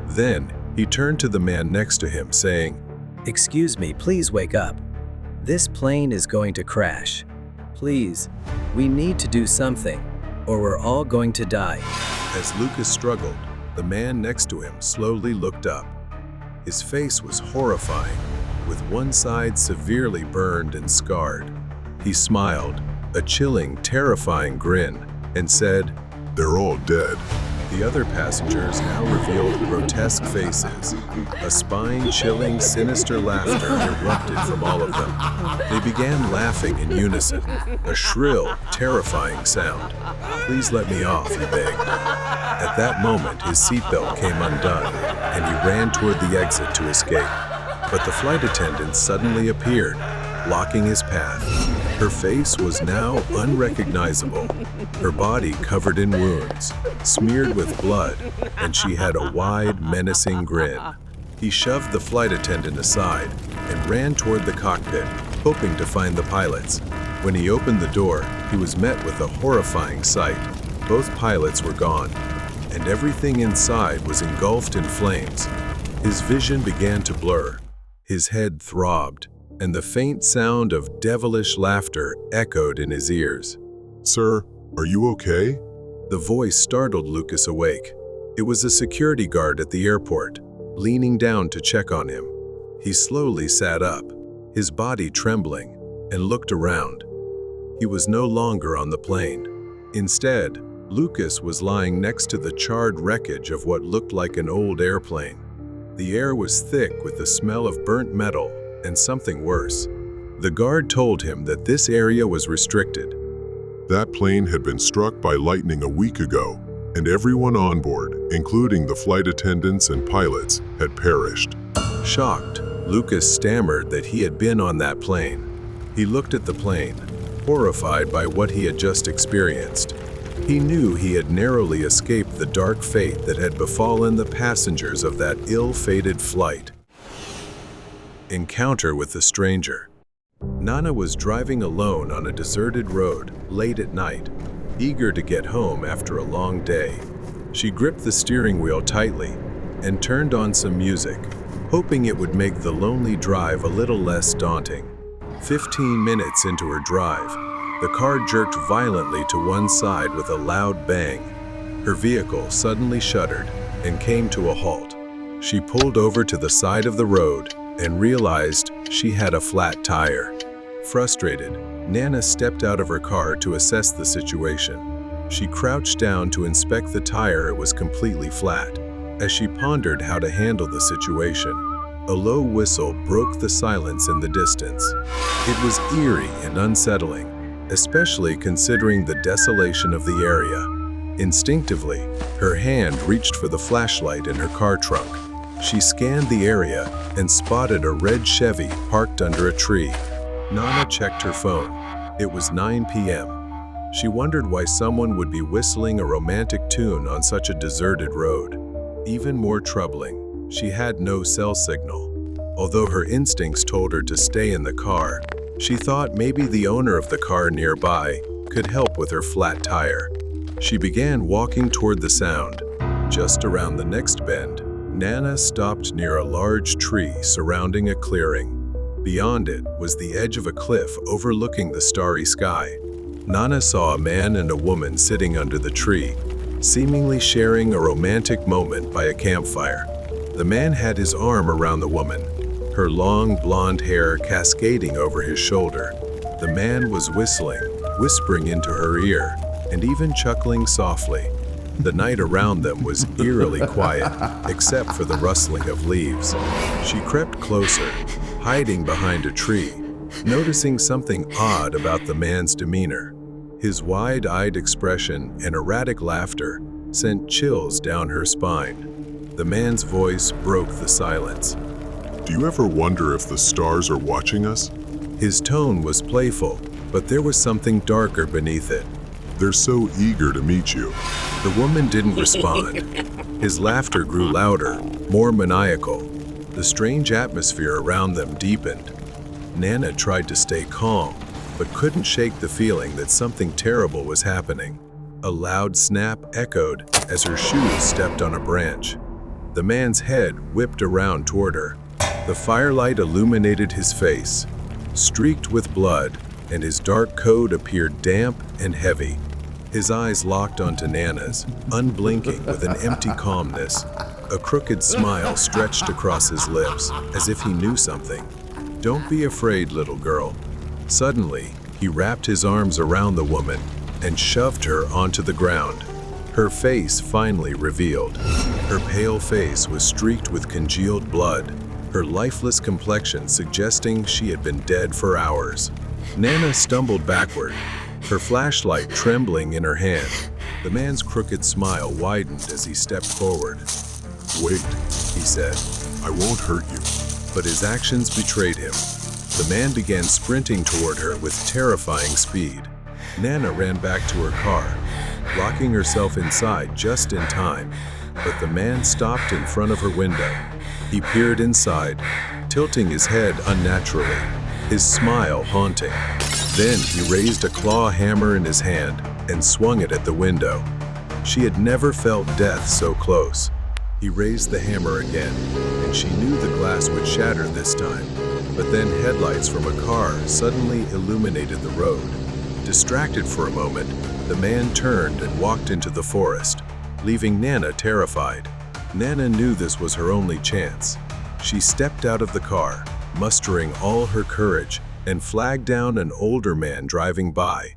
Then, he turned to the man next to him, saying, Excuse me, please wake up. This plane is going to crash. Please, we need to do something, or we're all going to die. As Lucas struggled, the man next to him slowly looked up. His face was horrifying, with one side severely burned and scarred. He smiled, a chilling, terrifying grin, and said, They're all dead. The other passengers now revealed grotesque faces. A spine-chilling, sinister laughter erupted from all of them. They began laughing in unison, a shrill, terrifying sound. Please let me off, he begged. At that moment, his seatbelt came undone, and he ran toward the exit to escape. But the flight attendant suddenly appeared, blocking his path. Her face was now unrecognizable, her body covered in wounds, smeared with blood, and she had a wide, menacing grin. He shoved the flight attendant aside and ran toward the cockpit, hoping to find the pilots. When he opened the door, he was met with a horrifying sight. Both pilots were gone, and everything inside was engulfed in flames. His vision began to blur. His head throbbed, and the faint sound of devilish laughter echoed in his ears. Sir, are you okay? The voice startled Lucas awake. It was a security guard at the airport, leaning down to check on him. He slowly sat up, his body trembling, and looked around. He was no longer on the plane. Instead, Lucas was lying next to the charred wreckage of what looked like an old airplane. The air was thick with the smell of burnt metal and something worse. The guard told him that this area was restricted. That plane had been struck by lightning a week ago, and everyone on board, including the flight attendants and pilots, had perished. Shocked, Lucas stammered that he had been on that plane. He looked at the plane, horrified by what he had just experienced. He knew he had narrowly escaped the dark fate that had befallen the passengers of that ill-fated flight. Encounter with the stranger. Nana was driving alone on a deserted road late at night, eager to get home after a long day. She gripped the steering wheel tightly and turned on some music, hoping it would make the lonely drive a little less daunting. 15 minutes into her drive, the car jerked violently to one side with a loud bang. Her vehicle suddenly shuddered and came to a halt. She pulled over to the side of the road and realized she had a flat tire. Frustrated, Nana stepped out of her car to assess the situation. She crouched down to inspect the tire. It was completely flat. As she pondered how to handle the situation, a low whistle broke the silence in the distance. It was eerie and unsettling, especially considering the desolation of the area. Instinctively, her hand reached for the flashlight in her car trunk. She scanned the area and spotted a red Chevy parked under a tree. Nana checked her phone. It was 9 p.m. She wondered why someone would be whistling a romantic tune on such a deserted road. Even more troubling, she had no cell signal. Although her instincts told her to stay in the car, she thought maybe the owner of the car nearby could help with her flat tire. She began walking toward the sound. Just around the next bend, Nana stopped near a large tree surrounding a clearing. Beyond it was the edge of a cliff overlooking the starry sky. Nana saw a man and a woman sitting under the tree, seemingly sharing a romantic moment by a campfire. The man had his arm around the woman, her long blonde hair cascading over his shoulder. The man was whistling, whispering into her ear, and even chuckling softly. The night around them was eerily quiet, except for the rustling of leaves. She crept closer, hiding behind a tree, noticing something odd about the man's demeanor. His wide-eyed expression and erratic laughter sent chills down her spine. The man's voice broke the silence. Do you ever wonder if the stars are watching us? His tone was playful, but there was something darker beneath it. They're so eager to meet you. The woman didn't respond. His laughter grew louder, more maniacal. The strange atmosphere around them deepened. Nana tried to stay calm, but couldn't shake the feeling that something terrible was happening. A loud snap echoed as her shoes stepped on a branch. The man's head whipped around toward her. The firelight illuminated his face, streaked with blood, and his dark coat appeared damp and heavy. His eyes locked onto Nana's, unblinking with an empty calmness. A crooked smile stretched across his lips, as if he knew something. "Don't be afraid, little girl." Suddenly, he wrapped his arms around the woman and shoved her onto the ground. Her face finally revealed. Her pale face was streaked with congealed blood, her lifeless complexion suggesting she had been dead for hours. Nana stumbled backward, her flashlight trembling in her hand. The man's crooked smile widened as he stepped forward. Wait, He said, I won't hurt you. but his actions betrayed him. The man began sprinting toward her with terrifying speed. Nana ran back to her car, locking herself inside just in time, but the man stopped in front of her window. He peered inside, tilting his head unnaturally, his smile haunting. Then he raised a claw hammer in his hand and swung it at the window. She had never felt death so close. He raised the hammer again, and she knew the glass would shatter this time. But then headlights from a car suddenly illuminated the road. Distracted for a moment, the man turned and walked into the forest, leaving Nana terrified. Nana knew this was her only chance. She stepped out of the car, mustering all her courage, and flagged down an older man driving by,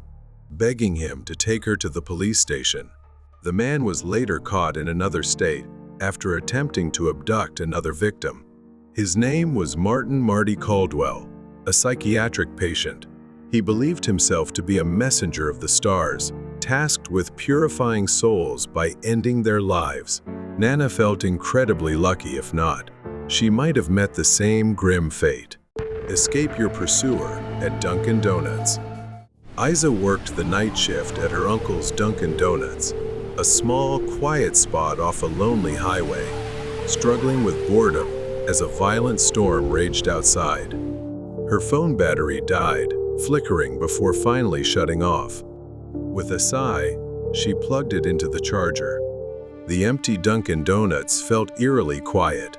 begging him to take her to the police station. The man was later caught in another state after attempting to abduct another victim. His name was Marty Caldwell, a psychiatric patient. He believed himself to be a messenger of the stars, tasked with purifying souls by ending their lives. Nana felt incredibly lucky if not. She might have met the same grim fate. Escape your pursuer at Dunkin' Donuts. Isa worked the night shift at her uncle's Dunkin' Donuts, a small, quiet spot off a lonely highway, struggling with boredom as a violent storm raged outside. Her phone battery died, flickering before finally shutting off. With a sigh, she plugged it into the charger. The empty Dunkin' Donuts felt eerily quiet.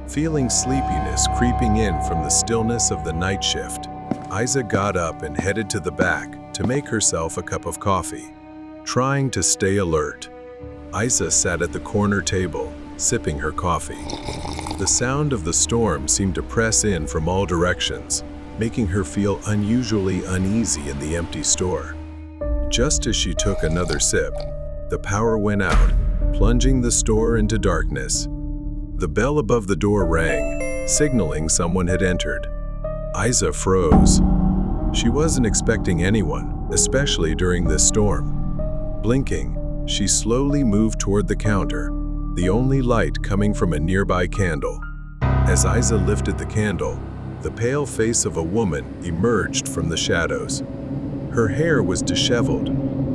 Feeling sleepiness creeping in from the stillness of the night shift, Isa got up and headed to the back to make herself a cup of coffee. Trying to stay alert, Isa sat at the corner table, sipping her coffee. The sound of the storm seemed to press in from all directions, making her feel unusually uneasy in the empty store. Just as she took another sip, the power went out, plunging the store into darkness. The bell above the door rang, signaling someone had entered. Isa froze. She wasn't expecting anyone, especially during this storm. Blinking, she slowly moved toward the counter, the only light coming from a nearby candle. As Isa lifted the candle, the pale face of a woman emerged from the shadows. Her hair was disheveled,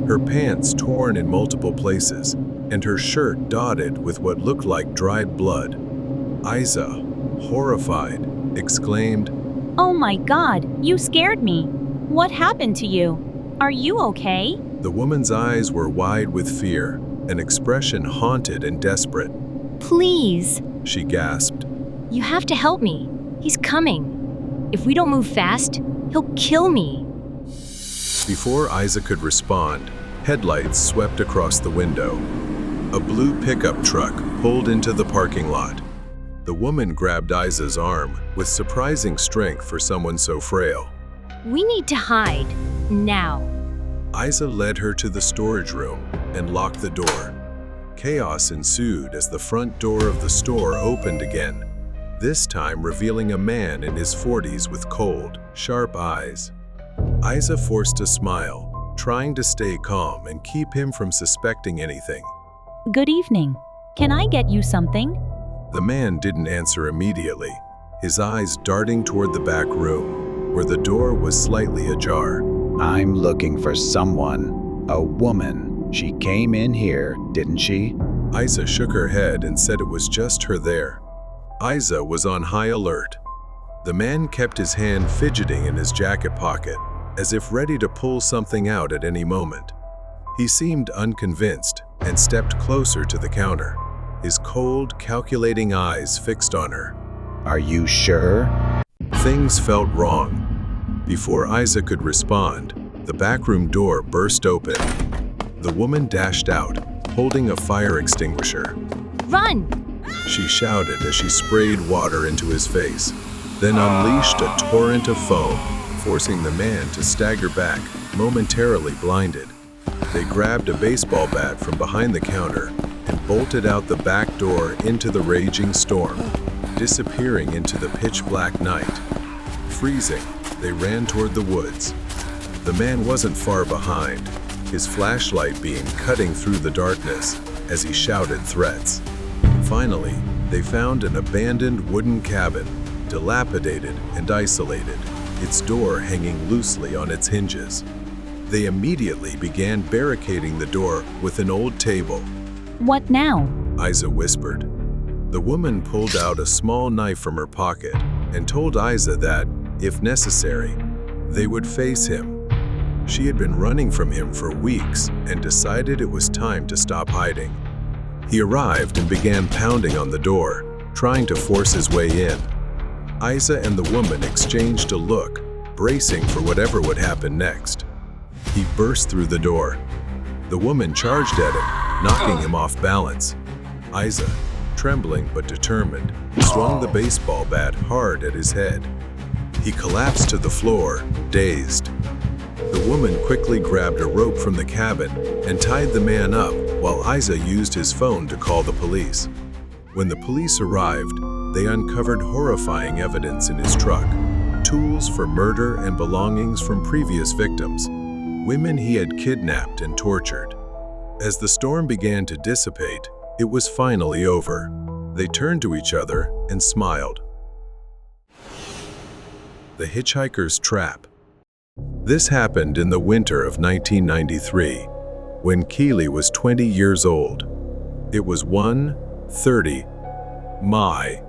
her pants torn in multiple places, and her shirt dotted with what looked like dried blood. Isa, horrified, exclaimed, Oh my God, you scared me. What happened to you? Are you okay? The woman's eyes were wide with fear, an expression haunted and desperate. Please, She gasped. you have to help me. He's coming. If we don't move fast, he'll kill me. Before Isa could respond, headlights swept across the window. A blue pickup truck pulled into the parking lot. The woman grabbed Isa's arm with surprising strength for someone so frail. We need to hide. Now. Isa led her to the storage room and locked the door. Chaos ensued as the front door of the store opened again, this time revealing a man in his 40s with cold, sharp eyes. Isa forced a smile, trying to stay calm and keep him from suspecting anything. Good evening. Can I get you something? The man didn't answer immediately, his eyes darting toward the back room, where the door was slightly ajar. I'm looking for someone. A woman. She came in here, didn't she? Isa shook her head and said it was just her there. Isa was on high alert. The man kept his hand fidgeting in his jacket pocket, as if ready to pull something out at any moment. He seemed unconvinced and stepped closer to the counter, his cold, calculating eyes fixed on her. Are you sure? Things felt wrong. Before Isa could respond, the backroom door burst open. The woman dashed out, holding a fire extinguisher. Run! She shouted as she sprayed water into his face, then unleashed a torrent of foam, forcing the man to stagger back, momentarily blinded. They grabbed a baseball bat from behind the counter and bolted out the back door into the raging storm, disappearing into the pitch-black night. Freezing, they ran toward the woods. The man wasn't far behind, his flashlight beam cutting through the darkness as he shouted threats. Finally, they found an abandoned wooden cabin, dilapidated and isolated, its door hanging loosely on its hinges. They immediately began barricading the door with an old table. What now? Isa whispered. The woman pulled out a small knife from her pocket and told Isa that, if necessary, they would face him. She had been running from him for weeks and decided it was time to stop hiding. He arrived and began pounding on the door, trying to force his way in. Isa and the woman exchanged a look, bracing for whatever would happen next. He burst through the door. The woman charged at him, knocking him off balance. Isa, trembling but determined, swung the baseball bat hard at his head. He collapsed to the floor, dazed. The woman quickly grabbed a rope from the cabin and tied the man up while Isa used his phone to call the police. When the police arrived, they uncovered horrifying evidence in his truck, tools for murder and belongings from previous victims, women he had kidnapped and tortured. As the storm began to dissipate, it was finally over. They turned to each other and smiled. The Hitchhiker's Trap. This happened in the winter of 1993, when Keely was 20 years old. It was 1:30 May,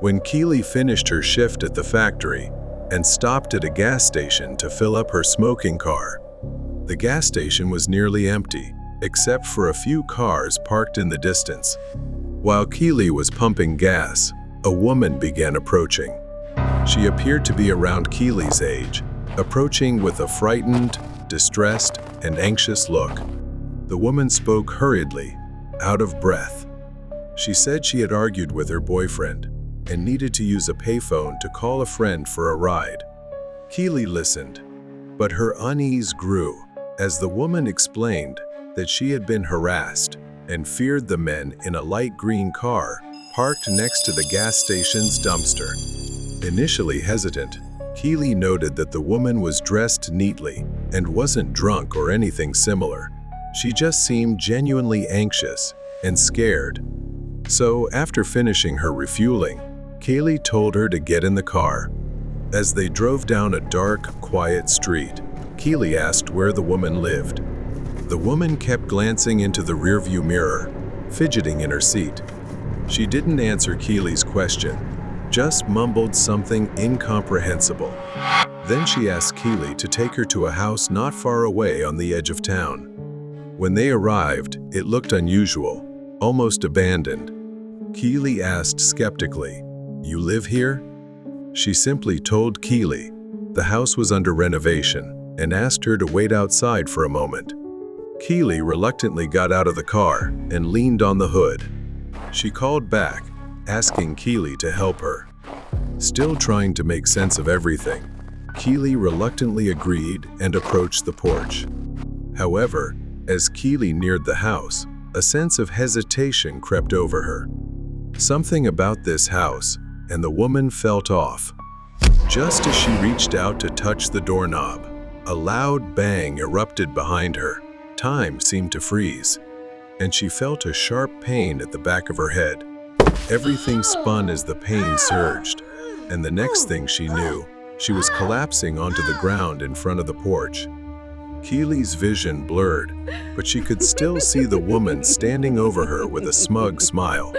when Keely finished her shift at the factory and stopped at a gas station to fill up her smoking car. The gas station was nearly empty, except for a few cars parked in the distance. While Keely was pumping gas, a woman began approaching. She appeared to be around Keely's age, approaching with a frightened, distressed, and anxious look. The woman spoke hurriedly, out of breath. She said she had argued with her boyfriend and needed to use a payphone to call a friend for a ride. Keely listened, but her unease grew as the woman explained that she had been harassed and feared the men in a light green car parked next to the gas station's dumpster. Initially hesitant, Keely noted that the woman was dressed neatly and wasn't drunk or anything similar. She just seemed genuinely anxious and scared. So, after finishing her refueling, Keely told her to get in the car. As they drove down a dark, quiet street, Keely asked where the woman lived. The woman kept glancing into the rearview mirror, fidgeting in her seat. She didn't answer Keely's question, just mumbled something incomprehensible. Then she asked Keely to take her to a house not far away on the edge of town. When they arrived, it looked unusual, almost abandoned. Keely asked skeptically, "You live here?" She simply told Keely the house was under renovation and asked her to wait outside for a moment. Keely reluctantly got out of the car and leaned on the hood. She called back, asking Keely to help her. Still trying to make sense of everything, Keely reluctantly agreed and approached the porch. However, as Keely neared the house, a sense of hesitation crept over her. Something about this house, and the woman felt off. Just as she reached out to touch the doorknob, a loud bang erupted behind her. Time seemed to freeze, and she felt a sharp pain at the back of her head. Everything spun as the pain surged, and the next thing she knew, she was collapsing onto the ground in front of the porch. Keely's vision blurred, but she could still see the woman standing over her with a smug smile.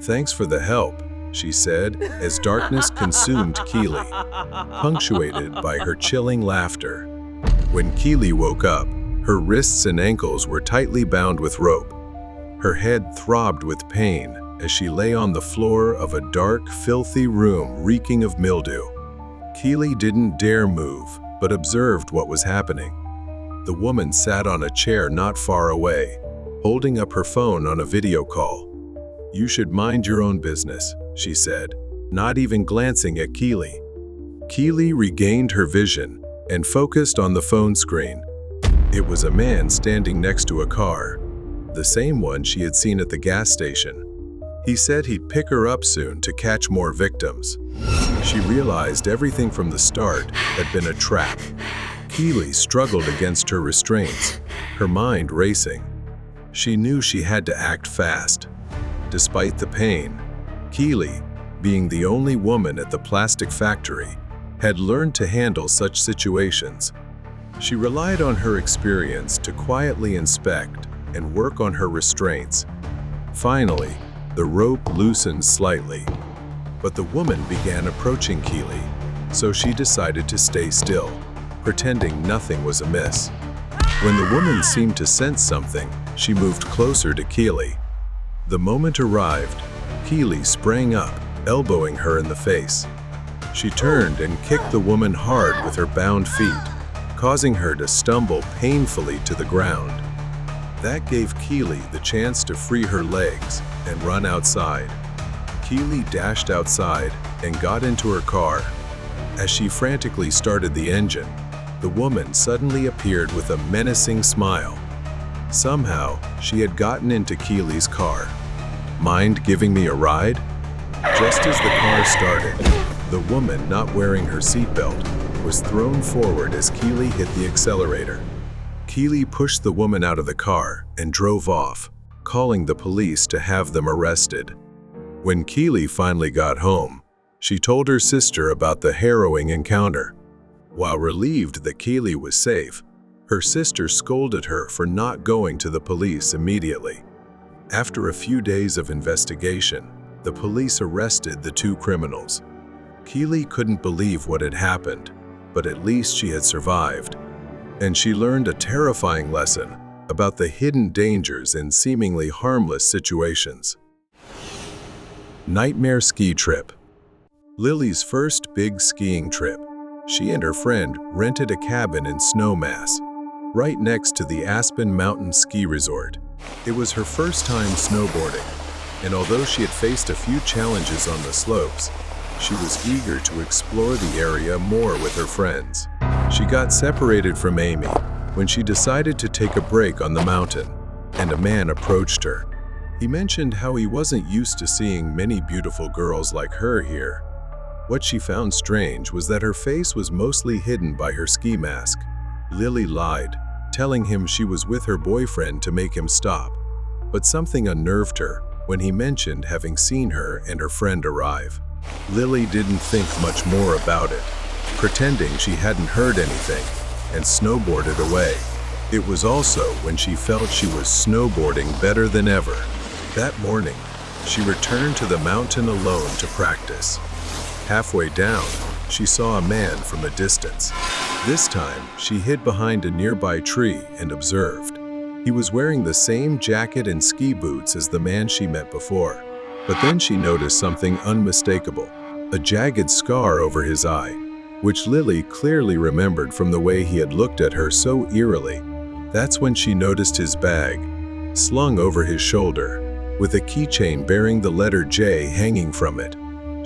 "Thanks for the help," she said, as darkness consumed Keely, punctuated by her chilling laughter. When Keely woke up, her wrists and ankles were tightly bound with rope. Her head throbbed with pain as she lay on the floor of a dark, filthy room reeking of mildew. Keely didn't dare move, but observed what was happening. The woman sat on a chair not far away, holding up her phone on a video call. "You should mind your own business," she said, not even glancing at Keely. Keely regained her vision and focused on the phone screen. It was a man standing next to a car, the same one she had seen at the gas station. He said he'd pick her up soon to catch more victims. She realized everything from the start had been a trap. Keely struggled against her restraints, her mind racing. She knew she had to act fast. Despite the pain, Keely, being the only woman at the plastic factory, had learned to handle such situations. She relied on her experience to quietly inspect and work on her restraints. Finally, the rope loosened slightly, but the woman began approaching Keely, so she decided to stay still, pretending nothing was amiss. When the woman seemed to sense something, she moved closer to Keely. The moment arrived, Keely sprang up, elbowing her in the face. She turned and kicked the woman hard with her bound feet, causing her to stumble painfully to the ground. That gave Keely the chance to free her legs and run outside. Keely dashed outside and got into her car. As she frantically started the engine, the woman suddenly appeared with a menacing smile. Somehow, she had gotten into Keely's car. "Mind giving me a ride?" Just as the car started, the woman, not wearing her seatbelt, was thrown forward as Keely hit the accelerator. Keely pushed the woman out of the car and drove off, calling the police to have them arrested. When Keely finally got home, she told her sister about the harrowing encounter. While relieved that Keely was safe, her sister scolded her for not going to the police immediately. After a few days of investigation, the police arrested the two criminals. Keely couldn't believe what had happened, but at least she had survived. And she learned a terrifying lesson about the hidden dangers in seemingly harmless situations. Nightmare ski trip. Lily's first big skiing trip. She and her friend rented a cabin in Snowmass, right next to the Aspen Mountain Ski Resort. It was her first time snowboarding, and although she had faced a few challenges on the slopes, she was eager to explore the area more with her friends. She got separated from Amy when she decided to take a break on the mountain, and a man approached her. He mentioned how he wasn't used to seeing many beautiful girls like her here. What she found strange was that her face was mostly hidden by her ski mask. Lily lied, telling him she was with her boyfriend to make him stop, but something unnerved her when he mentioned having seen her and her friend arrive. Lily didn't think much more about it, pretending she hadn't heard anything, and snowboarded away. It was also when she felt she was snowboarding better than ever. That morning, she returned to the mountain alone to practice. Halfway down, she saw a man from a distance. This time, she hid behind a nearby tree and observed. He was wearing the same jacket and ski boots as the man she met before. But then she noticed something unmistakable, a jagged scar over his eye, which Lily clearly remembered from the way he had looked at her so eerily. That's when she noticed his bag, slung over his shoulder, with a keychain bearing the letter J hanging from it.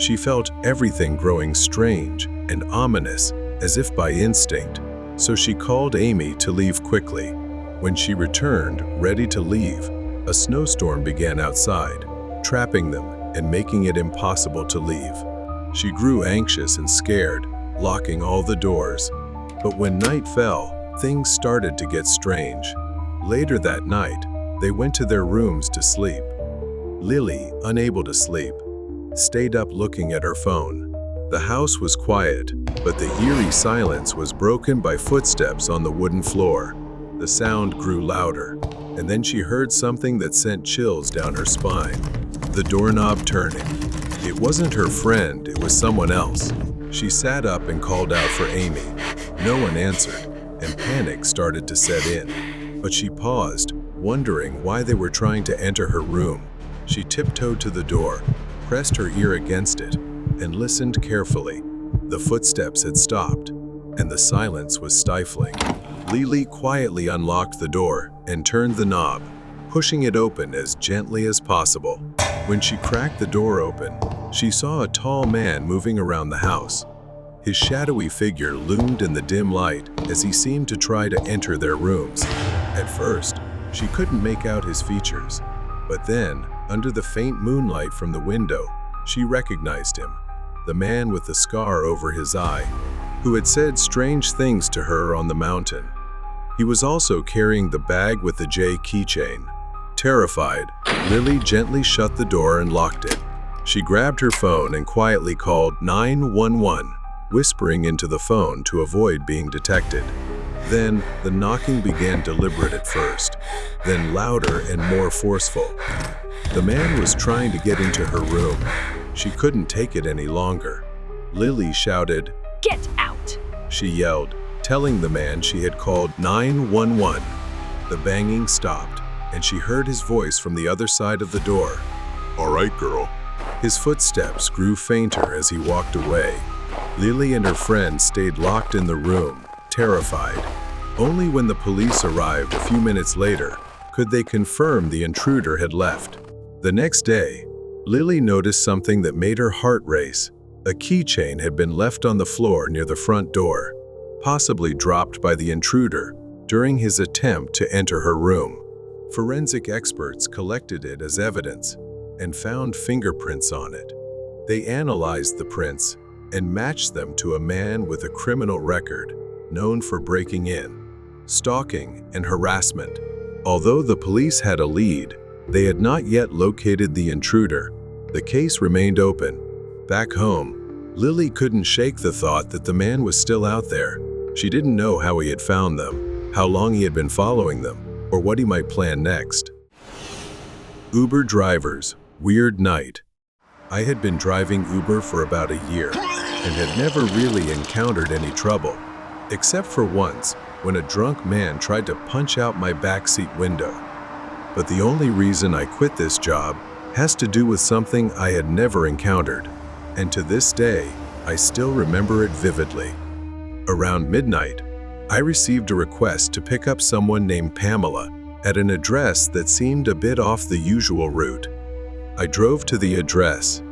She felt everything growing strange and ominous, as if by instinct, so she called Amy to leave quickly. When she returned, ready to leave, a snowstorm began outside, trapping them and making it impossible to leave. She grew anxious and scared, locking all the doors. But when night fell, things started to get strange. Later that night, they went to their rooms to sleep. Lily, unable to sleep, stayed up looking at her phone. The house was quiet, but the eerie silence was broken by footsteps on the wooden floor. The sound grew louder, and then she heard something that sent chills down her spine. The doorknob turning. It wasn't her friend, it was someone else. She sat up and called out for Amy. No one answered, and panic started to set in. But she paused, wondering why they were trying to enter her room. She tiptoed to the door, pressed her ear against it, and listened carefully. The footsteps had stopped, and the silence was stifling. Lily quietly unlocked the door and turned the knob, pushing it open as gently as possible. When she cracked the door open, she saw a tall man moving around the house. His shadowy figure loomed in the dim light as he seemed to try to enter their rooms. At first, she couldn't make out his features, but then, under the faint moonlight from the window, she recognized him, the man with the scar over his eye, who had said strange things to her on the mountain. He was also carrying the bag with the J keychain. Terrified, Lily gently shut the door and locked it. She grabbed her phone and quietly called 911, whispering into the phone to avoid being detected. Then, the knocking began deliberate at first, then louder and more forceful. The man was trying to get into her room. She couldn't take it any longer. Lily shouted, "Get out!" She yelled, telling the man she had called 911. The banging stopped, and she heard his voice from the other side of the door. All right, girl. His footsteps grew fainter as he walked away. Lily and her friend stayed locked in the room, terrified. Only when the police arrived a few minutes later could they confirm the intruder had left. The next day, Lily noticed something that made her heart race. A keychain had been left on the floor near the front door, possibly dropped by the intruder during his attempt to enter her room. Forensic experts collected it as evidence and found fingerprints on it. They analyzed the prints and matched them to a man with a criminal record known for breaking in, stalking, and harassment. Although the police had a lead, they had not yet located the intruder. The case remained open. Back home, Lily couldn't shake the thought that the man was still out there. She didn't know how he had found them, how long he had been following them, or what he might plan next. Uber drivers, weird night. I had been driving Uber for about a year and had never really encountered any trouble, except for once when a drunk man tried to punch out my backseat window. But the only reason I quit this job has to do with something I had never encountered, and to this day, I still remember it vividly. Around midnight, I received a request to pick up someone named Pamela at an address that seemed a bit off the usual route. I drove to the address.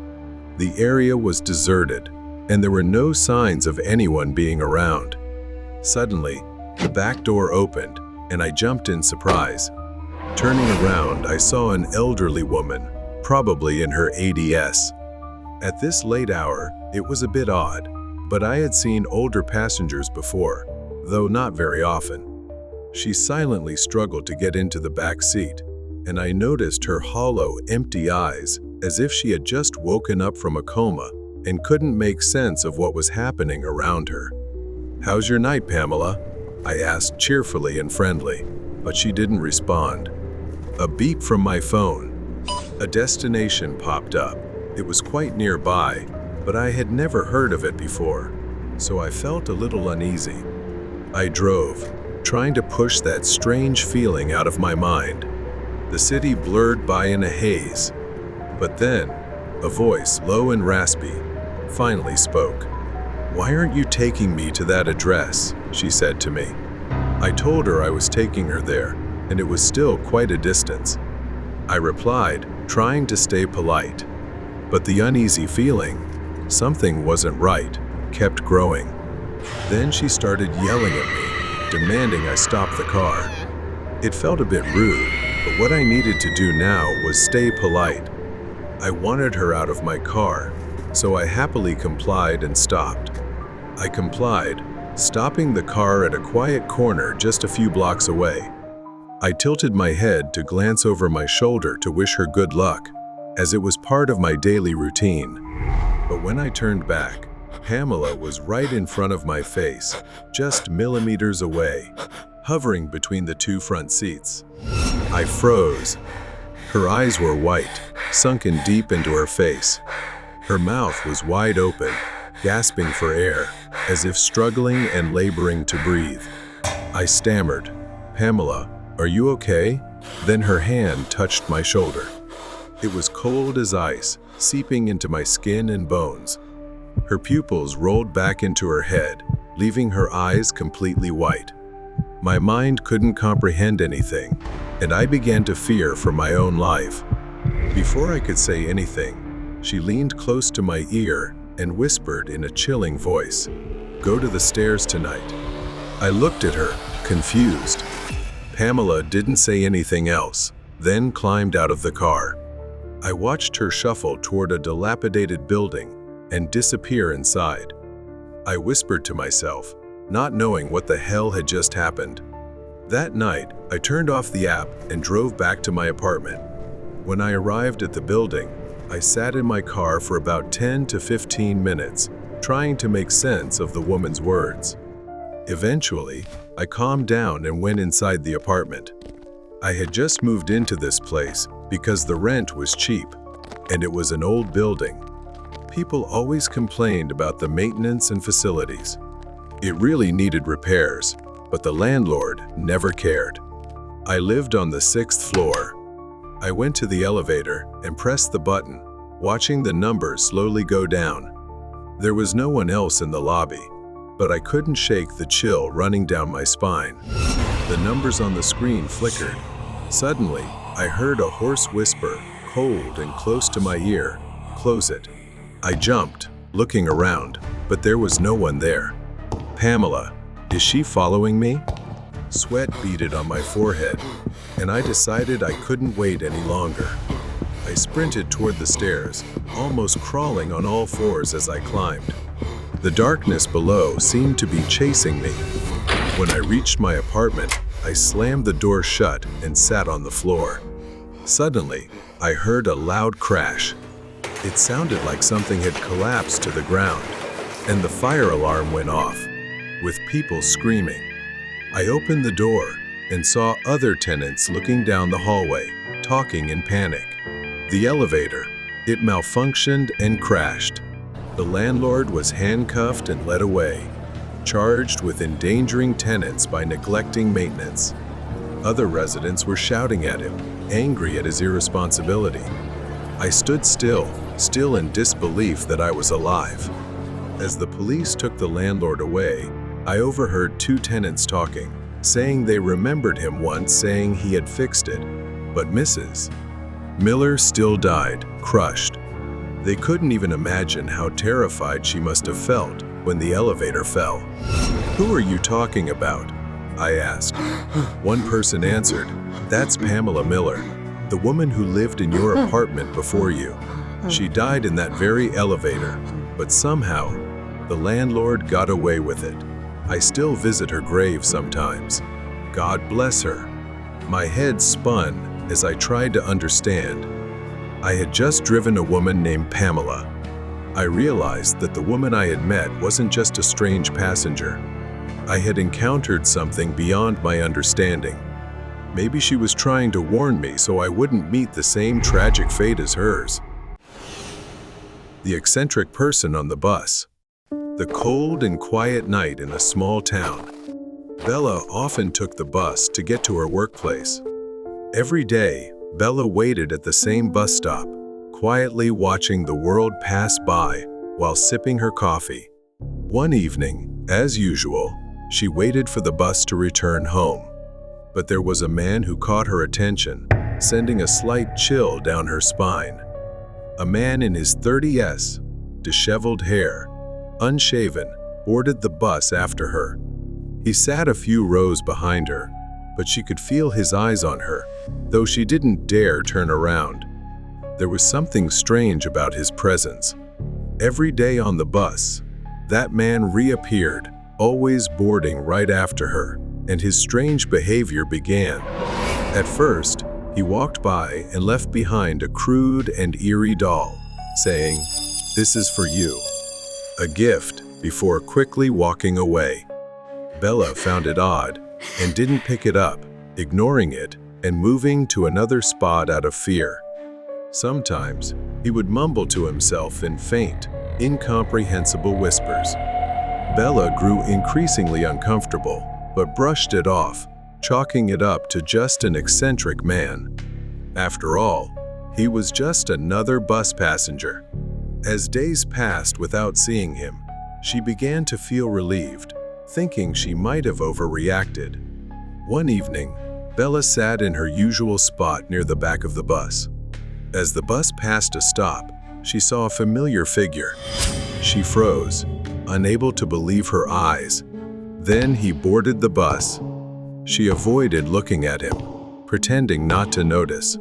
The area was deserted, and there were no signs of anyone being around. Suddenly, the back door opened, and I jumped in surprise. Turning around, I saw an elderly woman, probably in her 80s. At this late hour, it was a bit odd, but I had seen older passengers before, though not very often. She silently struggled to get into the back seat, and I noticed her hollow, empty eyes, as if she had just woken up from a coma and couldn't make sense of what was happening around her. "How's your night, Pamela?" I asked cheerfully and friendly, but she didn't respond. A beep from my phone. A destination popped up. It was quite nearby, but I had never heard of it before. so I felt a little uneasy. I drove, trying to push that strange feeling out of my mind. The city blurred by in a haze. But then, a voice, low and raspy, finally spoke. "Why aren't you taking me to that address?" she said to me. I told her I was taking her there, and it was still quite a distance. I replied, trying to stay polite. But the uneasy feeling, something wasn't right, kept growing. Then she started yelling at me, demanding I stop the car. It felt a bit rude, but what I needed to do now was stay polite. I wanted her out of my car, so I happily complied and stopped. I complied, stopping the car at a quiet corner just a few blocks away. I tilted my head to glance over my shoulder to wish her good luck, as it was part of my daily routine. But when I turned back, Pamela was right in front of my face, just millimeters away, hovering between the two front seats. I froze. Her eyes were white, sunken deep into her face. Her mouth was wide open, gasping for air, as if struggling and laboring to breathe. I stammered, "Pamela, are you okay?" Then her hand touched my shoulder. It was cold as ice, seeping into my skin and bones. Her pupils rolled back into her head, leaving her eyes completely white. My mind couldn't comprehend anything, and I began to fear for my own life. Before I could say anything, she leaned close to my ear and whispered in a chilling voice, "Go to the stairs tonight." I looked at her, confused. Pamela didn't say anything else, then climbed out of the car. I watched her shuffle toward a dilapidated building and disappear inside. I whispered to myself, not knowing what the hell had just happened. That night, I turned off the app and drove back to my apartment. When I arrived at the building, I sat in my car for about 10 to 15 minutes, trying to make sense of the woman's words. Eventually, I calmed down and went inside the apartment. I had just moved into this place because the rent was cheap, and it was an old building. People always complained about the maintenance and facilities. It really needed repairs, but the landlord never cared. I lived on the 6th floor. I went to the elevator and pressed the button, watching the numbers slowly go down. There was no one else in the lobby, but I couldn't shake the chill running down my spine. The numbers on the screen flickered. Suddenly, I heard a hoarse whisper, cold and close to my ear, "Close it." I jumped, looking around, but there was no one there. Pamela, is she following me? Sweat beaded on my forehead, and I decided I couldn't wait any longer. I sprinted toward the stairs, almost crawling on all fours as I climbed. The darkness below seemed to be chasing me. When I reached my apartment, I slammed the door shut and sat on the floor. Suddenly, I heard a loud crash. It sounded like something had collapsed to the ground, and the fire alarm went off, with people screaming. I opened the door and saw other tenants looking down the hallway, talking in panic. The elevator, it malfunctioned and crashed. The landlord was handcuffed and led away, charged with endangering tenants by neglecting maintenance. Other residents were shouting at him, angry at his irresponsibility. I stood still in disbelief that I was alive. As the police took the landlord away, I overheard two tenants talking, saying they remembered him once saying he had fixed it, but Mrs. Miller still died, crushed. They couldn't even imagine how terrified she must have felt when the elevator fell. "Who are you talking about?" I asked. One person answered, "That's Pamela Miller, the woman who lived in your apartment before you. She died in that very elevator, but somehow, the landlord got away with it. I still visit her grave sometimes. God bless her." My head spun as I tried to understand. I had just driven a woman named Pamela. I realized that the woman I had met wasn't just a strange passenger. I had encountered something beyond my understanding. Maybe she was trying to warn me so I wouldn't meet the same tragic fate as hers. The eccentric person on the bus. The cold and quiet night in a small town. Bella often took the bus to get to her workplace. Every day, Bella waited at the same bus stop, quietly watching the world pass by while sipping her coffee. One evening, as usual, she waited for the bus to return home. But there was a man who caught her attention, sending a slight chill down her spine. A man in his 30s, disheveled hair, unshaven, boarded the bus after her. He sat a few rows behind her, but she could feel his eyes on her, though she didn't dare turn around. There was something strange about his presence. Every day on the bus, that man reappeared, always boarding right after her, and his strange behavior began. At first, he walked by and left behind a crude and eerie doll, saying, "This is for you," a gift, before quickly walking away. Bella found it odd and didn't pick it up, ignoring it and moving to another spot out of fear. Sometimes, he would mumble to himself in faint, incomprehensible whispers. Bella grew increasingly uncomfortable, but brushed it off, chalking it up to just an eccentric man. After all, he was just another bus passenger. As days passed without seeing him, she began to feel relieved, thinking she might have overreacted. One evening, Bella sat in her usual spot near the back of the bus. As the bus passed a stop, she saw a familiar figure. She froze, unable to believe her eyes. Then he boarded the bus. She avoided looking at him, pretending not to notice.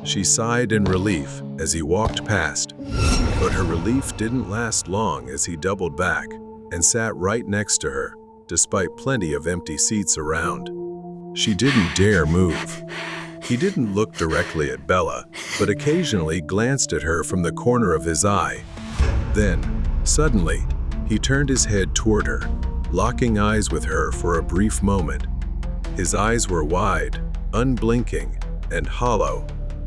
She sighed in relief as he walked past, but her relief didn't last long as he doubled back and sat right next to her, despite plenty of empty seats around. She didn't dare move. He didn't look directly at Bella, but occasionally glanced at her from the corner of his eye. Then, suddenly, he turned his head toward her, locking eyes with her for a brief moment. His eyes were wide, unblinking, and hollow,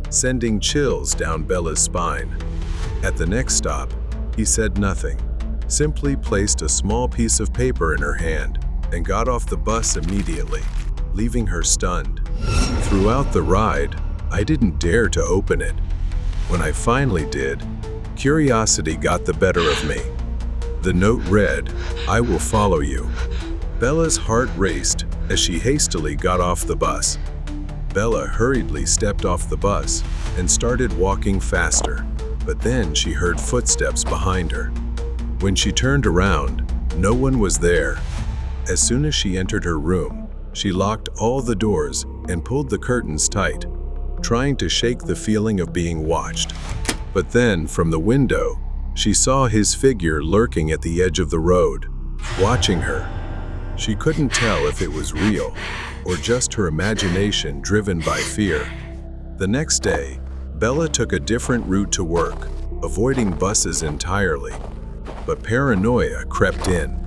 sending chills down Bella's spine. At the next stop, he said nothing, simply placed a small piece of paper in her hand and got off the bus immediately, leaving her stunned. Throughout the ride, I didn't dare to open it. When I finally did, curiosity got the better of me. The note read, "I will follow you." Bella's heart raced as she hastily got off the bus. Bella hurriedly stepped off the bus and started walking faster, but then she heard footsteps behind her. When she turned around, no one was there. As soon as she entered her room, she locked all the doors and pulled the curtains tight, trying to shake the feeling of being watched. But then, from the window, she saw his figure lurking at the edge of the road, watching her. She couldn't tell if it was real or just her imagination driven by fear. The next day, Bella took a different route to work, avoiding buses entirely. But paranoia crept in.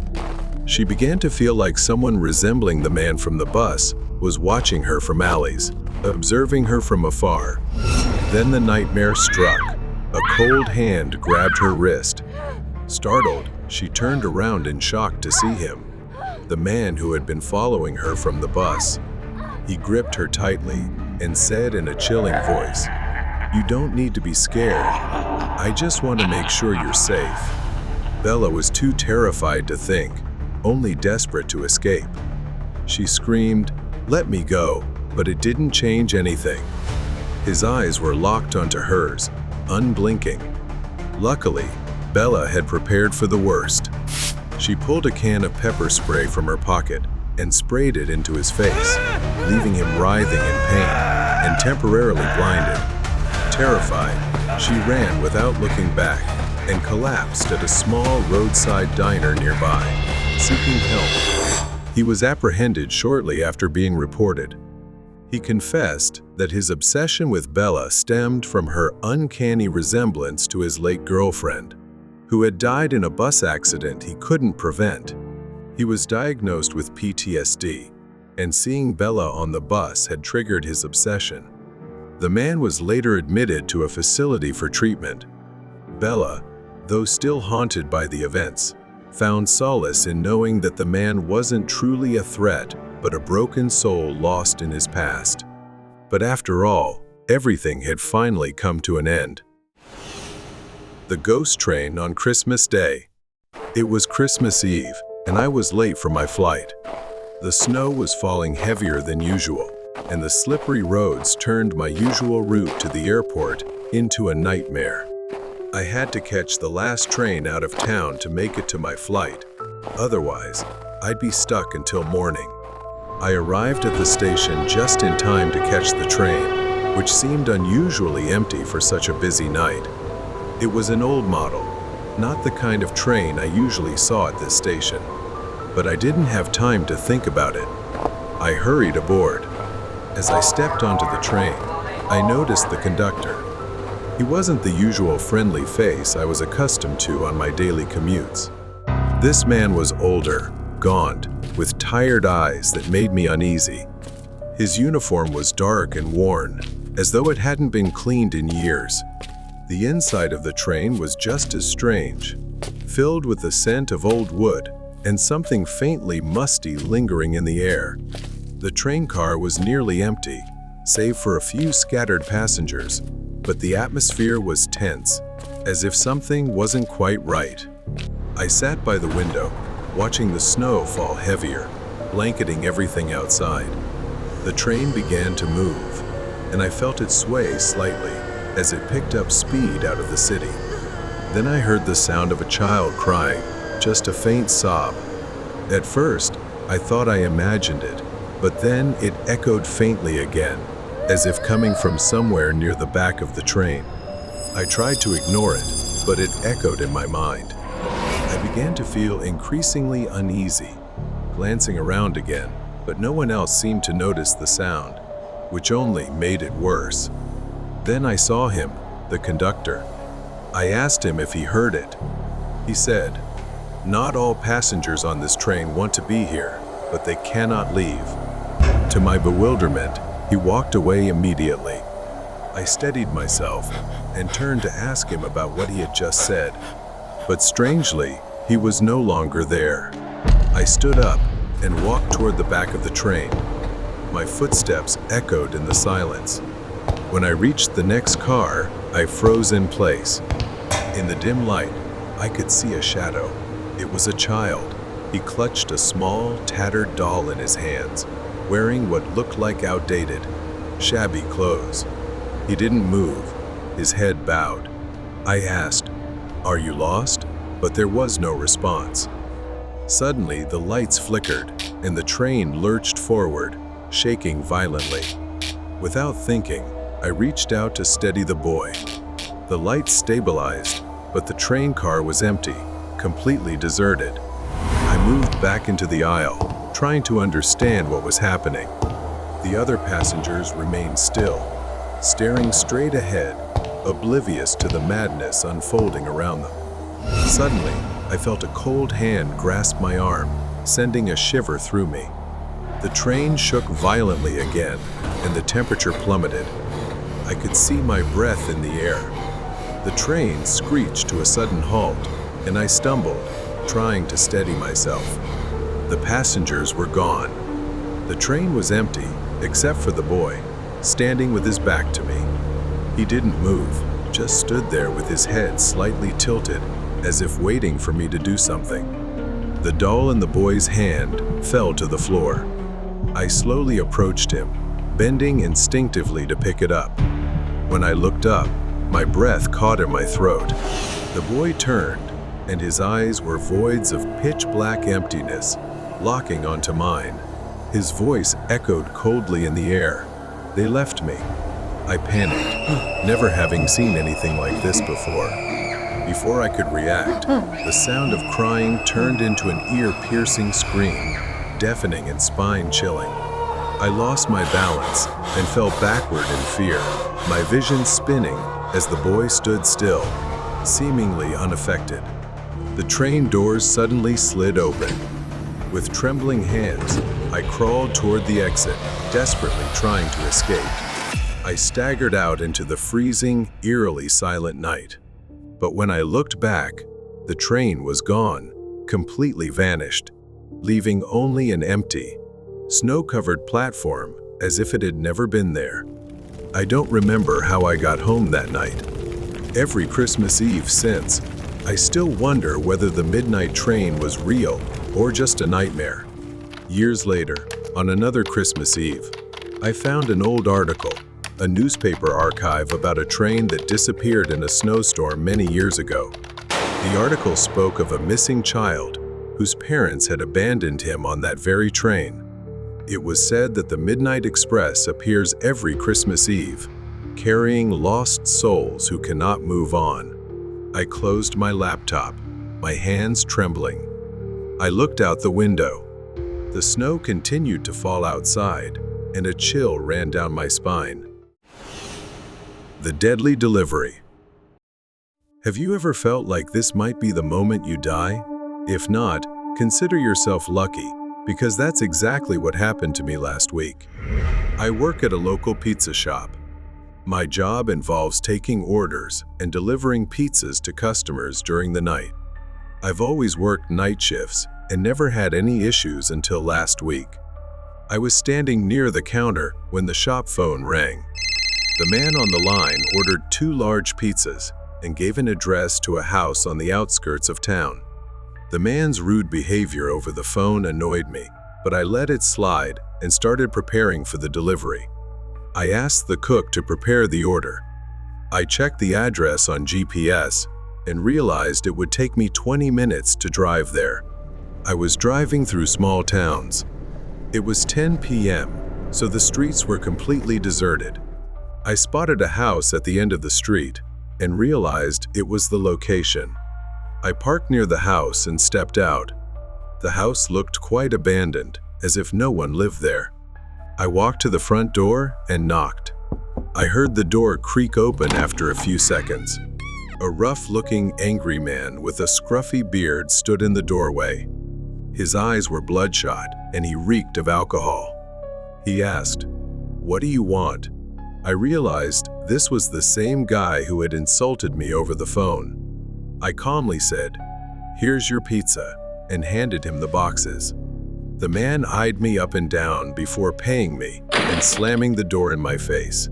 She began to feel like someone resembling the man from the bus was watching her from alleys, observing her from afar. Then the nightmare struck. A cold hand grabbed her wrist. Startled, she turned around in shock to see him, the man who had been following her from the bus. He gripped her tightly and said in a chilling voice, "You don't need to be scared. I just want to make sure you're safe." Bella was too terrified to think, only desperate to escape. She screamed, "Let me go," but it didn't change anything. His eyes were locked onto hers, unblinking. Luckily, Bella had prepared for the worst. She pulled a can of pepper spray from her pocket and sprayed it into his face, leaving him writhing in pain and temporarily blinded. Terrified, she ran without looking back and collapsed at a small roadside diner nearby, seeking help. He was apprehended shortly after being reported. He confessed that his obsession with Bella stemmed from her uncanny resemblance to his late girlfriend, who had died in a bus accident he couldn't prevent. He was diagnosed with PTSD, and seeing Bella on the bus had triggered his obsession. The man was later admitted to a facility for treatment. Bella, though still haunted by the events, found solace in knowing that the man wasn't truly a threat, but a broken soul lost in his past. But after all, everything had finally come to an end. The ghost train on Christmas Day. It was Christmas Eve, and I was late for my flight. The snow was falling heavier than usual, and the slippery roads turned my usual route to the airport into a nightmare. I had to catch the last train out of town to make it to my flight. Otherwise, I'd be stuck until morning. I arrived at the station just in time to catch the train, which seemed unusually empty for such a busy night. It was an old model, not the kind of train I usually saw at this station. But I didn't have time to think about it. I hurried aboard. As I stepped onto the train, I noticed the conductor. He wasn't the usual friendly face I was accustomed to on my daily commutes. This man was older, gaunt, with tired eyes that made me uneasy. His uniform was dark and worn, as though it hadn't been cleaned in years. The inside of the train was just as strange, filled with the scent of old wood and something faintly musty lingering in the air. The train car was nearly empty, save for a few scattered passengers, but the atmosphere was tense, as if something wasn't quite right. I sat by the window, watching the snow fall heavier, blanketing everything outside. The train began to move, and I felt it sway slightly as it picked up speed out of the city. Then I heard the sound of a child crying, just a faint sob. At first, I thought I imagined it, but then it echoed faintly again, as if coming from somewhere near the back of the train. I tried to ignore it, but it echoed in my mind. I began to feel increasingly uneasy, glancing around again, but no one else seemed to notice the sound, which only made it worse. Then I saw him, the conductor. I asked him if he heard it. He said, "Not all passengers on this train want to be here, but they cannot leave." To my bewilderment, he walked away immediately. I steadied myself and turned to ask him about what he had just said. But strangely, he was no longer there. I stood up and walked toward the back of the train. My footsteps echoed in the silence. When I reached the next car, I froze in place. In the dim light, I could see a shadow. It was a child. He clutched a small, tattered doll in his hands, wearing what looked like outdated, shabby clothes. He didn't move, his head bowed. I asked, "Are you lost?" But there was no response. Suddenly, the lights flickered, and the train lurched forward, shaking violently. Without thinking, I reached out to steady the boy. The lights stabilized, but the train car was empty, completely deserted. I moved back into the aisle, trying to understand what was happening. The other passengers remained still, staring straight ahead, oblivious to the madness unfolding around them. Suddenly, I felt a cold hand grasp my arm, sending a shiver through me. The train shook violently again, and the temperature plummeted. I could see my breath in the air. The train screeched to a sudden halt, and I stumbled, trying to steady myself. The passengers were gone. The train was empty, except for the boy, standing with his back to me. He didn't move, just stood there with his head slightly tilted, as if waiting for me to do something. The doll in the boy's hand fell to the floor. I slowly approached him, bending instinctively to pick it up. When I looked up, my breath caught in my throat. The boy turned, and his eyes were voids of pitch-black emptiness, locking onto mine. His voice echoed coldly in the air. "They left me." I panicked, never having seen anything like this before. Before I could react, the sound of crying turned into an ear-piercing scream, deafening and spine-chilling. I lost my balance and fell backward in fear, my vision spinning as the boy stood still, seemingly unaffected. The train doors suddenly slid open. With trembling hands, I crawled toward the exit, desperately trying to escape. I staggered out into the freezing, eerily silent night. But when I looked back, the train was gone, completely vanished, leaving only an empty, snow-covered platform as if it had never been there. I don't remember how I got home that night. Every Christmas Eve since, I still wonder whether the midnight train was real or just a nightmare. Years later, on another Christmas Eve, I found an old article, a newspaper archive about a train that disappeared in a snowstorm many years ago. The article spoke of a missing child whose parents had abandoned him on that very train. It was said that the Midnight Express appears every Christmas Eve, carrying lost souls who cannot move on. I closed my laptop, my hands trembling. I looked out the window. The snow continued to fall outside, and a chill ran down my spine. The deadly delivery. Have you ever felt like this might be the moment you die? If not, consider yourself lucky, because that's exactly what happened to me last week. I work at a local pizza shop. My job involves taking orders and delivering pizzas to customers during the night. I've always worked night shifts and never had any issues until last week. I was standing near the counter when the shop phone rang. The man on the line ordered 2 large pizzas and gave an address to a house on the outskirts of town. The man's rude behavior over the phone annoyed me, but I let it slide and started preparing for the delivery. I asked the cook to prepare the order. I checked the address on GPS and realized it would take me 20 minutes to drive there. I was driving through small towns. It was 10 p.m., so the streets were completely deserted. I spotted a house at the end of the street and realized it was the location. I parked near the house and stepped out. The house looked quite abandoned, as if no one lived there. I walked to the front door and knocked. I heard the door creak open after a few seconds. A rough-looking, angry man with a scruffy beard stood in the doorway. His eyes were bloodshot, and he reeked of alcohol. He asked, "What do you want?" I realized this was the same guy who had insulted me over the phone. I calmly said, "Here's your pizza," and handed him the boxes. The man eyed me up and down before paying me and slamming the door in my face.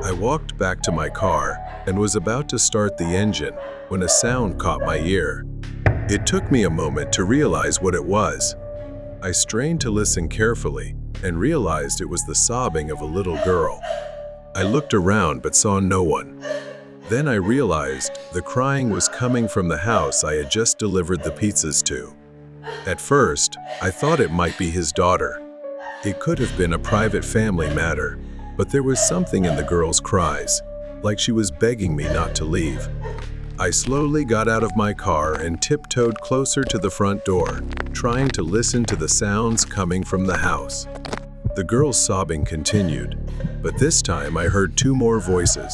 I walked back to my car and was about to start the engine when a sound caught my ear. It took me a moment to realize what it was. I strained to listen carefully and realized it was the sobbing of a little girl. I looked around but saw no one. Then I realized the crying was coming from the house I had just delivered the pizzas to. At first, I thought it might be his daughter. It could have been a private family matter, but there was something in the girl's cries, like she was begging me not to leave. I slowly got out of my car and tiptoed closer to the front door, trying to listen to the sounds coming from the house. The girl's sobbing continued, but this time I heard 2 more voices.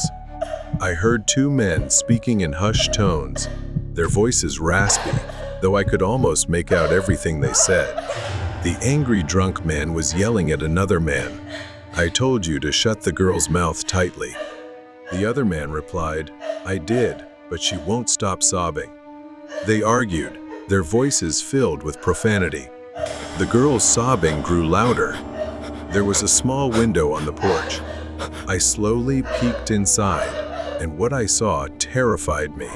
I heard 2 men speaking in hushed tones, their voices raspy, though I could almost make out everything they said. The angry drunk man was yelling at another man, "I told you to shut the girl's mouth tightly." The other man replied, "I did, but she won't stop sobbing." They argued, their voices filled with profanity. The girl's sobbing grew louder. There was a small window on the porch. I slowly peeked inside, and what I saw terrified me.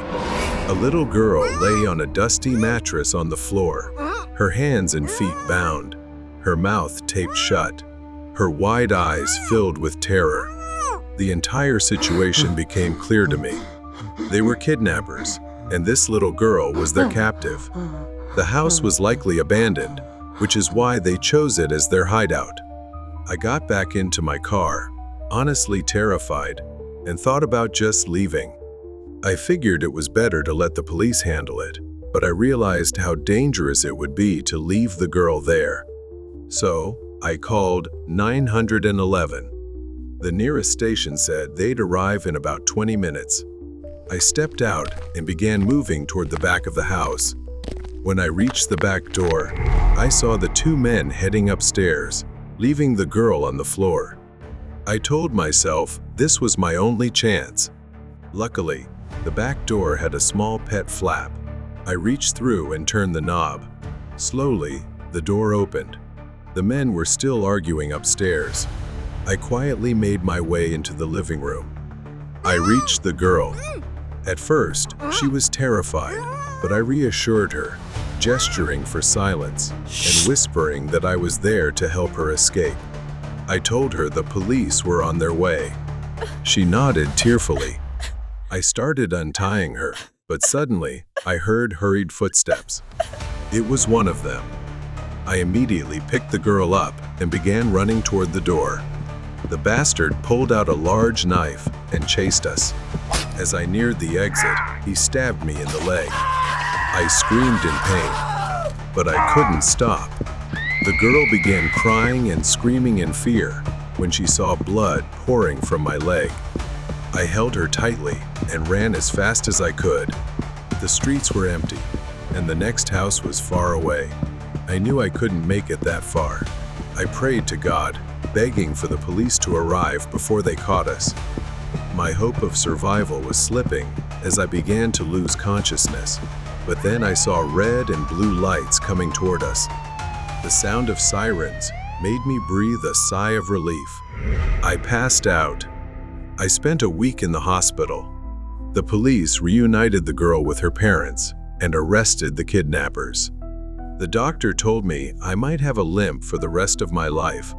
A little girl lay on a dusty mattress on the floor, her hands and feet bound, her mouth taped shut, her wide eyes filled with terror. The entire situation became clear to me. They were kidnappers, and this little girl was their captive. The house was likely abandoned, which is why they chose it as their hideout. I got back into my car, honestly terrified, and thought about just leaving. I figured it was better to let the police handle it, but I realized how dangerous it would be to leave the girl there. So, I called 911. The nearest station said they'd arrive in about 20 minutes. I stepped out and began moving toward the back of the house. When I reached the back door, I saw the 2 men heading upstairs, leaving the girl on the floor. I told myself this was my only chance. Luckily, the back door had a small pet flap. I reached through and turned the knob. Slowly, the door opened. The men were still arguing upstairs. I quietly made my way into the living room. I reached the girl. At first, she was terrified, but I reassured her, gesturing for silence and whispering that I was there to help her escape. I told her the police were on their way. She nodded tearfully. I started untying her, but suddenly I heard hurried footsteps. It was one of them. I immediately picked the girl up and began running toward the door. The bastard pulled out a large knife and chased us. As I neared the exit, he stabbed me in the leg. I screamed in pain, but I couldn't stop. The girl began crying and screaming in fear when she saw blood pouring from my leg. I held her tightly and ran as fast as I could. The streets were empty, and the next house was far away. I knew I couldn't make it that far. I prayed to God, begging for the police to arrive before they caught us. My hope of survival was slipping as I began to lose consciousness, but then I saw red and blue lights coming toward us. The sound of sirens made me breathe a sigh of relief. I passed out. I spent a week in the hospital. The police reunited the girl with her parents and arrested the kidnappers. The doctor told me I might have a limp for the rest of my life,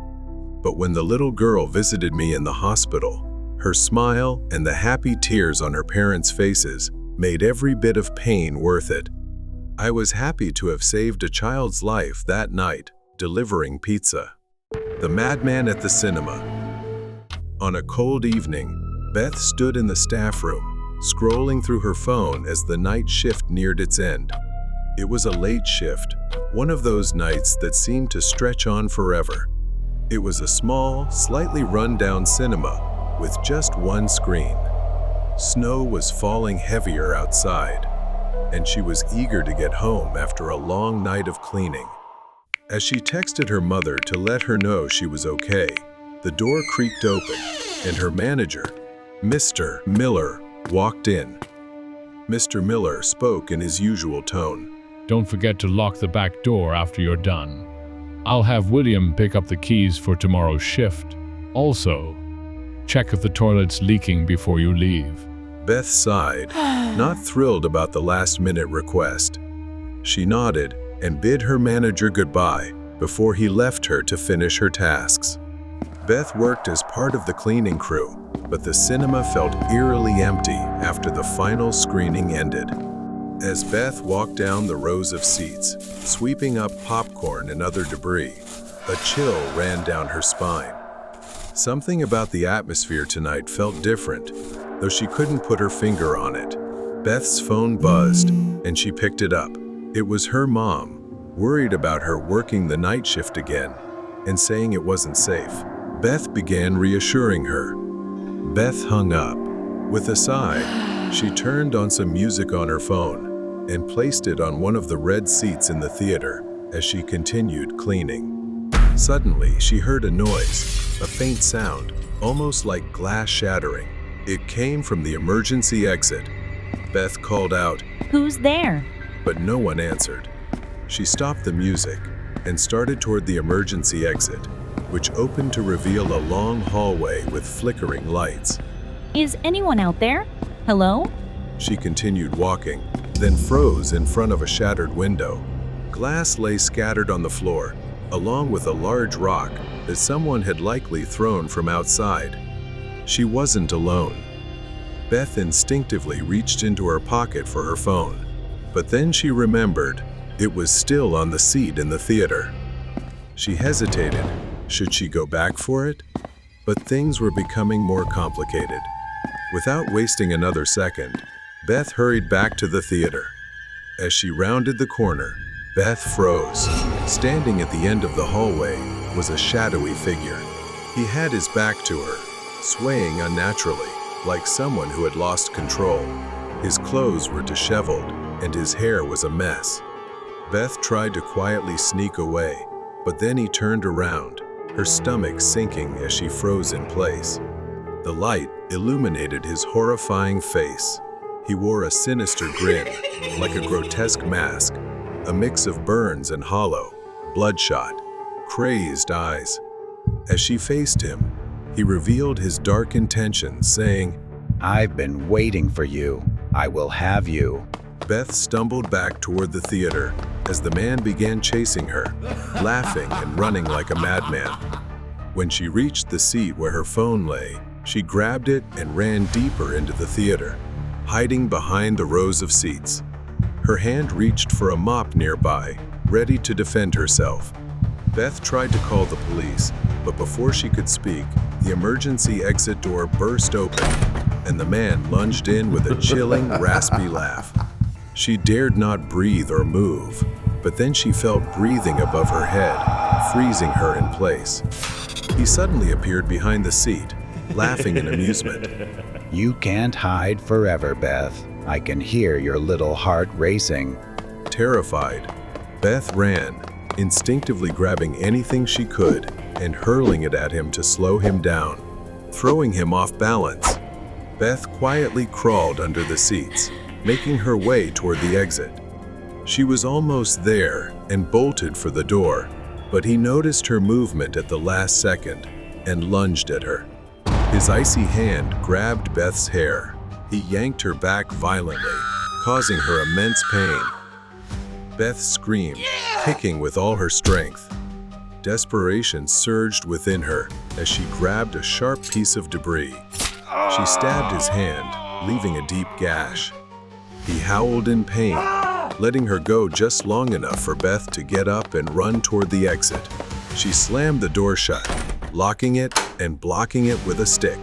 but when the little girl visited me in the hospital, her smile and the happy tears on her parents' faces made every bit of pain worth it. I was happy to have saved a child's life that night, delivering pizza. The madman at the cinema. On a cold evening, Beth stood in the staff room, scrolling through her phone as the night shift neared its end. It was a late shift, one of those nights that seemed to stretch on forever. It was a small, slightly run-down cinema with just one screen. Snow was falling heavier outside, and she was eager to get home after a long night of cleaning. As she texted her mother to let her know she was okay, the door creaked open, and her manager, Mr. Miller, walked in. Mr. Miller spoke in his usual tone. Don't forget to lock the back door after you're done. I'll have William pick up the keys for tomorrow's shift. Also, check if the toilet's leaking before you leave. Beth sighed, not thrilled about the last-minute request. She nodded and bid her manager goodbye before he left her to finish her tasks. Beth worked as part of the cleaning crew, but the cinema felt eerily empty after the final screening ended. As Beth walked down the rows of seats, sweeping up popcorn and other debris, a chill ran down her spine. Something about the atmosphere tonight felt different, though she couldn't put her finger on it. Beth's phone buzzed, and she picked it up. It was her mom, worried about her working the night shift again, and saying it wasn't safe. Beth began reassuring her. Beth hung up. With a sigh, she turned on some music on her phone and placed it on one of the red seats in the theater as she continued cleaning. Suddenly, she heard a noise, a faint sound, almost like glass shattering. It came from the emergency exit. Beth called out, Who's there? but no one answered. She stopped the music and started toward the emergency exit, which opened to reveal a long hallway with flickering lights. Is anyone out there? Hello? She continued walking, then froze in front of a shattered window. Glass lay scattered on the floor, along with a large rock that someone had likely thrown from outside. She wasn't alone. Beth instinctively reached into her pocket for her phone, but then she remembered it was still on the seat in the theater. She hesitated. Should she go back for it? But things were becoming more complicated. Without wasting another second, Beth hurried back to the theater. As she rounded the corner, Beth froze. Standing at the end of the hallway was a shadowy figure. He had his back to her, swaying unnaturally, like someone who had lost control. His clothes were disheveled, and his hair was a mess. Beth tried to quietly sneak away, but then he turned around, her stomach sinking as she froze in place. The light illuminated his horrifying face. He wore a sinister grin, like a grotesque mask, a mix of burns and hollow, bloodshot, crazed eyes. As she faced him, he revealed his dark intentions, saying, "I've been waiting for you. I will have you." Beth stumbled back toward the theater as the man began chasing her, laughing and running like a madman. When she reached the seat where her phone lay, she grabbed it and ran deeper into the theater, hiding behind the rows of seats. Her hand reached for a mop nearby, ready to defend herself. Beth tried to call the police, but before she could speak, the emergency exit door burst open, and the man lunged in with a chilling, raspy laugh. She dared not breathe or move, but then she felt breathing above her head, freezing her in place. He suddenly appeared behind the seat, laughing in amusement. "You can't hide forever, Beth. I can hear your little heart racing." Terrified, Beth ran, instinctively grabbing anything she could and hurling it at him to slow him down, throwing him off balance. Beth quietly crawled under the seats, making her way toward the exit. She was almost there and bolted for the door, but he noticed her movement at the last second and lunged at her. His icy hand grabbed Beth's hair. He yanked her back violently, causing her immense pain. Beth screamed, kicking with all her strength. Desperation surged within her as she grabbed a sharp piece of debris. She stabbed his hand, leaving a deep gash. He howled in pain, letting her go just long enough for Beth to get up and run toward the exit. She slammed the door shut, locking it and blocking it with a stick,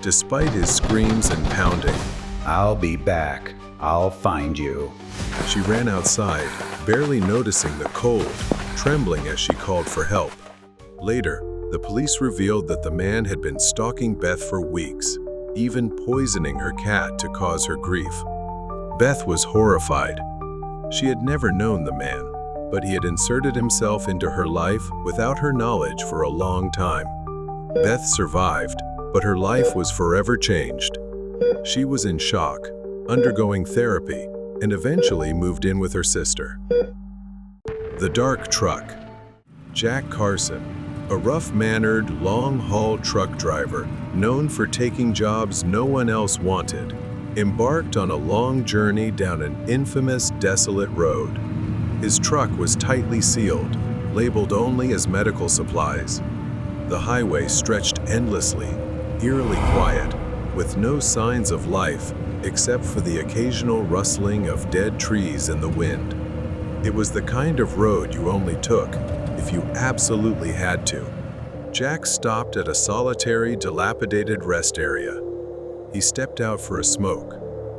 despite his screams and pounding. "I'll be back. I'll find you." She ran outside, barely noticing the cold, trembling as she called for help. Later, the police revealed that the man had been stalking Beth for weeks, even poisoning her cat to cause her grief. Beth was horrified. She had never known the man, but he had inserted himself into her life without her knowledge for a long time. Beth survived, but her life was forever changed. She was in shock, undergoing therapy, and eventually moved in with her sister. The dark truck. Jack Carson, a rough-mannered, long-haul truck driver known for taking jobs no one else wanted, embarked on a long journey down an infamous, desolate road. His truck was tightly sealed, labeled only as medical supplies. The highway stretched endlessly, eerily quiet, with no signs of life except for the occasional rustling of dead trees in the wind. It was the kind of road you only took if you absolutely had to. Jack stopped at a solitary, dilapidated rest area. He stepped out for a smoke,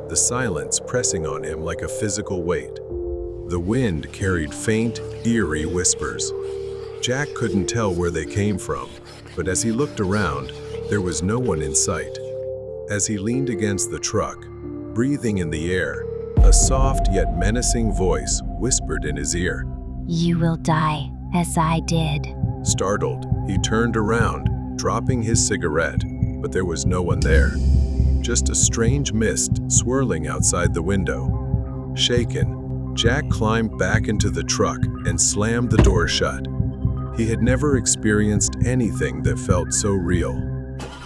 the silence pressing on him like a physical weight. The wind carried faint, eerie whispers. Jack couldn't tell where they came from, but as he looked around, there was no one in sight. As he leaned against the truck, breathing in the air, a soft yet menacing voice whispered in his ear. You will die, as I did. Startled, he turned around, dropping his cigarette, but there was no one there. Just a strange mist swirling outside the window. Shaken, Jack climbed back into the truck and slammed the door shut. He had never experienced anything that felt so real.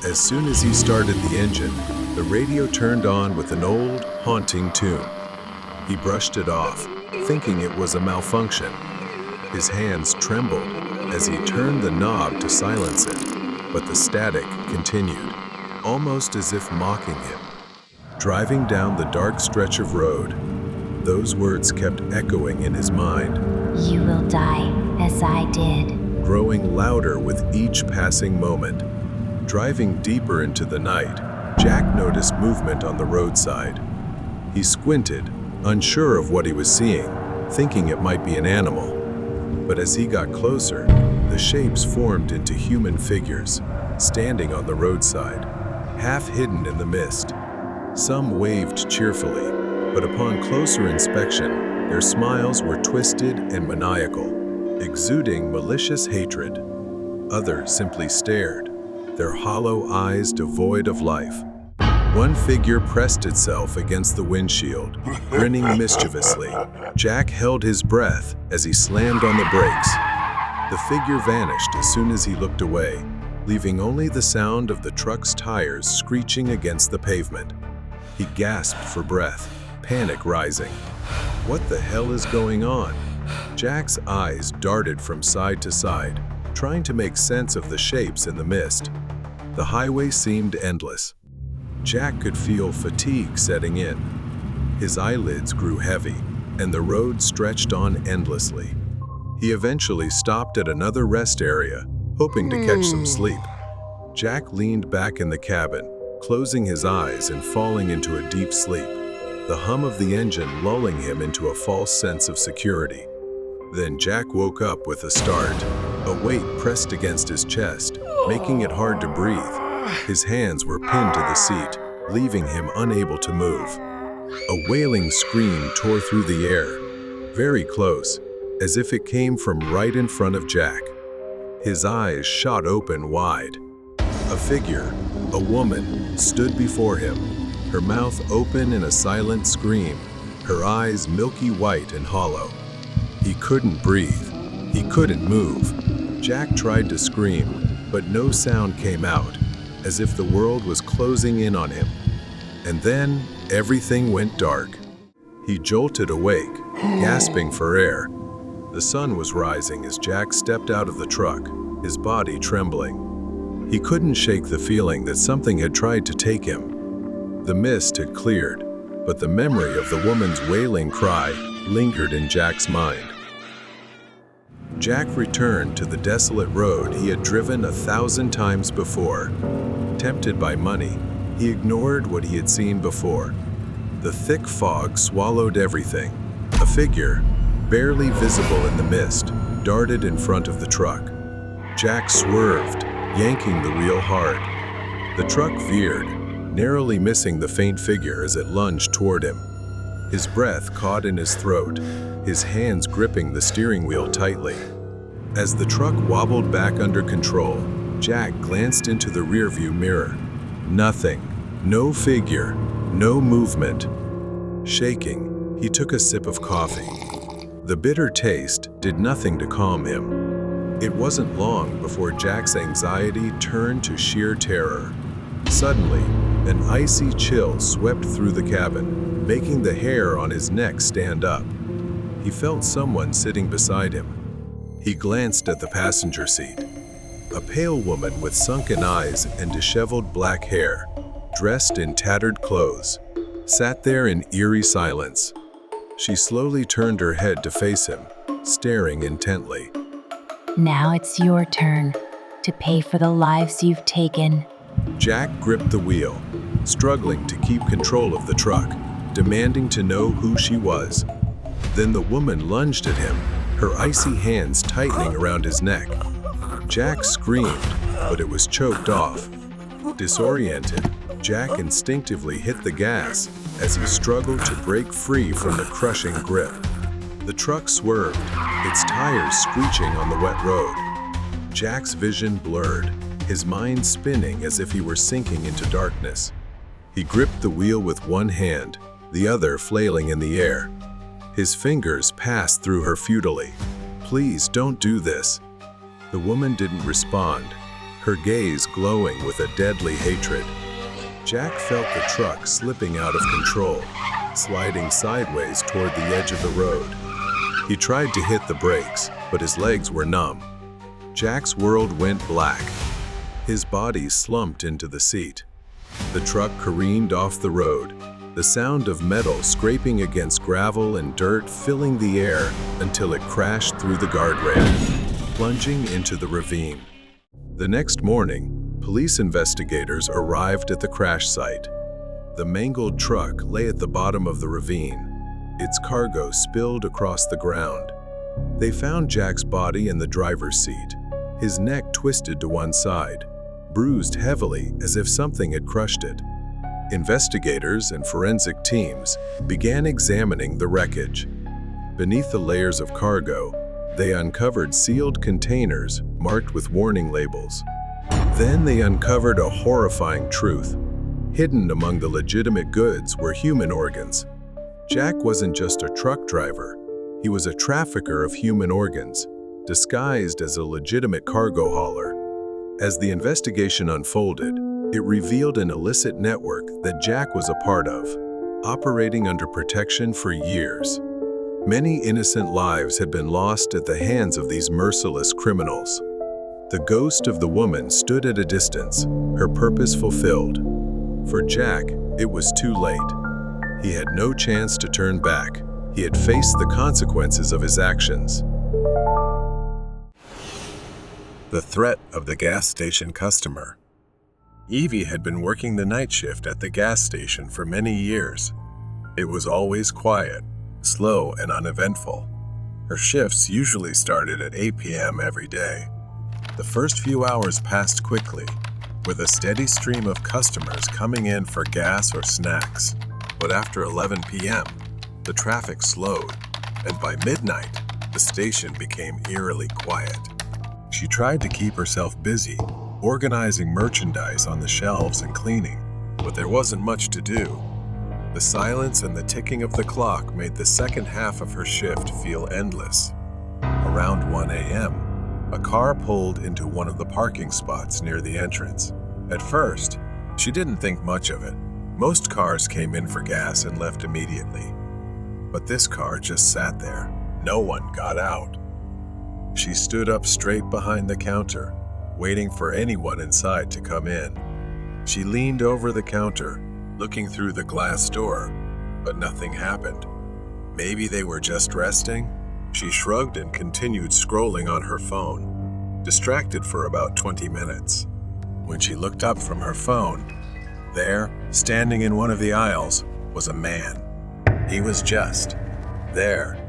As soon as he started the engine, the radio turned on with an old, haunting tune. He brushed it off, thinking it was a malfunction. His hands trembled as he turned the knob to silence it, but the static continued, almost as if mocking him. Driving down the dark stretch of road, those words kept echoing in his mind. You will die, as I did. Growing louder with each passing moment. Driving deeper into the night, Jack noticed movement on the roadside. He squinted, unsure of what he was seeing, thinking it might be an animal. But as he got closer, the shapes formed into human figures, standing on the roadside, half hidden in the mist. Some waved cheerfully, but upon closer inspection, their smiles were twisted and maniacal, exuding malicious hatred. Others simply stared, their hollow eyes devoid of life. One figure pressed itself against the windshield, grinning mischievously. Jack held his breath as he slammed on the brakes. The figure vanished as soon as he looked away, leaving only the sound of the truck's tires screeching against the pavement. He gasped for breath, panic rising. What the hell is going on? Jack's eyes darted from side to side, trying to make sense of the shapes in the mist. The highway seemed endless. Jack could feel fatigue setting in. His eyelids grew heavy, and the road stretched on endlessly. He eventually stopped at another rest area, hoping to catch some sleep. Jack leaned back in the cabin, closing his eyes and falling into a deep sleep, the hum of the engine lulling him into a false sense of security. Then Jack woke up with a start. A weight pressed against his chest, making it hard to breathe. His hands were pinned to the seat, leaving him unable to move. A wailing scream tore through the air, very close, as if it came from right in front of Jack. His eyes shot open wide. A figure, a woman, stood before him, her mouth open in a silent scream, her eyes milky white and hollow. He couldn't breathe. He couldn't move. Jack tried to scream, but no sound came out, as if the world was closing in on him. And then everything went dark. He jolted awake, gasping for air. The sun was rising as Jack stepped out of the truck, his body trembling. He couldn't shake the feeling that something had tried to take him. The mist had cleared, but the memory of the woman's wailing cry lingered in Jack's mind. Jack returned to the desolate road he had driven 1,000 times before. Tempted by money, he ignored what he had seen before. The thick fog swallowed everything. A figure, barely visible in the mist, darted in front of the truck. Jack swerved, yanking the wheel hard. The truck veered, narrowly missing the faint figure as it lunged toward him. His breath caught in his throat, his hands gripping the steering wheel tightly. As the truck wobbled back under control, Jack glanced into the rearview mirror. Nothing, no figure, no movement. Shaking, he took a sip of coffee. The bitter taste did nothing to calm him. It wasn't long before Jack's anxiety turned to sheer terror. Suddenly, an icy chill swept through the cabin, making the hair on his neck stand up. He felt someone sitting beside him. He glanced at the passenger seat. A pale woman with sunken eyes and disheveled black hair, dressed in tattered clothes, sat there in eerie silence. She slowly turned her head to face him, staring intently. Now it's your turn to pay for the lives you've taken. Jack gripped the wheel, struggling to keep control of the truck, demanding to know who she was. Then the woman lunged at him, her icy hands tightening around his neck. Jack screamed, but it was choked off. Disoriented, Jack instinctively hit the gas as he struggled to break free from the crushing grip. The truck swerved, its tires screeching on the wet road. Jack's vision blurred, his mind spinning as if he were sinking into darkness. He gripped the wheel with one hand, the other flailing in the air. His fingers passed through her futilely. "Please don't do this." The woman didn't respond, her gaze glowing with a deadly hatred. Jack felt the truck slipping out of control, sliding sideways toward the edge of the road. He tried to hit the brakes, but his legs were numb. Jack's world went black. His body slumped into the seat. The truck careened off the road, the sound of metal scraping against gravel and dirt filling the air until it crashed through the guardrail, plunging into the ravine. The next morning, police investigators arrived at the crash site. The mangled truck lay at the bottom of the ravine, its cargo spilled across the ground. They found Jack's body in the driver's seat, his neck twisted to one side, bruised heavily as if something had crushed it. Investigators and forensic teams began examining the wreckage. Beneath the layers of cargo, they uncovered sealed containers marked with warning labels. Then they uncovered a horrifying truth. Hidden among the legitimate goods were human organs. Jack wasn't just a truck driver. He was a trafficker of human organs, disguised as a legitimate cargo hauler. As the investigation unfolded, it revealed an illicit network that Jack was a part of, operating under protection for years. Many innocent lives had been lost at the hands of these merciless criminals. The ghost of the woman stood at a distance, her purpose fulfilled. For Jack, it was too late. He had no chance to turn back. He had faced the consequences of his actions. The threat of the gas station customer. Evie had been working the night shift at the gas station for many years. It was always quiet, slow, and uneventful. Her shifts usually started at 8 p.m. every day. The first few hours passed quickly, with a steady stream of customers coming in for gas or snacks. But after 11 p.m., the traffic slowed, and by midnight, the station became eerily quiet. She tried to keep herself busy, organizing merchandise on the shelves and cleaning, but there wasn't much to do. The silence and the ticking of the clock made the second half of her shift feel endless. Around 1 a.m., a car pulled into one of the parking spots near the entrance. At first, she didn't think much of it. Most cars came in for gas and left immediately. But this car just sat there. No one got out. She stood up straight behind the counter, waiting for anyone inside to come in. She leaned over the counter, looking through the glass door, but nothing happened. Maybe they were just resting? She shrugged and continued scrolling on her phone, distracted for about 20 minutes. When she looked up from her phone, there, standing in one of the aisles, was a man. He was just there,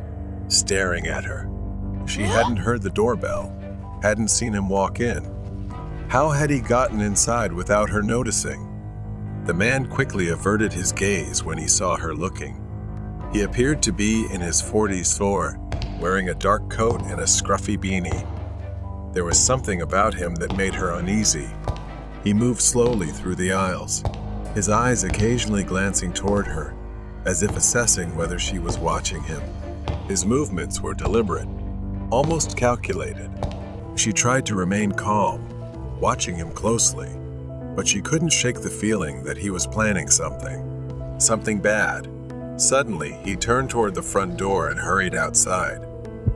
staring at her. She hadn't heard the doorbell, hadn't seen him walk in. How had he gotten inside without her noticing? The man quickly averted his gaze when he saw her looking. He appeared to be in his 40s floor, wearing a dark coat and a scruffy beanie. There was something about him that made her uneasy. He moved slowly through the aisles, his eyes occasionally glancing toward her, as if assessing whether she was watching him. His movements were deliberate, almost calculated. She tried to remain calm, watching him closely, but she couldn't shake the feeling that he was planning something bad. Suddenly, he turned toward the front door and hurried outside.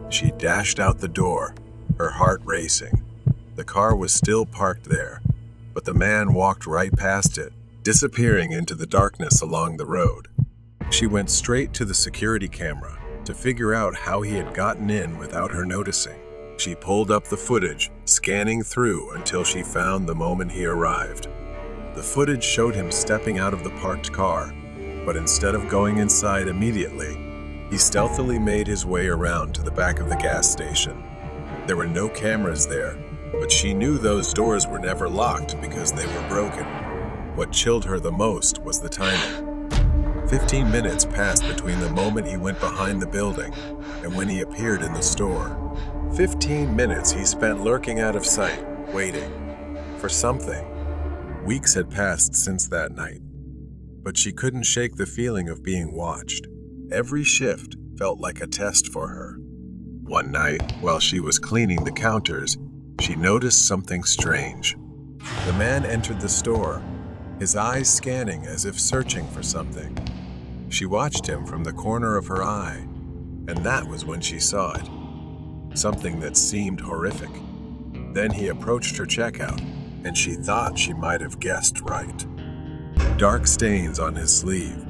She dashed out the door, her heart racing. The car was still parked there, but the man walked right past it, disappearing into the darkness along the road. She went straight to the security camera to figure out how he had gotten in without her noticing. She pulled up the footage, scanning through until she found the moment he arrived. The footage showed him stepping out of the parked car, but instead of going inside immediately, he stealthily made his way around to the back of the gas station. There were no cameras there, but she knew those doors were never locked because they were broken. What chilled her the most was the timing. 15 minutes passed between the moment he went behind the building and when he appeared in the store. 15 minutes he spent lurking out of sight, waiting for something. Weeks had passed since that night, but she couldn't shake the feeling of being watched. Every shift felt like a test for her. One night, while she was cleaning the counters, she noticed something strange. The man entered the store, his eyes scanning as if searching for something. She watched him from the corner of her eye, and that was when she saw it. Something that seemed horrific. Then he approached her checkout, and she thought she might have guessed right. Dark stains on his sleeve,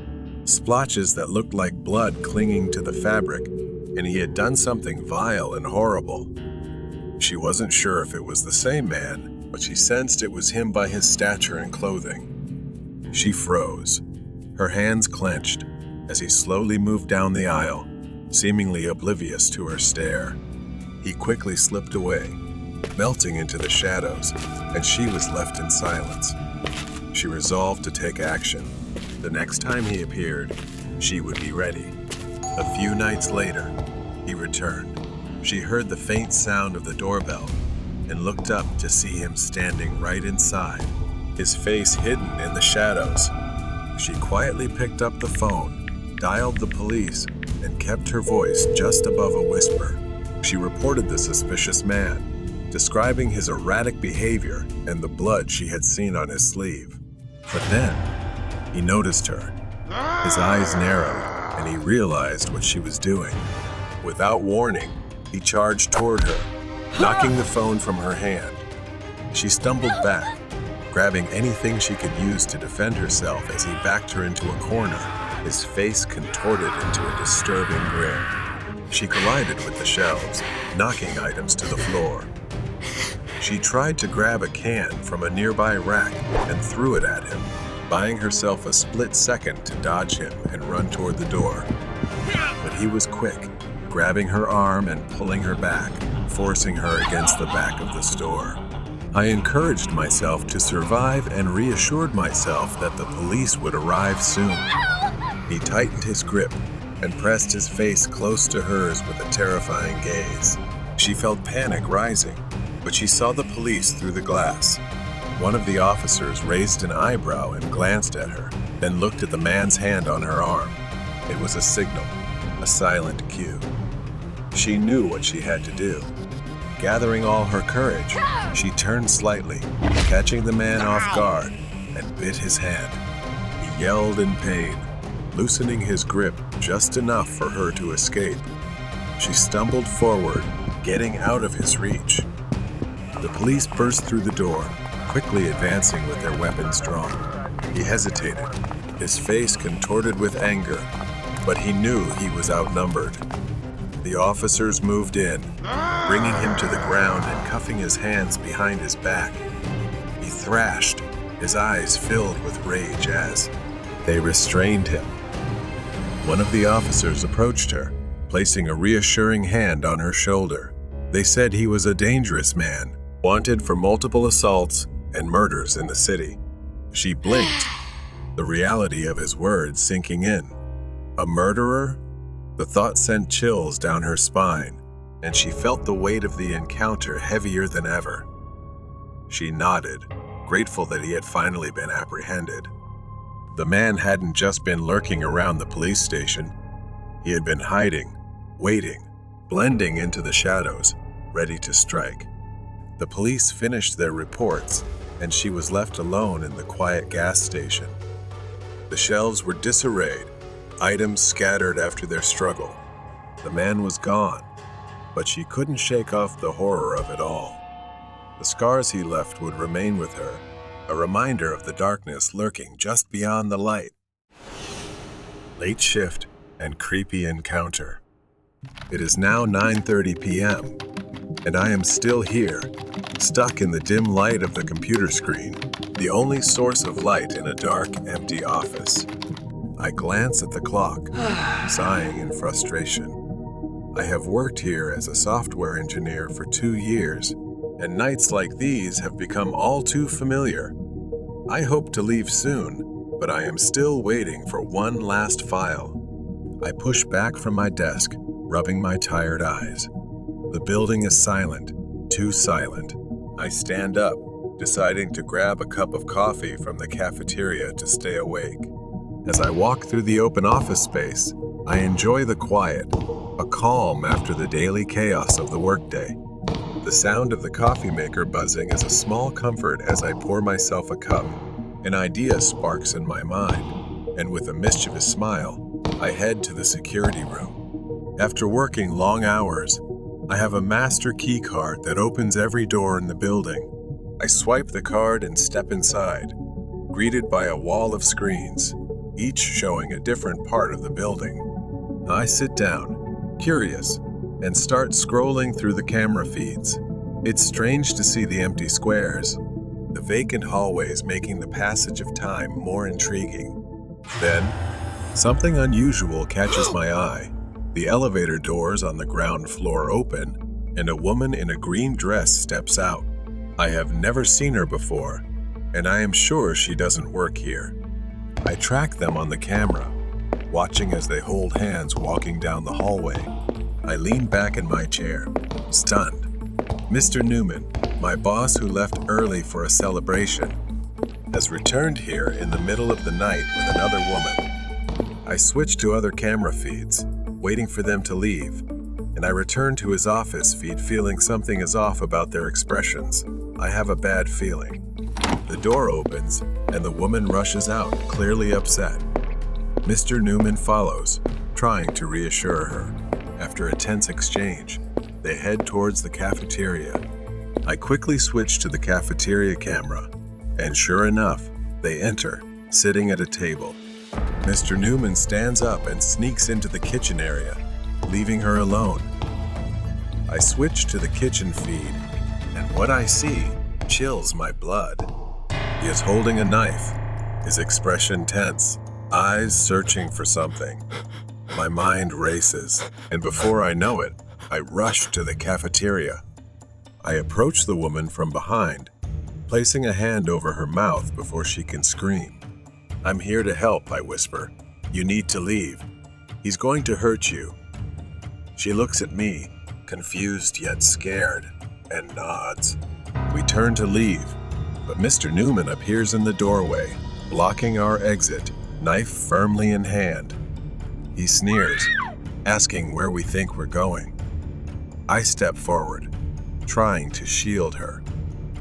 splotches that looked like blood clinging to the fabric, and he had done something vile and horrible. She wasn't sure if it was the same man, but she sensed it was him by his stature and clothing. She froze, her hands clenched, as he slowly moved down the aisle, seemingly oblivious to her stare. He quickly slipped away, melting into the shadows, and she was left in silence. She resolved to take action. The next time he appeared, she would be ready. A few nights later, he returned. She heard the faint sound of the doorbell and looked up to see him standing right inside, his face hidden in the shadows. She quietly picked up the phone, dialed the police, and kept her voice just above a whisper. She reported the suspicious man, describing his erratic behavior and the blood she had seen on his sleeve. But then, he noticed her. His eyes narrowed, and he realized what she was doing. Without warning, he charged toward her, knocking the phone from her hand. She stumbled back, grabbing anything she could use to defend herself as he backed her into a corner, his face contorted into a disturbing grin. She collided with the shelves, knocking items to the floor. She tried to grab a can from a nearby rack and threw it at him, buying herself a split second to dodge him and run toward the door. But he was quick, grabbing her arm and pulling her back, forcing her against the back of the store. I encouraged myself to survive and reassured myself that the police would arrive soon. He tightened his grip and pressed his face close to hers with a terrifying gaze. She felt panic rising, but she saw the police through the glass. One of the officers raised an eyebrow and glanced at her, then looked at the man's hand on her arm. It was a signal, a silent cue. She knew what she had to do. Gathering all her courage, she turned slightly, catching the man off guard, and bit his hand. He yelled in pain, loosening his grip just enough for her to escape. She stumbled forward, getting out of his reach. The police burst through the door, quickly advancing with their weapons drawn. He hesitated, his face contorted with anger, but he knew he was outnumbered. The officers moved in, bringing him to the ground and cuffing his hands behind his back. He thrashed, his eyes filled with rage as they restrained him. One of the officers approached her, placing a reassuring hand on her shoulder. They said he was a dangerous man, wanted for multiple assaults and murders in the city. She blinked, the reality of his words sinking in. A murderer? The thought sent chills down her spine, and she felt the weight of the encounter heavier than ever. She nodded, grateful that he had finally been apprehended. The man hadn't just been lurking around the police station. He had been hiding, waiting, blending into the shadows, ready to strike. The police finished their reports, and she was left alone in the quiet gas station. The shelves were disarrayed, items scattered after their struggle. The man was gone, but she couldn't shake off the horror of it all. The scars he left would remain with her, a reminder of the darkness lurking just beyond the light. Late shift and creepy encounter. It is now 9:30 p.m., and I am still here, stuck in the dim light of the computer screen, the only source of light in a dark, empty office. I glance at the clock, sighing in frustration. I have worked here as a software engineer for 2 years, and nights like these have become all too familiar. I hope to leave soon, but I am still waiting for one last file. I push back from my desk, rubbing my tired eyes. The building is silent, too silent. I stand up, deciding to grab a cup of coffee from the cafeteria to stay awake. As I walk through the open office space, I enjoy the quiet, a calm after the daily chaos of the workday. The sound of the coffee maker buzzing is a small comfort as I pour myself a cup. An idea sparks in my mind, and with a mischievous smile, I head to the security room. After working long hours, I have a master key card that opens every door in the building. I swipe the card and step inside, greeted by a wall of screens, each showing a different part of the building. I sit down, curious, and start scrolling through the camera feeds. It's strange to see the empty squares, the vacant hallways making the passage of time more intriguing. Then, something unusual catches my eye. The elevator doors on the ground floor open, and a woman in a green dress steps out. I have never seen her before, and I am sure she doesn't work here. I track them on the camera, watching as they hold hands walking down the hallway. I lean back in my chair, stunned. Mr. Newman, my boss who left early for a celebration. has returned here in the middle of the night with another woman. I switch to other camera feeds, waiting for them to leave, and I return to his office feed feeling something is off about their expressions. I have a bad feeling. The door opens, and the woman rushes out, clearly upset. Mr. Newman follows, trying to reassure her. After a tense exchange, they head towards the cafeteria. I quickly switch to the cafeteria camera, and sure enough, they enter, sitting at a table. Mr. Newman stands up and sneaks into the kitchen area, leaving her alone. I switch to the kitchen feed, and what I see chills my blood. He is holding a knife, his expression tense, eyes searching for something. My mind races, and before I know it, I rush to the cafeteria. I approach the woman from behind, placing a hand over her mouth before she can scream. "I'm here to help," I whisper. "You need to leave. He's going to hurt you." She looks at me, confused yet scared, and nods. We turn to leave, but Mr. Newman appears in the doorway, blocking our exit, knife firmly in hand. He sneers, asking where we think we're going. I step forward, trying to shield her.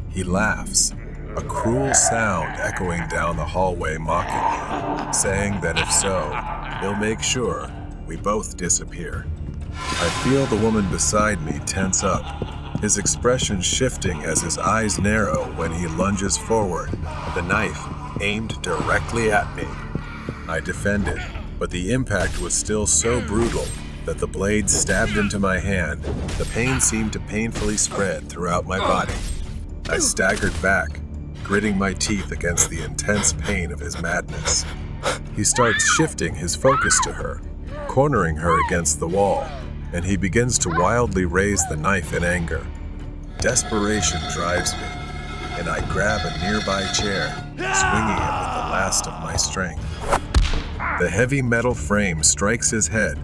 He laughs, a cruel sound echoing down the hallway mockingly, saying that if so, he'll make sure we both disappear. I feel the woman beside me tense up, his expression shifting as his eyes narrow when he lunges forward, the knife aimed directly at me. I defended, but the impact was still so brutal that the blade stabbed into my hand. The pain seemed to painfully spread throughout my body. I staggered back, gritting my teeth against the intense pain of his madness. He starts shifting his focus to her, cornering her against the wall, and he begins to wildly raise the knife in anger. Desperation drives me, and I grab a nearby chair, swinging it with the last of my strength. The heavy metal frame strikes his head,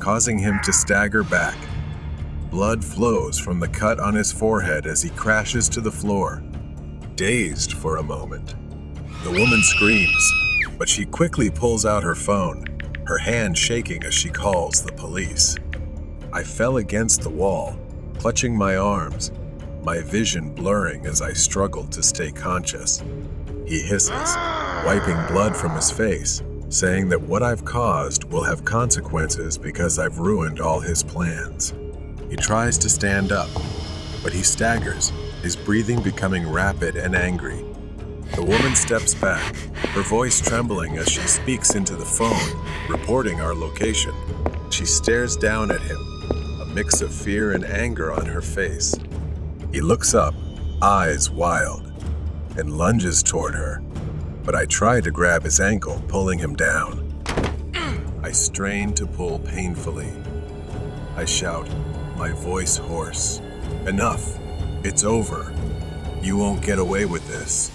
causing him to stagger back. Blood flows from the cut on his forehead as he crashes to the floor, dazed for a moment. The woman screams, but she quickly pulls out her phone, her hand shaking as she calls the police. I fell against the wall, clutching my arms, my vision blurring as I struggled to stay conscious. He hisses, wiping blood from his face, saying that what I've caused will have consequences because I've ruined all his plans. He tries to stand up, but he staggers, his breathing becoming rapid and angry. The woman steps back, her voice trembling as she speaks into the phone, reporting our location. She stares down at him, a mix of fear and anger on her face. He looks up, eyes wild, and lunges toward her, but I try to grab his ankle, pulling him down. I strain to pull painfully. I shout, my voice hoarse, "Enough! It's over. You won't get away with this."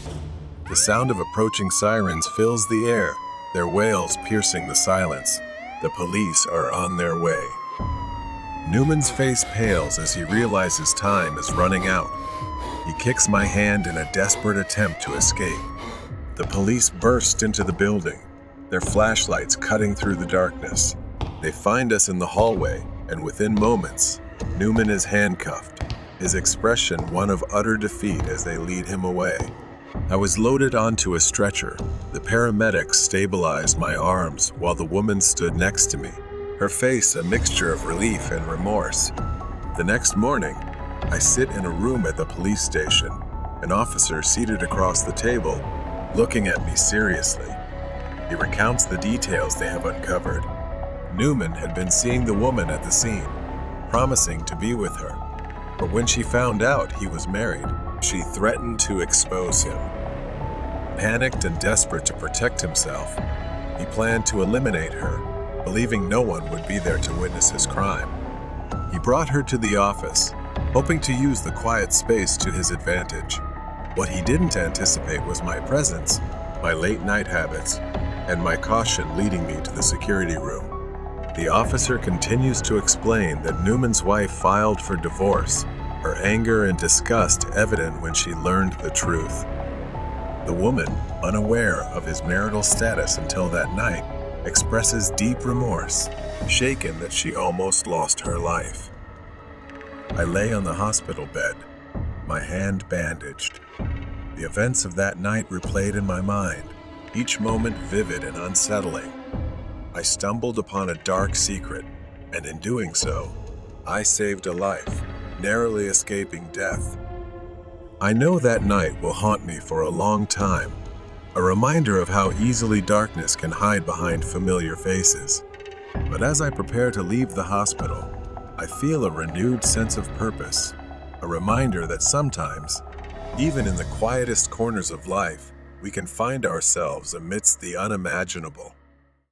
The sound of approaching sirens fills the air, their wails piercing the silence. The police are on their way. Newman's face pales as he realizes time is running out. He kicks my hand in a desperate attempt to escape. The police burst into the building, their flashlights cutting through the darkness. They find us in the hallway, and within moments, Newman is handcuffed, his expression one of utter defeat as they lead him away. I was loaded onto a stretcher. The paramedics stabilized my arms while the woman stood next to me, her face a mixture of relief and remorse. The next morning, I sit in a room at the police station, an officer seated across the table, looking at me seriously. He recounts the details they have uncovered. Newman had been seeing the woman at the scene, promising to be with her. But when she found out he was married, she threatened to expose him. Panicked and desperate to protect himself, he planned to eliminate her, believing no one would be there to witness his crime. He brought her to the office, hoping to use the quiet space to his advantage. What he didn't anticipate was my presence, my late-night habits, and my caution leading me to the security room. The officer continues to explain that Newman's wife filed for divorce, her anger and disgust evident when she learned the truth. The woman, unaware of his marital status until that night, expresses deep remorse, shaken that she almost lost her life. I lay on the hospital bed, my hand bandaged. The events of that night replayed in my mind, each moment vivid and unsettling. I stumbled upon a dark secret, and in doing so, I saved a life, narrowly escaping death. I know that night will haunt me for a long time, a reminder of how easily darkness can hide behind familiar faces. But as I prepare to leave the hospital, I feel a renewed sense of purpose, a reminder that sometimes, even in the quietest corners of life, we can find ourselves amidst the unimaginable.